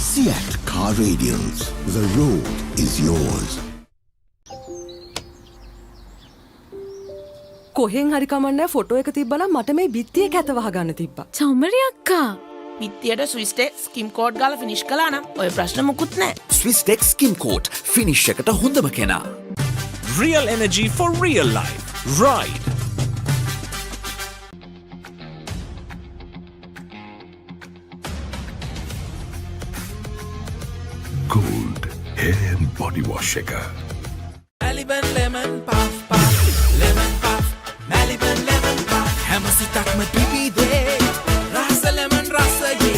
Seat Car Radials. The road is yours. කොහෙන් හරි කමන්නේ ෆොටෝ එක තිබ්බනම් මට මේ බිත්තියේ කැත වහගන්න තිබ්බා. චමරි අක්කා. පිත්තියට ස්විස්ටෙක් ස්කිම් කෝඩ් ගාලා ෆිනිෂ් කළා නම් ඔය ප්‍රශ්න මුකුත් නැහැ. ස්විස්ටෙක් ස්කිම් කෝට් ෆිනිෂ් එකට හොඳම කෙනා. Real energy for real life. Ride. Gold hair and body wash එක. Maliban lemon puff puff, lemon puff, Maliban lemon puff. හැමසිතක්ම පිපිදේ, රස lemon රසයේ,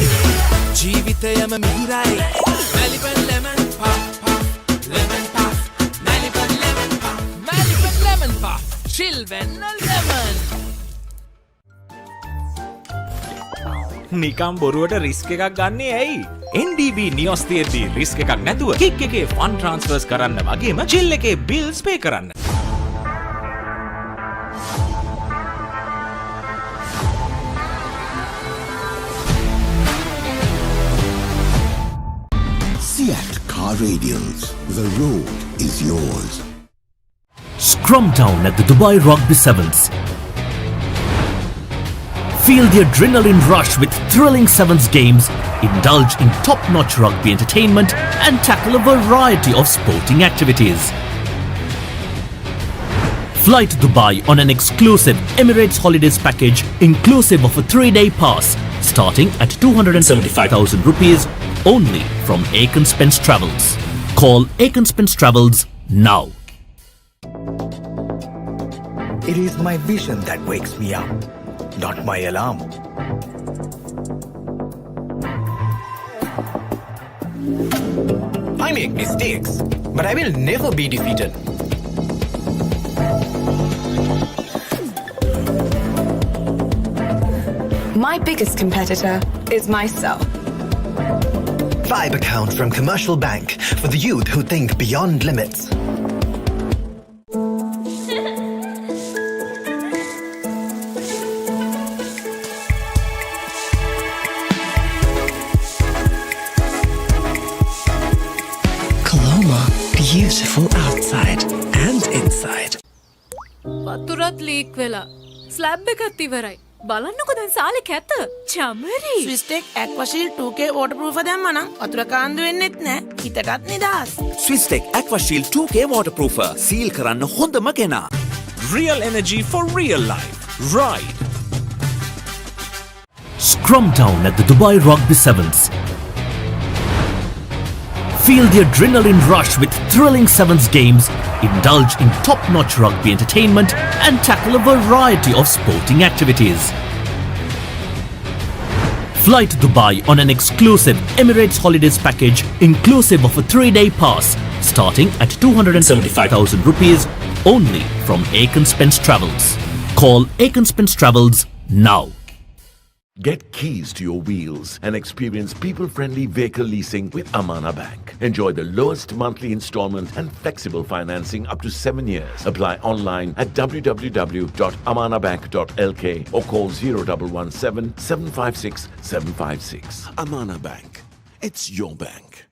ජීවිතයම මිහිරයි. Maliban lemon puff puff, lemon puff, Maliban lemon puff, Maliban lemon puff, chill වෙන්න lemon. නිකම් බොරුවට risk එකක් ගන්නේ ඇයි? NDB Neos තියද්දී risk එකක් නැතුව කික් එකේ ෆන් ට්‍රාන්ස්ෆර්ස් කරන්න වගේම චිල් එකේ බිල්ස් පේ කරන්න. Seat Car Radials. The road is yours. Scrum down at the Dubai Rugby Sevens. Feel the adrenaline rush with thrilling Sevens games, indulge in top-notch rugby entertainment and tackle a variety of sporting activities. Fly to Dubai on an exclusive Emirates Holidays package inclusive of a 3-day pass starting at 275,000 rupees only from Aiken Spence Travels. Call Aiken Spence Travels now. It is my vision that wakes me up, not my alarm. I make mistakes, but I will never be defeated. My biggest competitor is myself. 5 accounts from Commercial Bank for the youth who think beyond limits. Colombo, beautiful outside and inside. වතුරත් leak වෙලා. Slab එකත් ඉවරයි. බලන්නකො දැන් සාලේ කැත. Chamari. ස්විස්ටෙක් ඇක්වාෂීල්ඩ් 2K waterproof දැම්මා නම් වතුර කාන්දු වෙන්නෙත් නැහැ. හිතටත් නිදහස්. ස්විස්ටෙක් ඇක්වාෂීල්ඩ් 2K waterproofer සීල් කරන්න හොඳම කෙනා. Real energy for real life. Ride. Scrum down at the Dubai Rugby Sevens. Feel the adrenaline rush with thrilling Sevens games, indulge in top-notch rugby entertainment and tackle a variety of sporting activities. Fly to Dubai on an exclusive Emirates Holidays package inclusive of a 3-day pass starting at 275,000 rupees only from Aiken Spence Travels. Call Aiken Spence Travels now. Get keys to your wheels and experience people-friendly vehicle leasing with Amana Bank. Enjoy the lowest monthly installment and flexible financing up to 7 years. Apply online at www.amanabank.lk or call 0117 756 756. Amana Bank. It's your bank.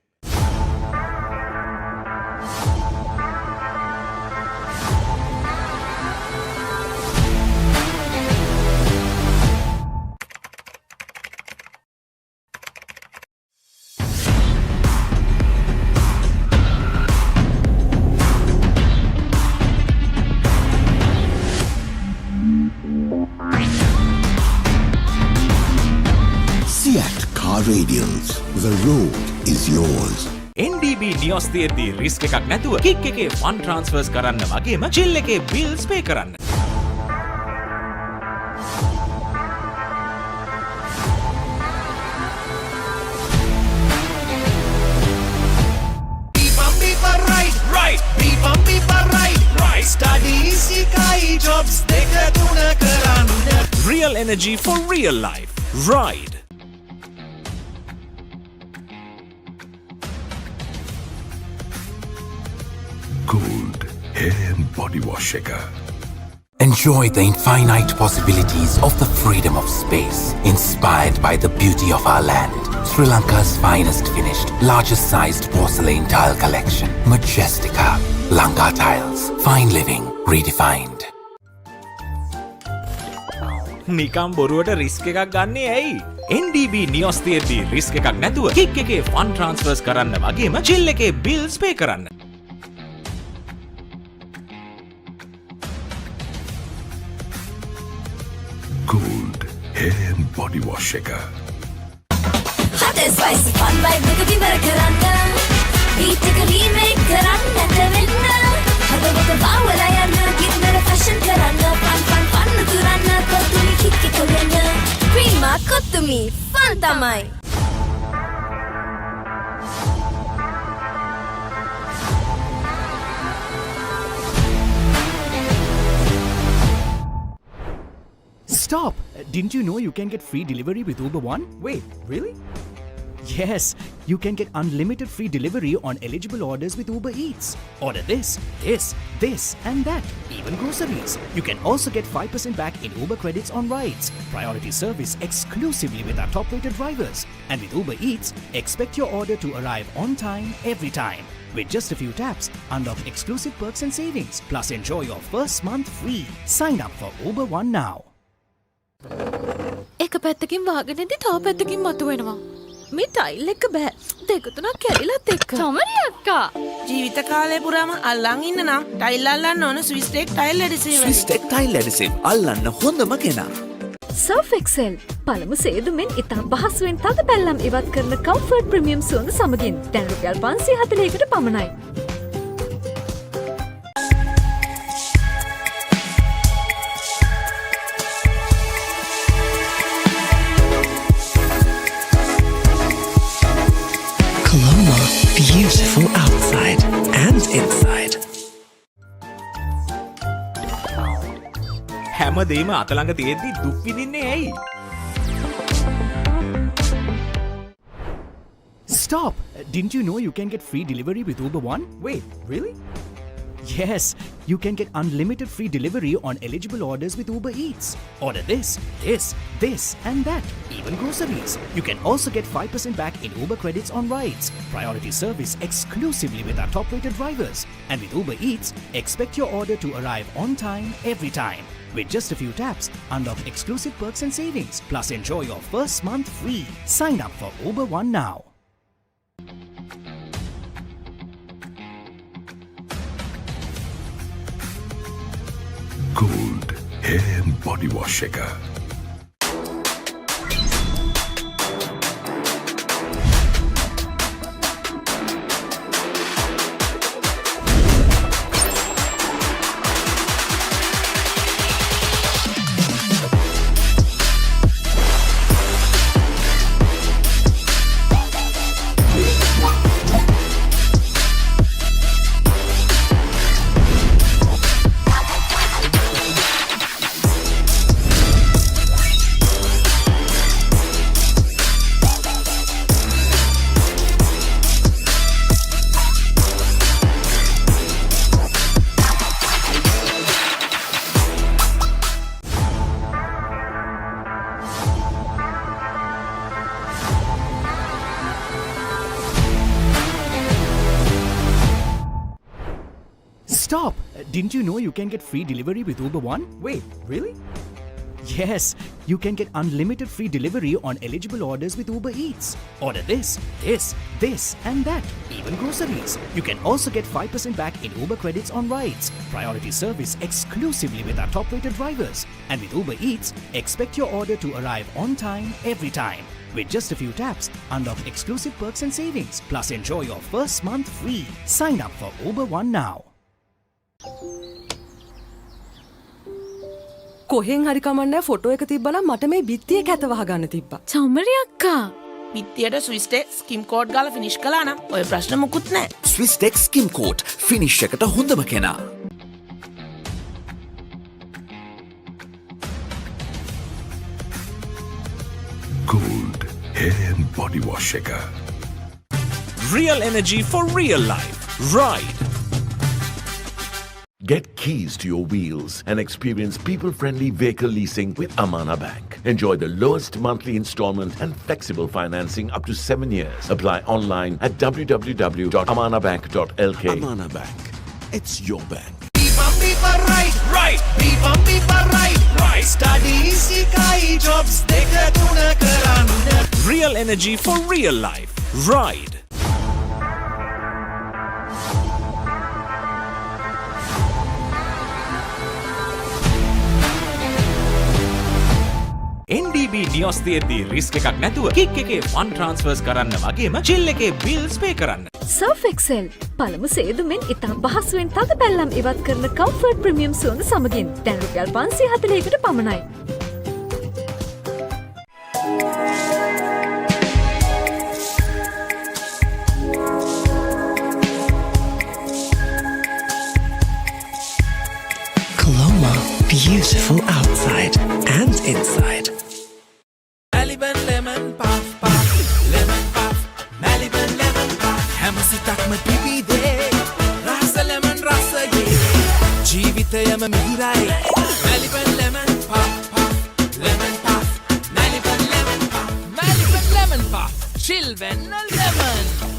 Seat Car Radials. The road is yours. NDB Neos තියද්දී risk එකක් නැතුව kick එකේ fun ට්‍රාන්ස්ෆර්ස් කරන්න වගේම chill එකේ bills පේ කරන්න. Real energy for real life. Ride. Gold hair and body wash shaker. Enjoy the infinite possibilities of the freedom of space, inspired by the beauty of our land. Sri Lanka's finest finished, largest sized porcelain tile collection. Majestica. Lanka Tiles. Fine living redefined. නිකම් බොරුවට risk එකක් ගන්නේ ඇයි? NDB නියොස් තියෙද්දි risk එකක් නැතුව kick එකේ fun ට්‍රාන්ස්ෆර්ස් කරන්න වගේම චිල් එකේ බිල්ස් පේ කරන්න. Gold hair and body wash shaker. Hot and spicy fun vibe එකක ඉවර කරන්න. Beat එක remake කරන්නට වෙන්න. හදවත බාවලා යන්න කින්නර fashion කරන්න. Fun දුරන්න කොතුමි කික් එක වෙන්න. Prima කොතුමි fun තමයි. Stop! Didn't you know you can get free delivery with Uber One? Wait, really? Yes, you can get unlimited free delivery on eligible orders with Uber Eats. Order this, and that, even groceries. You can also get 5% back in Uber credits on rides. Priority service exclusively with our top-rated drivers. And with Uber Eats, expect your order to arrive on time, every time. With just a few taps, unlock exclusive perks and savings. Plus enjoy your first month free. Sign up for Uber One now. එක පැත්තකින් වාගෙනදී තව පැත්තකින් මතුවෙනවා. මේ tile එක බෑ. දෙක තුනක් කැරිලත් එක්ක. චොමරි අක්කා. ජීවිත කාලය පුරාම අල්ලන් ඉන්න නම් ටයිල් අල්ලන්න ඕන Swiss tech tile adhesive. Swiss tech tile adhesive අල්ලන්න හොඳම කෙනා. Surf Excel පළමු සේදුමෙන් ඉතා පහසුවෙන් තද පැල්ලම් ඉවත් කරන කම්ෆර්ට් ප්‍රීමියම් සුවඳ සමගින් දැන් රුපියල් 540කට පමණයි. Colombo, beautiful outside and inside. හැමදේම අතළඟ තියෙද්දි දුක් විඳින්නේ ඇයි? Stop! Didn't you know you can get free delivery with Uber One? Wait, really? Yes, you can get unlimited free delivery on eligible orders with Uber Eats. Order this, and that, even groceries. You can also get 5% back in Uber credits on rides. Priority service exclusively with our top-rated drivers. And with Uber Eats, expect your order to arrive on time, every time. With just a few taps, unlock exclusive perks and savings. Plus enjoy your first month free. Sign up for Uber One now. Gold hair and body wash shaker. Stop! Didn't you know you can get free delivery with Uber One? Wait, really? Yes, you can get unlimited free delivery on eligible orders with Uber Eats. Order this, and that, even groceries. You can also get 5% back in Uber credits on rides. Priority service exclusively with our top-rated drivers. And with Uber Eats, expect your order to arrive on time, every time. With just a few taps, unlock exclusive perks and savings. Plus enjoy your first month free. Sign up for Uber One now. කොහෙන් හරි කමන්නේ photo එක තිබ්බනම් මට මේ බිත්තියේ කැත වහගන්න තිබ්බා. චොමරි අක්කා. පිටියට ස්විස් ටෙක් ස්කිම් කෝඩ් ගාලා ෆිනිෂ් කළා නම් ඔය ප්‍රශ්න මුකුත් නැහැ. ස්විස් ටෙක් ස්කිම් කෝඩ් ෆිනිෂ් එකට හොඳම කෙනා. Gold Hair and Body Wash එක. Real energy for real life. Ride. Get keys to your wheels and experience people-friendly vehicle leasing with Amana Bank. Enjoy the lowest monthly installment and flexible financing up to 7 years. Apply online at www.amanabank.lk. Amana Bank. It's your bank. right, right. right. Studies ikai jobs dekha tuna karanna. Real energy for real life. Ride. NDB නියොස් තියෙද්දී risk එකක් නැතුව kick එකේ fun ට්‍රාන්ස්ෆර්ස් කරන්න වගේම chill එකේ bills පේ කරන්න. Surf Excel පළමු සේදුමෙන් ඉතා පහසුවෙන් තද පැල්ලම් ඉවත් කරන කම්ෆර්ට් ප්‍රීමියම් සුවඳ සමගින් දැන් රුපියල් 540කට පමණයි. Colombo, beautiful outside and inside. Lemon puff puff, lemon puff, Maliban lemon puff. Hamasitakma pipide, rasa lemon rasa ye. Jeevithayama mihirai. Maliban lemon puff puff, lemon puff, Maliban lemon puff, Maliban lemon puff. Chill when lemon.